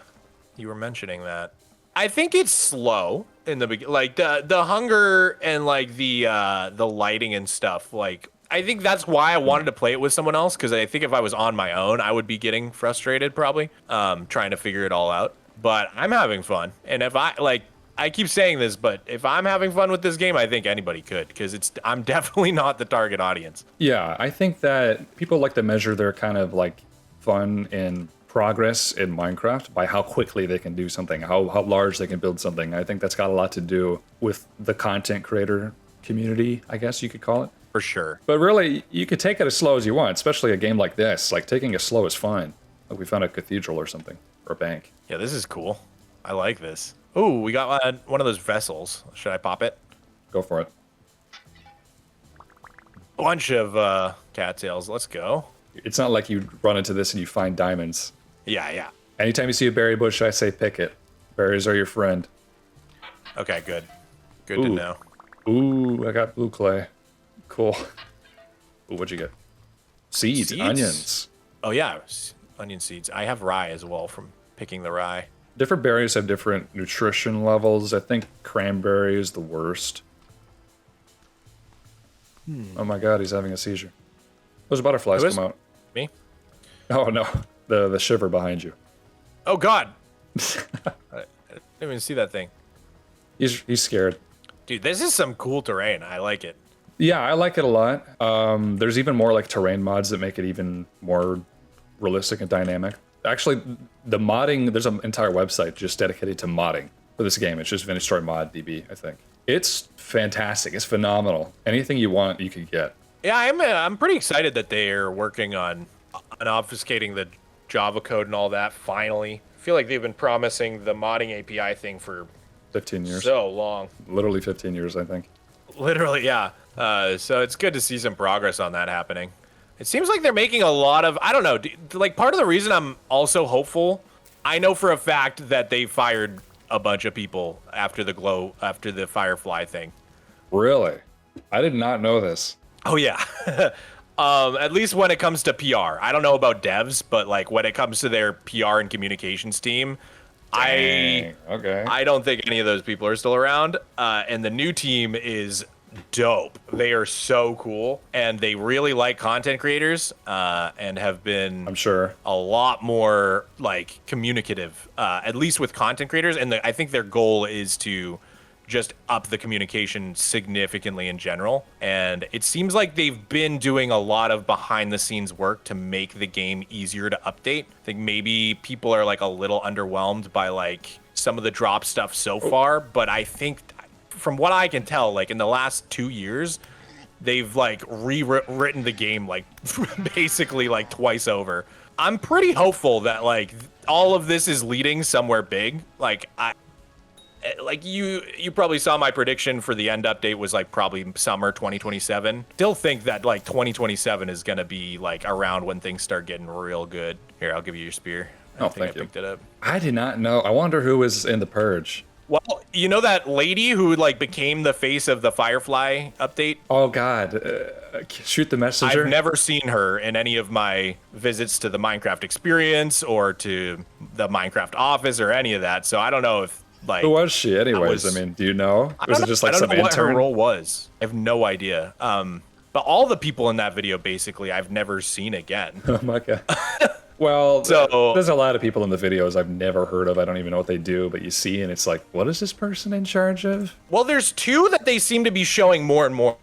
You were mentioning that. I think it's slow in the beginning. Like, the hunger and, like, the lighting and stuff, like, I think that's why I wanted to play it with someone else, because I think if I was on my own, I would be getting frustrated, probably, trying to figure it all out. But I'm having fun. And if I keep saying this, but if I'm having fun with this game, I think anybody could, because I'm definitely not the target audience. Yeah, I think that people like to measure their kind of like fun and progress in Minecraft by how quickly they can do something, how large they can build something. I think that's got a lot to do with the content creator community, I guess you could call it. For sure. But really, you could take it as slow as you want, especially a game like this. Like, taking it slow is fine. Like, we found a cathedral or something, or a bank. Yeah, this is cool. I like this. Ooh, we got one of those vessels. Should I pop it? Go for it. Bunch of cattails. Let's go. It's not like you run into this and you find diamonds. Yeah. Anytime you see a berry bush, I say pick it. Berries are your friend. Okay, good. Good to know. Ooh, I got blue clay. Cool. Ooh, what'd you get? Seeds, onions. Oh, yeah. Onion seeds. I have rye as well from picking the rye. Different berries have different nutrition levels. I think cranberry is the worst. Oh my god, he's having a seizure. Those butterflies come out. Me? Oh no, the shiver behind you. Oh god! I didn't even see that thing. He's scared. Dude, this is some cool terrain. I like it. Yeah, I like it a lot. There's even more like terrain mods that make it even more realistic and dynamic. Actually, the modding, there's an entire website just dedicated to modding for this game. It's just Vintage Story Mod DB, I think. It's fantastic. It's phenomenal. Anything you want, you can get. Yeah, I'm pretty excited that they're working on obfuscating the Java code and all that, finally. I feel like they've been promising the modding API thing for 15 years. So long. Literally 15 years, I think. Literally, yeah. So it's good to see some progress on that happening. It seems like they're making a lot of, I don't know, like part of the reason I'm also hopeful, I know for a fact that they fired a bunch of people after the Firefly thing. Really? I did not know this. Oh yeah. At least when it comes to PR. I don't know about devs, but like when it comes to their PR and communications team, I don't think any of those people are still around. And the new team is dope. They are so cool, and they really like content creators, and have been, I'm sure, a lot more like communicative, at least with content creators. And I think their goal is to just up the communication significantly in general. And it seems like they've been doing a lot of behind the scenes work to make the game easier to update. I think maybe people are like a little underwhelmed by like some of the drop stuff so far, but I think from what I can tell, like in the last 2 years, they've like rewritten the game like basically like twice over. I'm pretty hopeful that like all of this is leading somewhere big. Like you probably saw my prediction for the end update was like probably summer 2027. Still think that like 2027 is gonna be like around when things start getting real good. Here, I'll give you your spear. I think I picked it up. I did not know. I wonder who was in the Purge. Well, you know that lady who like became the face of the Firefly update? Oh God, shoot the messenger. I've never seen her in any of my visits to the Minecraft experience or to the Minecraft office or any of that. So I don't know if like. Who was she anyways? I mean, do you know? Was it just like some intern? I don't know what her role was. I have no idea. But all the people in that video, basically, I've never seen again. Oh my God. Well, so, there's a lot of people in the videos I've never heard of. I don't even know what they do, but you see, and it's like, what is this person in charge of? Well, there's two that they seem to be showing more and more.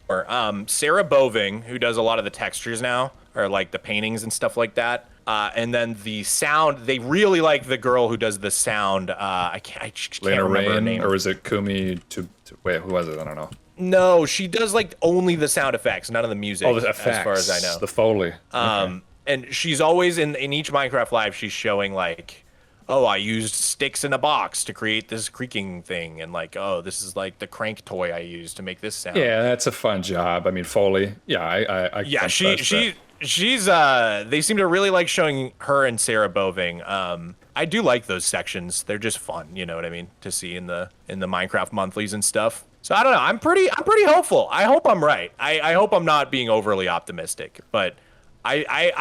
Sarah Boving, who does a lot of the textures now, or like the paintings and stuff like that. And then the sound, they really like the girl who does the sound. I can't remember her name. Or is it Kumi wait, who was it? I don't know. No, she does like only the sound effects, none of the music. Oh, the effects, as far as I know. The Foley. Okay. And she's always in each Minecraft live, she's showing like, oh, I used sticks in a box to create this creaking thing. And like, oh, this is like the crank toy I used to make this sound. Yeah, that's a fun job. I mean, Foley. Yeah, I yeah, she's they seem to really like showing her and Sarah Boving. I do like those sections. They're just fun, you know what I mean, to see in the Minecraft monthlies and stuff. So I don't know. I'm pretty hopeful. I hope I'm right. I hope I'm not being overly optimistic, but I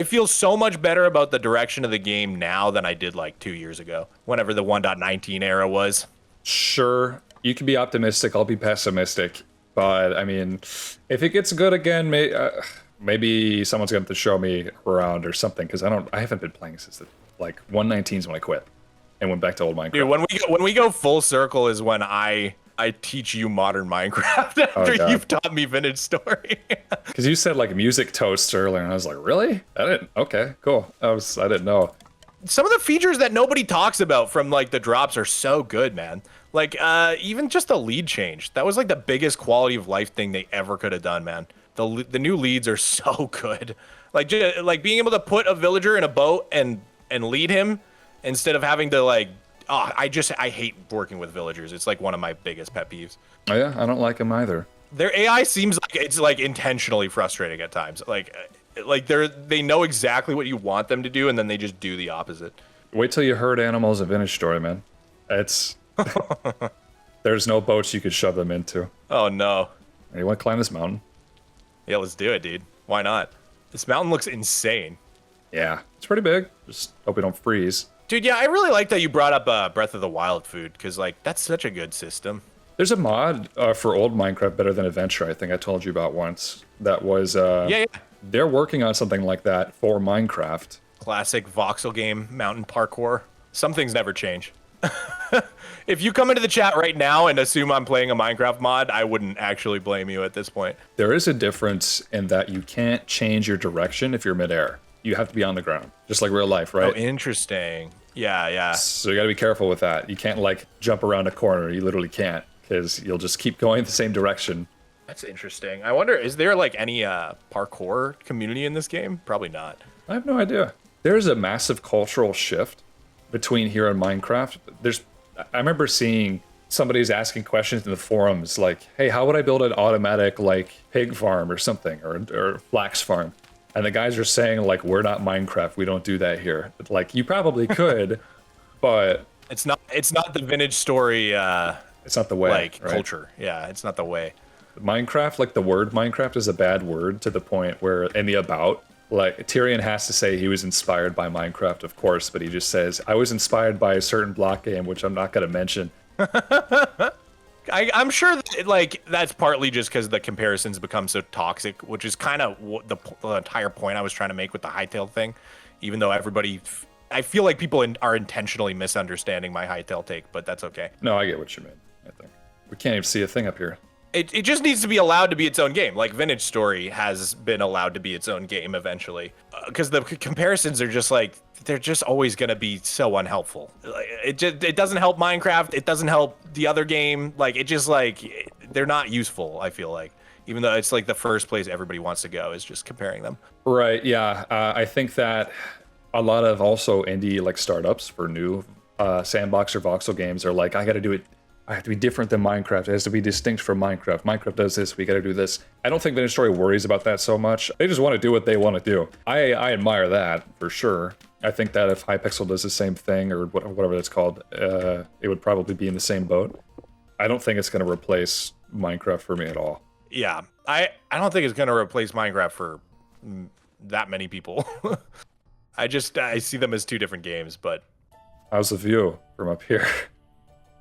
feel so much better about the direction of the game now than I did like 2 years ago, whenever the 1.19 era was. Sure, you can be optimistic. I'll be pessimistic. But I mean, if it gets good again, maybe someone's going to have to show me around or something, because I haven't been playing since like 1.19 is when I quit and went back to old Minecraft. Dude, when we go full circle is when I teach you modern Minecraft after you've taught me Vintage Story. Because you said like music toasts earlier, and I was like, really? Okay, cool. I didn't know. Some of the features that nobody talks about from like the drops are so good, man. Like even just the lead change. That was like the biggest quality of life thing they ever could have done, man. The new leads are so good. Like being able to put a villager in a boat and lead him instead of having to like. Oh, I hate working with villagers. It's like one of my biggest pet peeves. Oh yeah, I don't like them either. Their AI seems like it's like intentionally frustrating at times. Like they know exactly what you want them to do, and then they just do the opposite. Wait till you herd animals in Vintage Story, man. It's there's no boats you could shove them into. Oh no. You want to climb this mountain? Yeah, let's do it, dude. Why not? This mountain looks insane. Yeah, it's pretty big. Just hope we don't freeze. Dude, yeah, I really like that you brought up Breath of the Wild food, because like that's such a good system. There's a mod for old Minecraft Better Than Adventure, I think I told you about once. That was yeah. They're working on something like that for Minecraft. Classic voxel game, mountain parkour. Some things never change. If you come into the chat right now and assume I'm playing a Minecraft mod, I wouldn't actually blame you at this point. There is a difference in that you can't change your direction if you're midair. You have to be on the ground, just like real life, right? Oh, interesting. Yeah. So you got to be careful with that. You can't like jump around a corner. You literally can't, because you'll just keep going the same direction. That's interesting. I wonder, is there like any parkour community in this game? Probably not. I have no idea. There's a massive cultural shift between here and Minecraft. I remember seeing somebody's asking questions in the forums like, hey, how would I build an automatic like pig farm or something, or flax farm? And the guys are saying, like, we're not Minecraft. We don't do that here. Like, you probably could, but... It's not the Vintage Story... it's not the way, like, right? Culture. Yeah, it's not the way. Minecraft, like, the word Minecraft is a bad word to the point where, in the about, like, Tyrion has to say he was inspired by Minecraft, of course, but he just says, I was inspired by a certain block game, which I'm not going to mention. God I'm sure that, like, that's partly just because the comparisons become so toxic, which is kind of the entire point I was trying to make with the hightail thing. Even though I feel like people are intentionally misunderstanding my hightail take, but that's okay. No, I get what you mean. I think we can't even see a thing up here. It just needs to be allowed to be its own game. Like Vintage Story has been allowed to be its own game eventually, because the comparisons are just like, they're just always going to be so unhelpful. It doesn't help Minecraft. It doesn't help the other game. Like, it just like, they're not useful, I feel like. Even though it's like the first place everybody wants to go is just comparing them. Right, yeah. I think that a lot of also indie like startups for new sandbox or voxel games are like, I got to do it. I have to be different than Minecraft. It has to be distinct from Minecraft. Minecraft does this, we got to do this. I don't think Vintage Story worries about that so much. They just want to do what they want to do. I admire that for sure. I think that if Hypixel does the same thing or whatever it's called, it would probably be in the same boat. I don't think it's going to replace Minecraft for me at all. Yeah, I don't think it's going to replace Minecraft for that many people. I see them as two different games, but... How's the view from up here?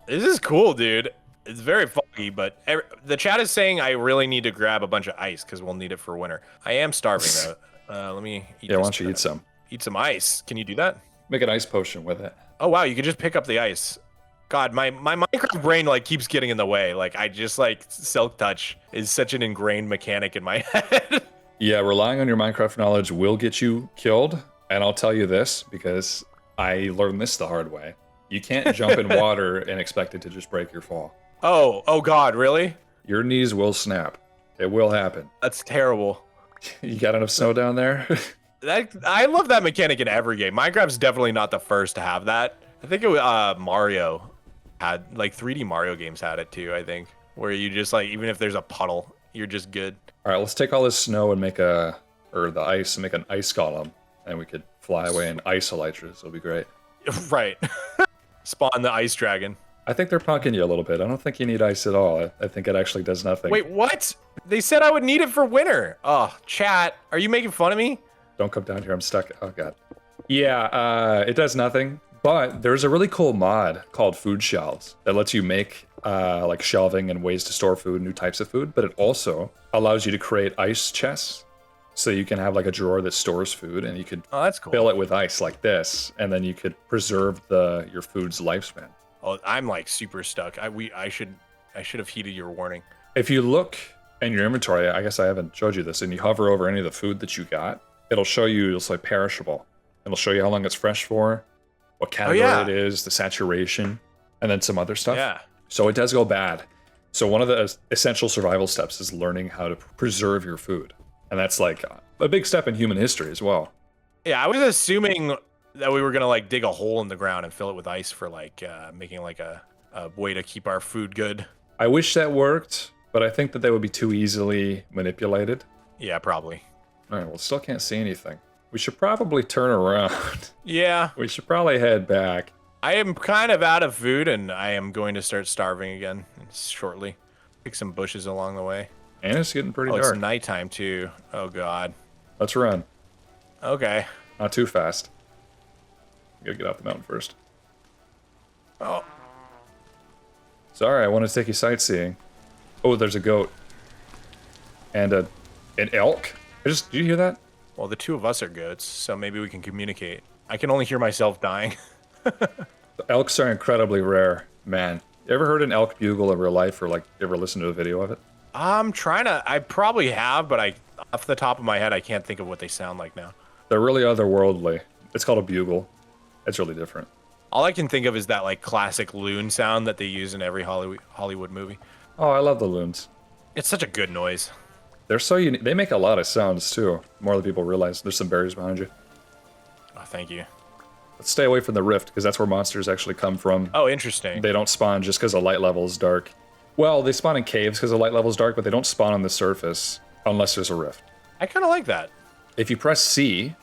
This is cool, dude. It's very foggy, but the chat is saying I really need to grab a bunch of ice because we'll need it for winter. I am starving, though. Let me eat why don't you eat some? Eat some ice. Can you do that? Make an ice potion with it. Oh, wow, you can just pick up the ice. God, my Minecraft brain like keeps getting in the way. Like, I just like Silk Touch is such an ingrained mechanic in my head. Yeah, relying on your Minecraft knowledge will get you killed. And I'll tell you this because I learned this the hard way. You can't jump in water and expect it to just break your fall. Oh God, really? Your knees will snap. It will happen. That's terrible. You got enough snow down there? I love that mechanic in every game. Minecraft's definitely not the first to have that. I think it was Mario had, like 3D Mario games had it too, I think. Where you just like, even if there's a puddle, you're just good. All right, let's take all this snow and make the ice and make an ice golem. And we could fly away in ice elytras. It'll be great. Right. Spawn the ice dragon. I think they're punking you a little bit. I don't think you need ice at all. I think it actually does nothing. Wait, what? They said I would need it for winter. Oh, chat. Are you making fun of me? Don't come down here. I'm stuck. Oh, God. Yeah, it does nothing. But there's a really cool mod called Food Shelves that lets you make like shelving and ways to store food, new types of food. But it also allows you to create ice chests. So you can have like a drawer that stores food, and you could that's cool. Fill it with ice like this, and then you could preserve your food's lifespan. Oh, I'm like super stuck. I should have heeded your warning. If you look in your inventory, I guess I haven't showed you this, and you hover over any of the food that you got, it'll show you, it'll say perishable. It'll show you how long it's fresh for, what category it is, the saturation, and then some other stuff. Yeah. So it does go bad. So one of the essential survival steps is learning how to preserve your food. And that's like a big step in human history as well. Yeah, I was assuming that we were gonna like dig a hole in the ground and fill it with ice for like making like a way to keep our food good. I wish that worked, but I think that they would be too easily manipulated. Yeah, probably. All right, well, still can't see anything. We should probably turn around. Yeah. We should probably head back. I am kind of out of food, and I am going to start starving again shortly. Pick some bushes along the way. And it's getting pretty dark. It's nighttime too. Oh God. Let's run. Okay. Not too fast. We gotta get off the mountain first. Oh. Sorry, I want to take you sightseeing. Oh, there's a goat. And an elk. Did you hear that? Well, the two of us are goats, so maybe we can communicate. I can only hear myself dying. The elks are incredibly rare, man. You ever heard an elk bugle in real life, or like ever listened to a video of it? I'm trying to. I probably have, but off the top of my head, I can't think of what they sound like now. They're really otherworldly. It's called a bugle. It's really different. All I can think of is that like classic loon sound that they use in every Hollywood movie. Oh, I love the loons. It's such a good noise. They're so unique. They make a lot of sounds too. More than people realize. There's some berries behind you. Oh, thank you. Let's stay away from the rift because that's where monsters actually come from. Oh, interesting. They don't spawn just because the light level is dark. Well, they spawn in caves because the light level is dark, but they don't spawn on the surface unless there's a rift. I kind of like that. If you press C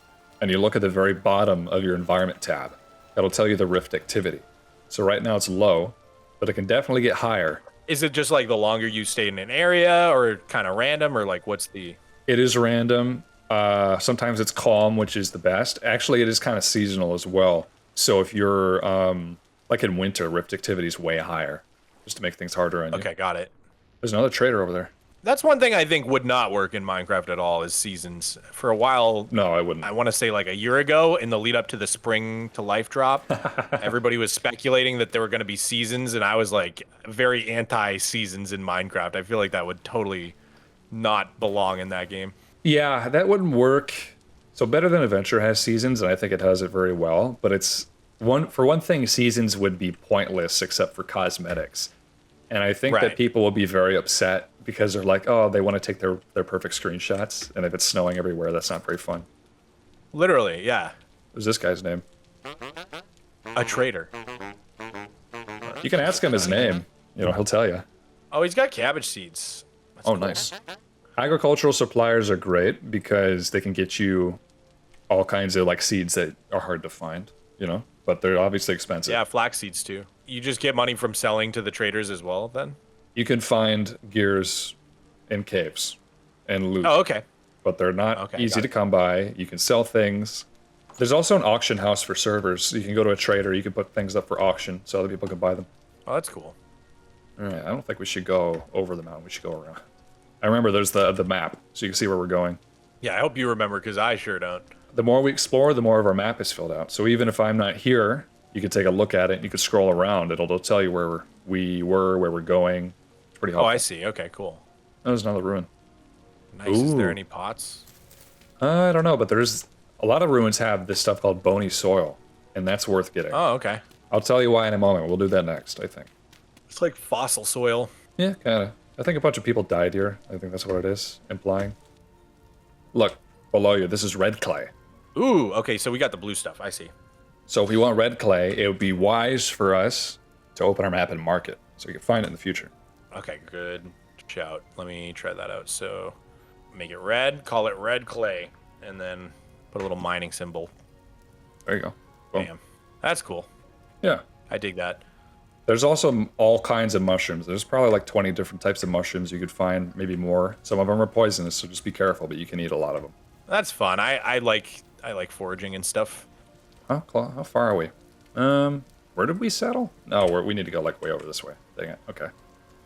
and you look at the very bottom of your environment tab, that'll tell you the rift activity. So right now it's low, but it can definitely get higher. Is it just like the longer you stay in an area, or kind of random, or like what's the... It is random. Sometimes it's calm, which is the best. Actually, it is kind of seasonal as well. So if you're, like in winter, rift activity is way higher. just to make things harder on you. Okay, got it. There's another trader over there. That's one thing I think would not work in Minecraft at all is seasons. For a while, no, I wouldn't. I want to say like a year ago in the lead up to the spring to life drop, everybody was speculating that there were going to be seasons, and I was like very anti-seasons in Minecraft. I feel like that would totally not belong in that game. Yeah, that wouldn't work. So Better Than Adventure has seasons, and I think it does it very well, but for one thing, seasons would be pointless except for cosmetics. And I think that people will be very upset because they're like, oh, they want to take their perfect screenshots, and if it's snowing everywhere, that's not very fun. Literally, yeah. What's this guy's name? A trader. You can ask him his name. He'll tell you. Oh, he's got cabbage seeds. That's cool. Nice. Agricultural suppliers are great because they can get you all kinds of like seeds that are hard to find, but they're obviously expensive. Yeah, flax seeds too. You just get money from selling to the traders as well, then? You can find gears in caves and loot. Oh, okay. But they're not easy to come by. You can sell things. There's also an auction house for servers. You can go to a trader. You can put things up for auction so other people can buy them. Oh, that's cool. All right, I don't think we should go over the mountain. We should go around. I remember there's the map, so you can see where we're going. Yeah, I hope you remember, because I sure don't. The more we explore, the more of our map is filled out. So even if I'm not here, you can take a look at it. You can scroll around. It'll tell you where we were, where we're going. It's pretty helpful. Oh, I see. Okay, cool. There's another ruin. Nice. Ooh. Is there any pots? I don't know, but there's a lot of ruins have this stuff called bony soil, and that's worth getting. Oh, okay. I'll tell you why in a moment. We'll do that next, I think. It's like fossil soil. Yeah, kind of. I think a bunch of people died here. I think that's what it is, implying. Look, below you, this is red clay. Ooh, okay, so we got the blue stuff. I see. So if we want red clay, it would be wise for us to open our map and mark it, so we can find it in the future. Okay, good shout. Let me try that out. So make it red, call it red clay, and then put a little mining symbol. There you go. Boom. Bam. That's cool. Yeah. I dig that. There's also all kinds of mushrooms. There's probably like 20 different types of mushrooms you could find, maybe more. Some of them are poisonous, so just be careful, but you can eat a lot of them. That's fun. I like foraging and stuff. How far are we? Where did we settle? No, we need to go like way over this way. Dang it. Okay.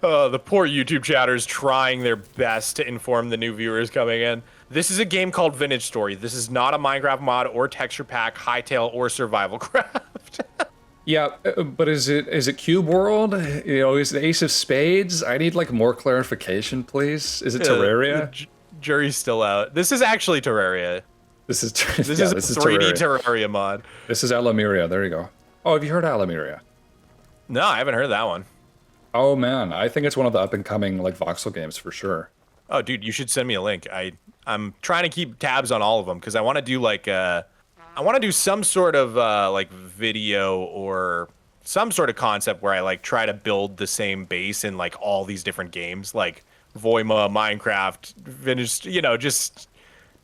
The poor YouTube chatters trying their best to inform the new viewers coming in. This is a game called Vintage Story. This is not a Minecraft mod or texture pack, hightail, or survival craft. Yeah, but is it Cube World? Is it Ace of Spades? I need like more clarification, please. Is it Terraria? The jury's still out. This is actually Terraria. This is 3D Terraria mod. This is Alamiria. There you go. Oh, have you heard of Alamiria? No, I haven't heard that one. Oh man, I think it's one of the up and coming like voxel games for sure. Oh, dude, you should send me a link. I'm trying to keep tabs on all of them because I want to do like I want to do some sort of like video or some sort of concept where I like try to build the same base in like all these different games, like Voima, Minecraft, Vintage, just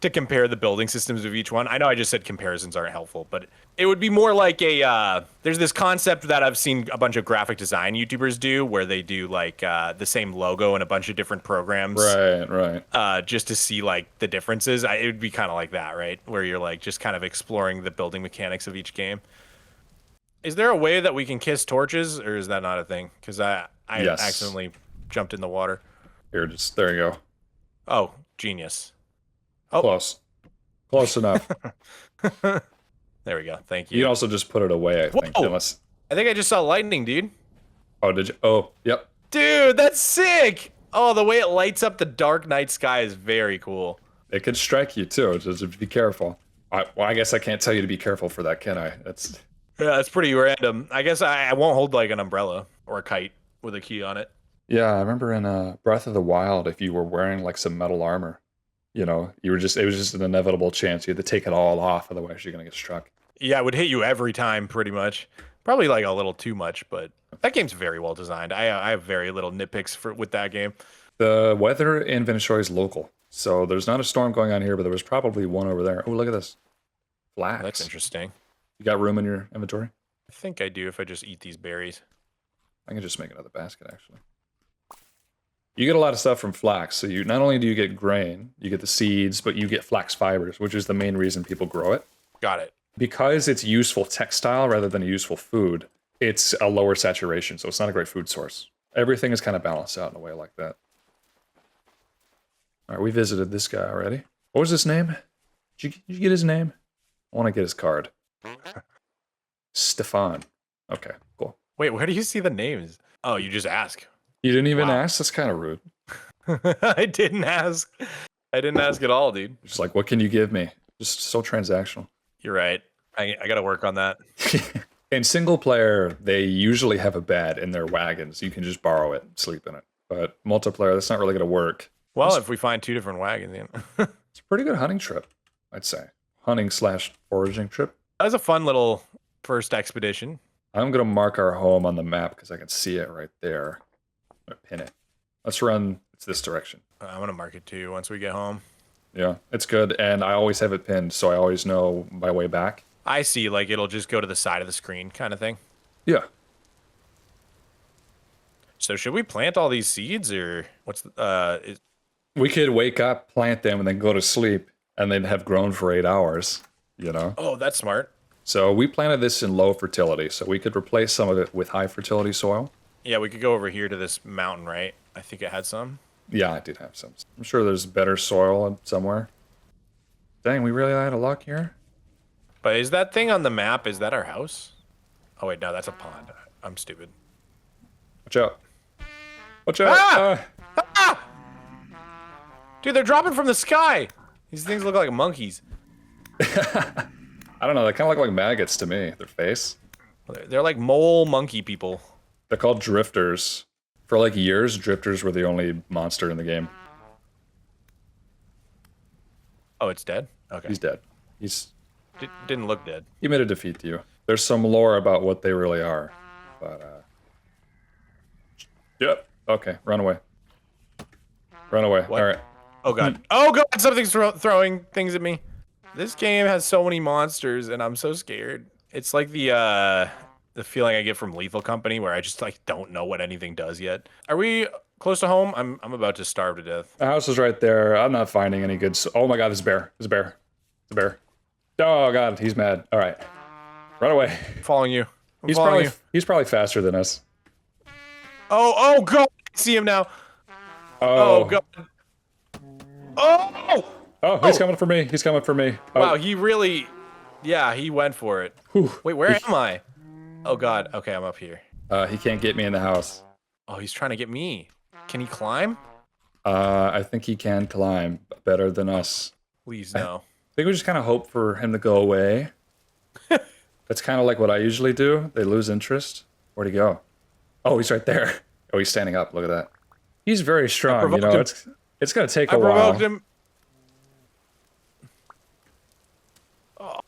to compare the building systems of each one. I know I just said comparisons aren't helpful, but it would be more like there's this concept that I've seen a bunch of graphic design YouTubers do where they do like the same logo in a bunch of different programs. Right. Just to see like the differences. It would be kind of like that, right? Where you're like just kind of exploring the building mechanics of each game. Is there a way that we can kiss torches, or is that not a thing? Because I yes. accidentally jumped in the water. There you go. Oh, genius. Oh. Close enough. There we go. Thank you. You can also just put it away, I think. Unless... I think I just saw lightning, dude. Oh, did you? Oh, yep. Dude, that's sick. Oh, the way it lights up the dark night sky is very cool. It could strike you too. Just be careful. I guess I can't tell you to be careful for that, can I? That's pretty random. I guess I won't hold like an umbrella or a kite with a key on it. Yeah, I remember in Breath of the Wild, if you were wearing like some metal armor, it was just an inevitable chance you had to take it all off, otherwise you're gonna get struck. Yeah, it would hit you every time, pretty much. Probably like a little too much, but that game's very well designed. I have very little nitpicks with that game. The weather in Venezuela is local, so there's not a storm going on here, but there was probably one over there. Oh, look at this. Flax. That's interesting. You got room in your inventory? I think I do if I just eat these berries. I can just make another basket, actually. You get a lot of stuff from flax, so not only do you get grain, you get the seeds, but you get flax fibers, which is the main reason people grow it. Got it. Because it's useful textile rather than a useful food, it's a lower saturation, so it's not a great food source. Everything is kind of balanced out in a way like that. All right, we visited this guy already. What was his name? Did you get his name? I want to get his card. Stefan. Okay, cool. Wait, where do you see the names? Oh, you just ask. You didn't even ask? That's kind of rude. I didn't ask. I didn't ask at all, dude. Just like, what can you give me? Just so transactional. You're right. I got to work on that. In single player, they usually have a bed in their wagons. You can just borrow it and sleep in it. But multiplayer, that's not really going to work. Well, if we find 2 different wagons, it's a pretty good hunting trip, I'd say. Hunting/foraging trip. That was a fun little first expedition. I'm going to mark our home on the map because I can see it right there. I'm going to pin it. Let's run. It's this direction. I'm going to mark it too once we get home. Yeah, it's good. And I always have it pinned, so I always know my way back. I see, like, it'll just go to the side of the screen kind of thing. Yeah. So should we plant all these seeds, or what's We could wake up, plant them, and then go to sleep, and then have grown for 8 hours, you know? Oh, that's smart. So we planted this in low fertility, so we could replace some of it with high fertility soil. Yeah, we could go over here to this mountain, right? I think it had some. Yeah, I did have some. I'm sure there's better soil somewhere. Dang, we really had a luck here. But is that thing on the map, is that our house? Oh, wait, no, that's a pond. I'm stupid. Watch out. Watch out. Ah! Ah! Dude, they're dropping from the sky. These things look like monkeys. I don't know. They kind of look like maggots to me. Their face. They're like mole monkey people. They're called drifters. For like years, drifters were the only monster in the game. Oh, it's dead? Okay. He's dead. Didn't look dead. He made a defeat to you. There's some lore about what they really are. But, Yep. Okay, run away. Run away. What? All right. Oh, God. Oh, God, something's throwing things at me. This game has so many monsters, and I'm so scared. It's like the feeling I get from Lethal Company, where I just, like, don't know what anything does yet. Are we close to home? I'm about to starve to death. The house is right there. I'm not finding any good... Oh, my God, there's a bear. There's a bear. There's a bear. Oh, God, he's mad. All right. Run away. I'm following you. I'm following you. He's probably faster than us. Oh, God. I see him now. Oh, God. Oh! Oh, he's coming for me. He's coming for me. Oh. Wow, he really... Yeah, he went for it. Whew. Wait, where am I? Oh, God. Okay, I'm up here. He can't get me in the house. Oh, he's trying to get me. Can he climb? I think he can climb better than us. Please, no. I think we just kind of hope for him to go away. That's kind of like what I usually do. They lose interest. Where'd he go? Oh, he's right there. Oh, he's standing up. Look at that. He's very strong. You know, it's going to take a while. I provoked him. Oh,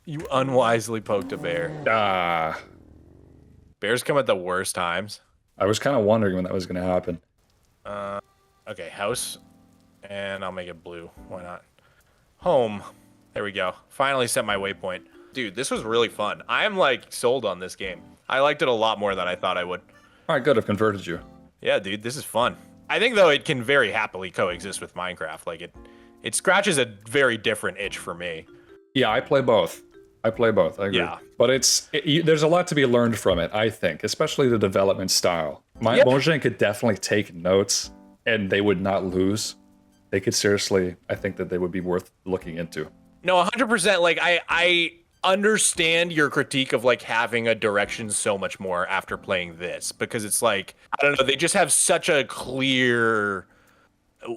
you unwisely poked a bear. Ah. Bears come at the worst times. I was kind of wondering when that was going to happen. Okay, house. And I'll make it blue. Why not? Home. There we go. Finally set my waypoint. Dude, this was really fun. I am, like, sold on this game. I liked it a lot more than I thought I would. All right, good. I've converted you. Yeah, dude, this is fun. I think, though, it can very happily coexist with Minecraft. Like, it scratches a very different itch for me. Yeah, I play both. I agree. Yeah. But there's a lot to be learned from it, I think, especially the development style. Mojang could definitely take notes, and they would not lose. They could seriously, I think that they would be worth looking into. No, 100%. Like, I understand your critique of, like, having a direction so much more after playing this, because it's like, I don't know, they just have such a clear,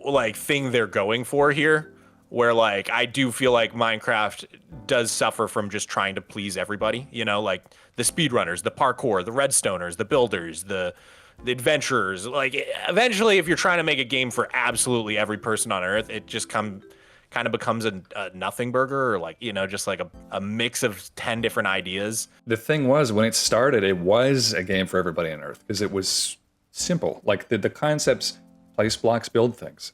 like, thing they're going for here, where, like, I do feel like Minecraft does suffer from just trying to please everybody, you know, like the speedrunners, the parkour, the redstoners, the builders, the adventurers. Like, eventually, if you're trying to make a game for absolutely every person on Earth, it just kind of becomes a nothing burger, or, like, you know, just like a mix of 10 different ideas. The thing was, when it started, it was a game for everybody on Earth because it was simple. Like, the concepts, place blocks, build things.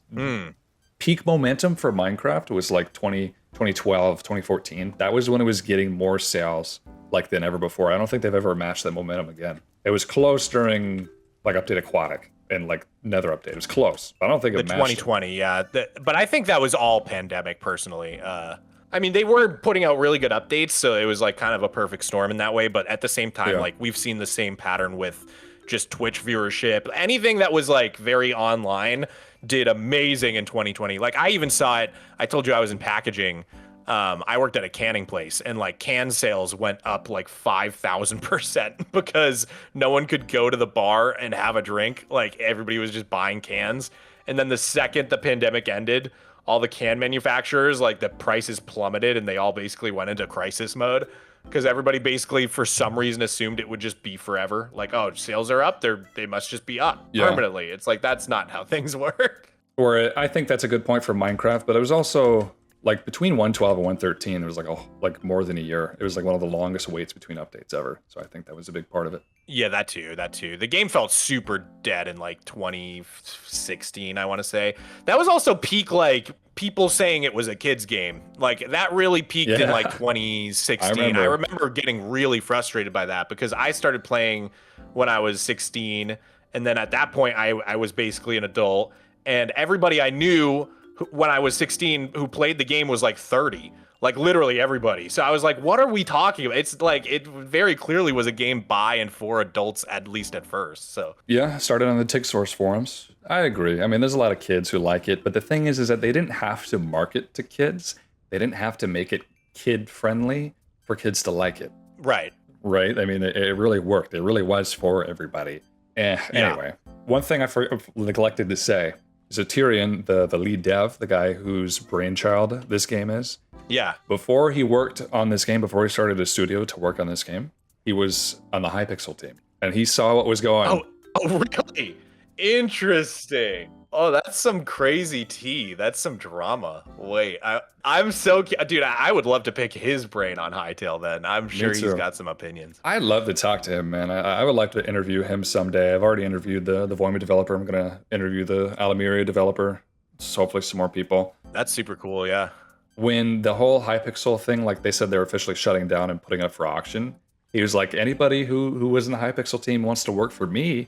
Peak momentum for Minecraft was like 2012, 2014. That was when it was getting more sales like than ever before. I don't think they've ever matched that momentum again. It was close during like Update Aquatic and like Nether Update. It was close. I don't think it matched 2020, yeah. But I think that was all pandemic, personally. I mean, they were putting out really good updates, so it was like kind of a perfect storm in that way. But at the same time, like, we've seen the same pattern with just Twitch viewership. Anything that was like very online did amazing in 2020. Like I even saw it. I told you I was in packaging. I worked at a canning place, and like can sales went up like 5,000% because no one could go to the bar and have a drink. Like everybody was just buying cans. And then the second the pandemic ended, all the can manufacturers, like the prices plummeted and they all basically went into crisis mode because everybody basically for some reason assumed it would just be forever. Like, oh, sales are up, they must just be up permanently. It's like, that's not how things work. Or I think that's a good point for Minecraft, but it was also like between 1.12 and 1.13, it was like more than a year. It was like one of the longest waits between updates ever. So I think that was a big part of it. Yeah, that too. The game felt super dead in like 2016, I want to say. That was also peak, like people saying it was a kid's game. Like that really peaked in like 2016. I remember getting really frustrated by that because I started playing when I was 16. And then at that point, I was basically an adult. And everybody I knew when I was 16 who played the game was like 30, like literally everybody. So I was like, what are we talking about? It's like, it very clearly was a game by and for adults, at least at first. So yeah, started on the TigSource forums. I agree. I mean, there's a lot of kids who like it, but the thing is that they didn't have to market to kids. They didn't have to make it kid friendly for kids to like it. Right. I mean, it really worked. It really was for everybody. Anyway, one thing I neglected to say, so Tyrion, the lead dev, the guy whose brainchild this game is. Yeah. Before he worked on this game, before he started a studio to work on this game, he was on the Hypixel team. And he saw what was going on. Oh, really? Interesting. Oh, that's some crazy tea. That's some drama. Wait, I'm so... Dude, I would love to pick his brain on Hytale then. I'm sure he's got some opinions. I'd love to talk to him, man. I would like to interview him someday. I've already interviewed the Voima developer. I'm going to interview the Alamiria developer. So hopefully some more people. That's super cool, yeah. When the whole Hypixel thing, like they said they're officially shutting down and putting up for auction, he was like, anybody who was in the Hypixel team wants to work for me,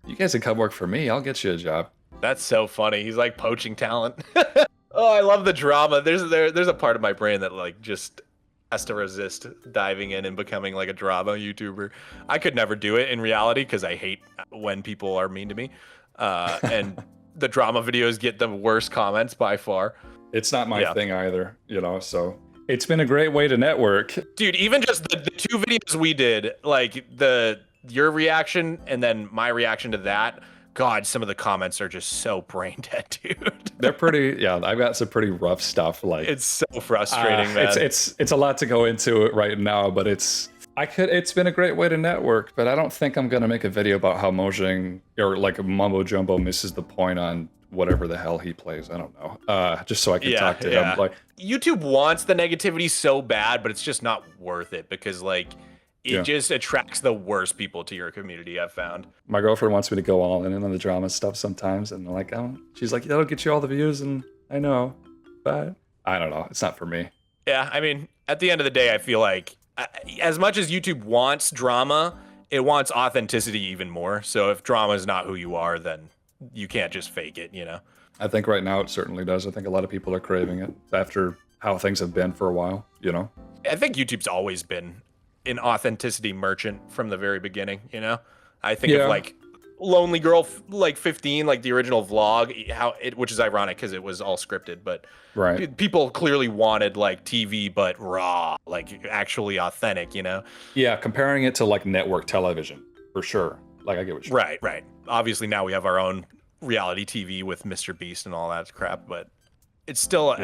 you guys can come work for me. I'll get you a job. That's so funny. He's like poaching talent. Oh, I love the drama. There's a part of my brain that like just has to resist diving in and becoming like a drama YouTuber. I could never do it in reality because I hate when people are mean to me. And the drama videos get the worst comments by far. It's not my thing either, so it's been a great way to network. Dude, even just the two videos we did, like your reaction and then my reaction to that, God, some of the comments are just so brain dead, dude. They're pretty, I've got some pretty rough stuff. Like it's so frustrating, man. It's a lot to go into it right now, but it's been a great way to network, but I don't think I'm gonna make a video about how Mojang or like Mumbo Jumbo misses the point on whatever the hell he plays. I don't know. Just so I can talk to him. Like YouTube wants the negativity so bad, but it's just not worth it because like it just attracts the worst people to your community, I've found. My girlfriend wants me to go all in on the drama stuff sometimes, and like, she's like, that'll get you all the views, and I know, but I don't know. It's not for me. Yeah, I mean, at the end of the day, I feel like as much as YouTube wants drama, it wants authenticity even more. So if drama is not who you are, then you can't just fake it, I think right now it certainly does. I think a lot of people are craving it after how things have been for a while, I think YouTube's always been an authenticity merchant from the very beginning, I think of like Lonely Girl like 15, like the original vlog, which is ironic because it was all scripted, but people clearly wanted like TV but raw, like actually authentic, Yeah, comparing it to like network television for sure. Like I get what you're saying. Right. Obviously now we have our own reality TV with Mr. Beast and all that crap, but it's still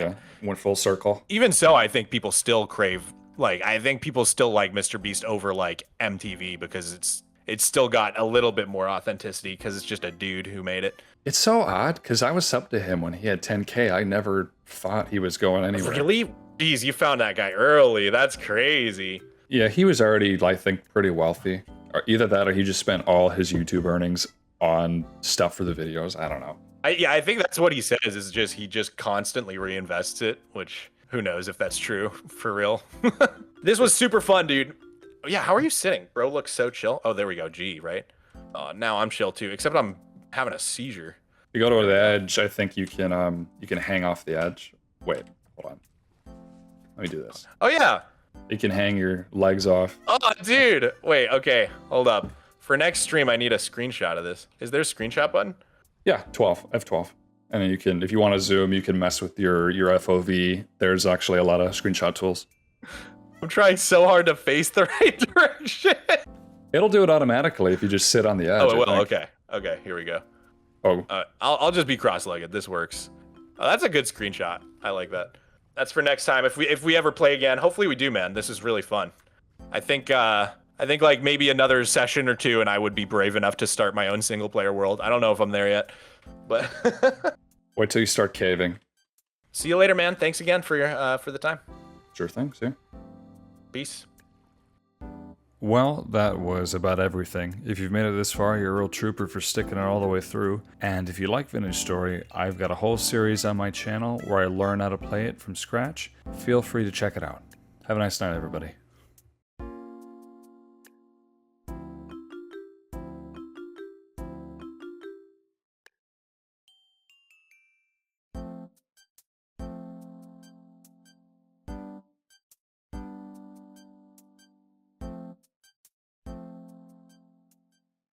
went full circle. Even so, I think people still crave. Like, I think people still like Mr. Beast over like MTV because it's still got a little bit more authenticity because it's just a dude who made it. It's so odd because I was up to him when he had 10K. I never thought he was going anywhere. Really? Jeez, you found that guy early. That's crazy. Yeah, he was already, I think, pretty wealthy. Or either that or he just spent all his YouTube earnings on stuff for the videos. I don't know. I think that's what he says is just he just constantly reinvests it, which... Who knows if that's true for real. This was super fun, dude. Yeah, how are you sitting? Bro looks so chill. Oh, there we go. G, right? Now I'm chill too, except I'm having a seizure. If you go to the edge, I think you can hang off the edge. Wait, hold on. Let me do this. Oh yeah. You can hang your legs off. Oh, dude. Wait, okay. Hold up. For next stream, I need a screenshot of this. Is there a screenshot button? Yeah, F12. And then you can, if you want to zoom, you can mess with your FOV. There's actually a lot of screenshot tools. I'm trying so hard to face the right direction. It'll do it automatically if you just sit on the edge. Oh, it will. Okay. Okay, here we go. Oh. I'll just be cross-legged. This works. Oh, that's a good screenshot. I like that. That's for next time. If we ever play again, hopefully we do, man. This is really fun. I think like maybe another session or two, and I would be brave enough to start my own single-player world. I don't know if I'm there yet, but wait till you start caving. See you later, man. Thanks again for your for the time. Sure thing. See. Peace. Well, that was about everything. If you've made it this far, you're a real trooper for sticking it all the way through. And if you like Vintage Story, I've got a whole series on my channel where I learn how to play it from scratch. Feel free to check it out. Have a nice night, everybody.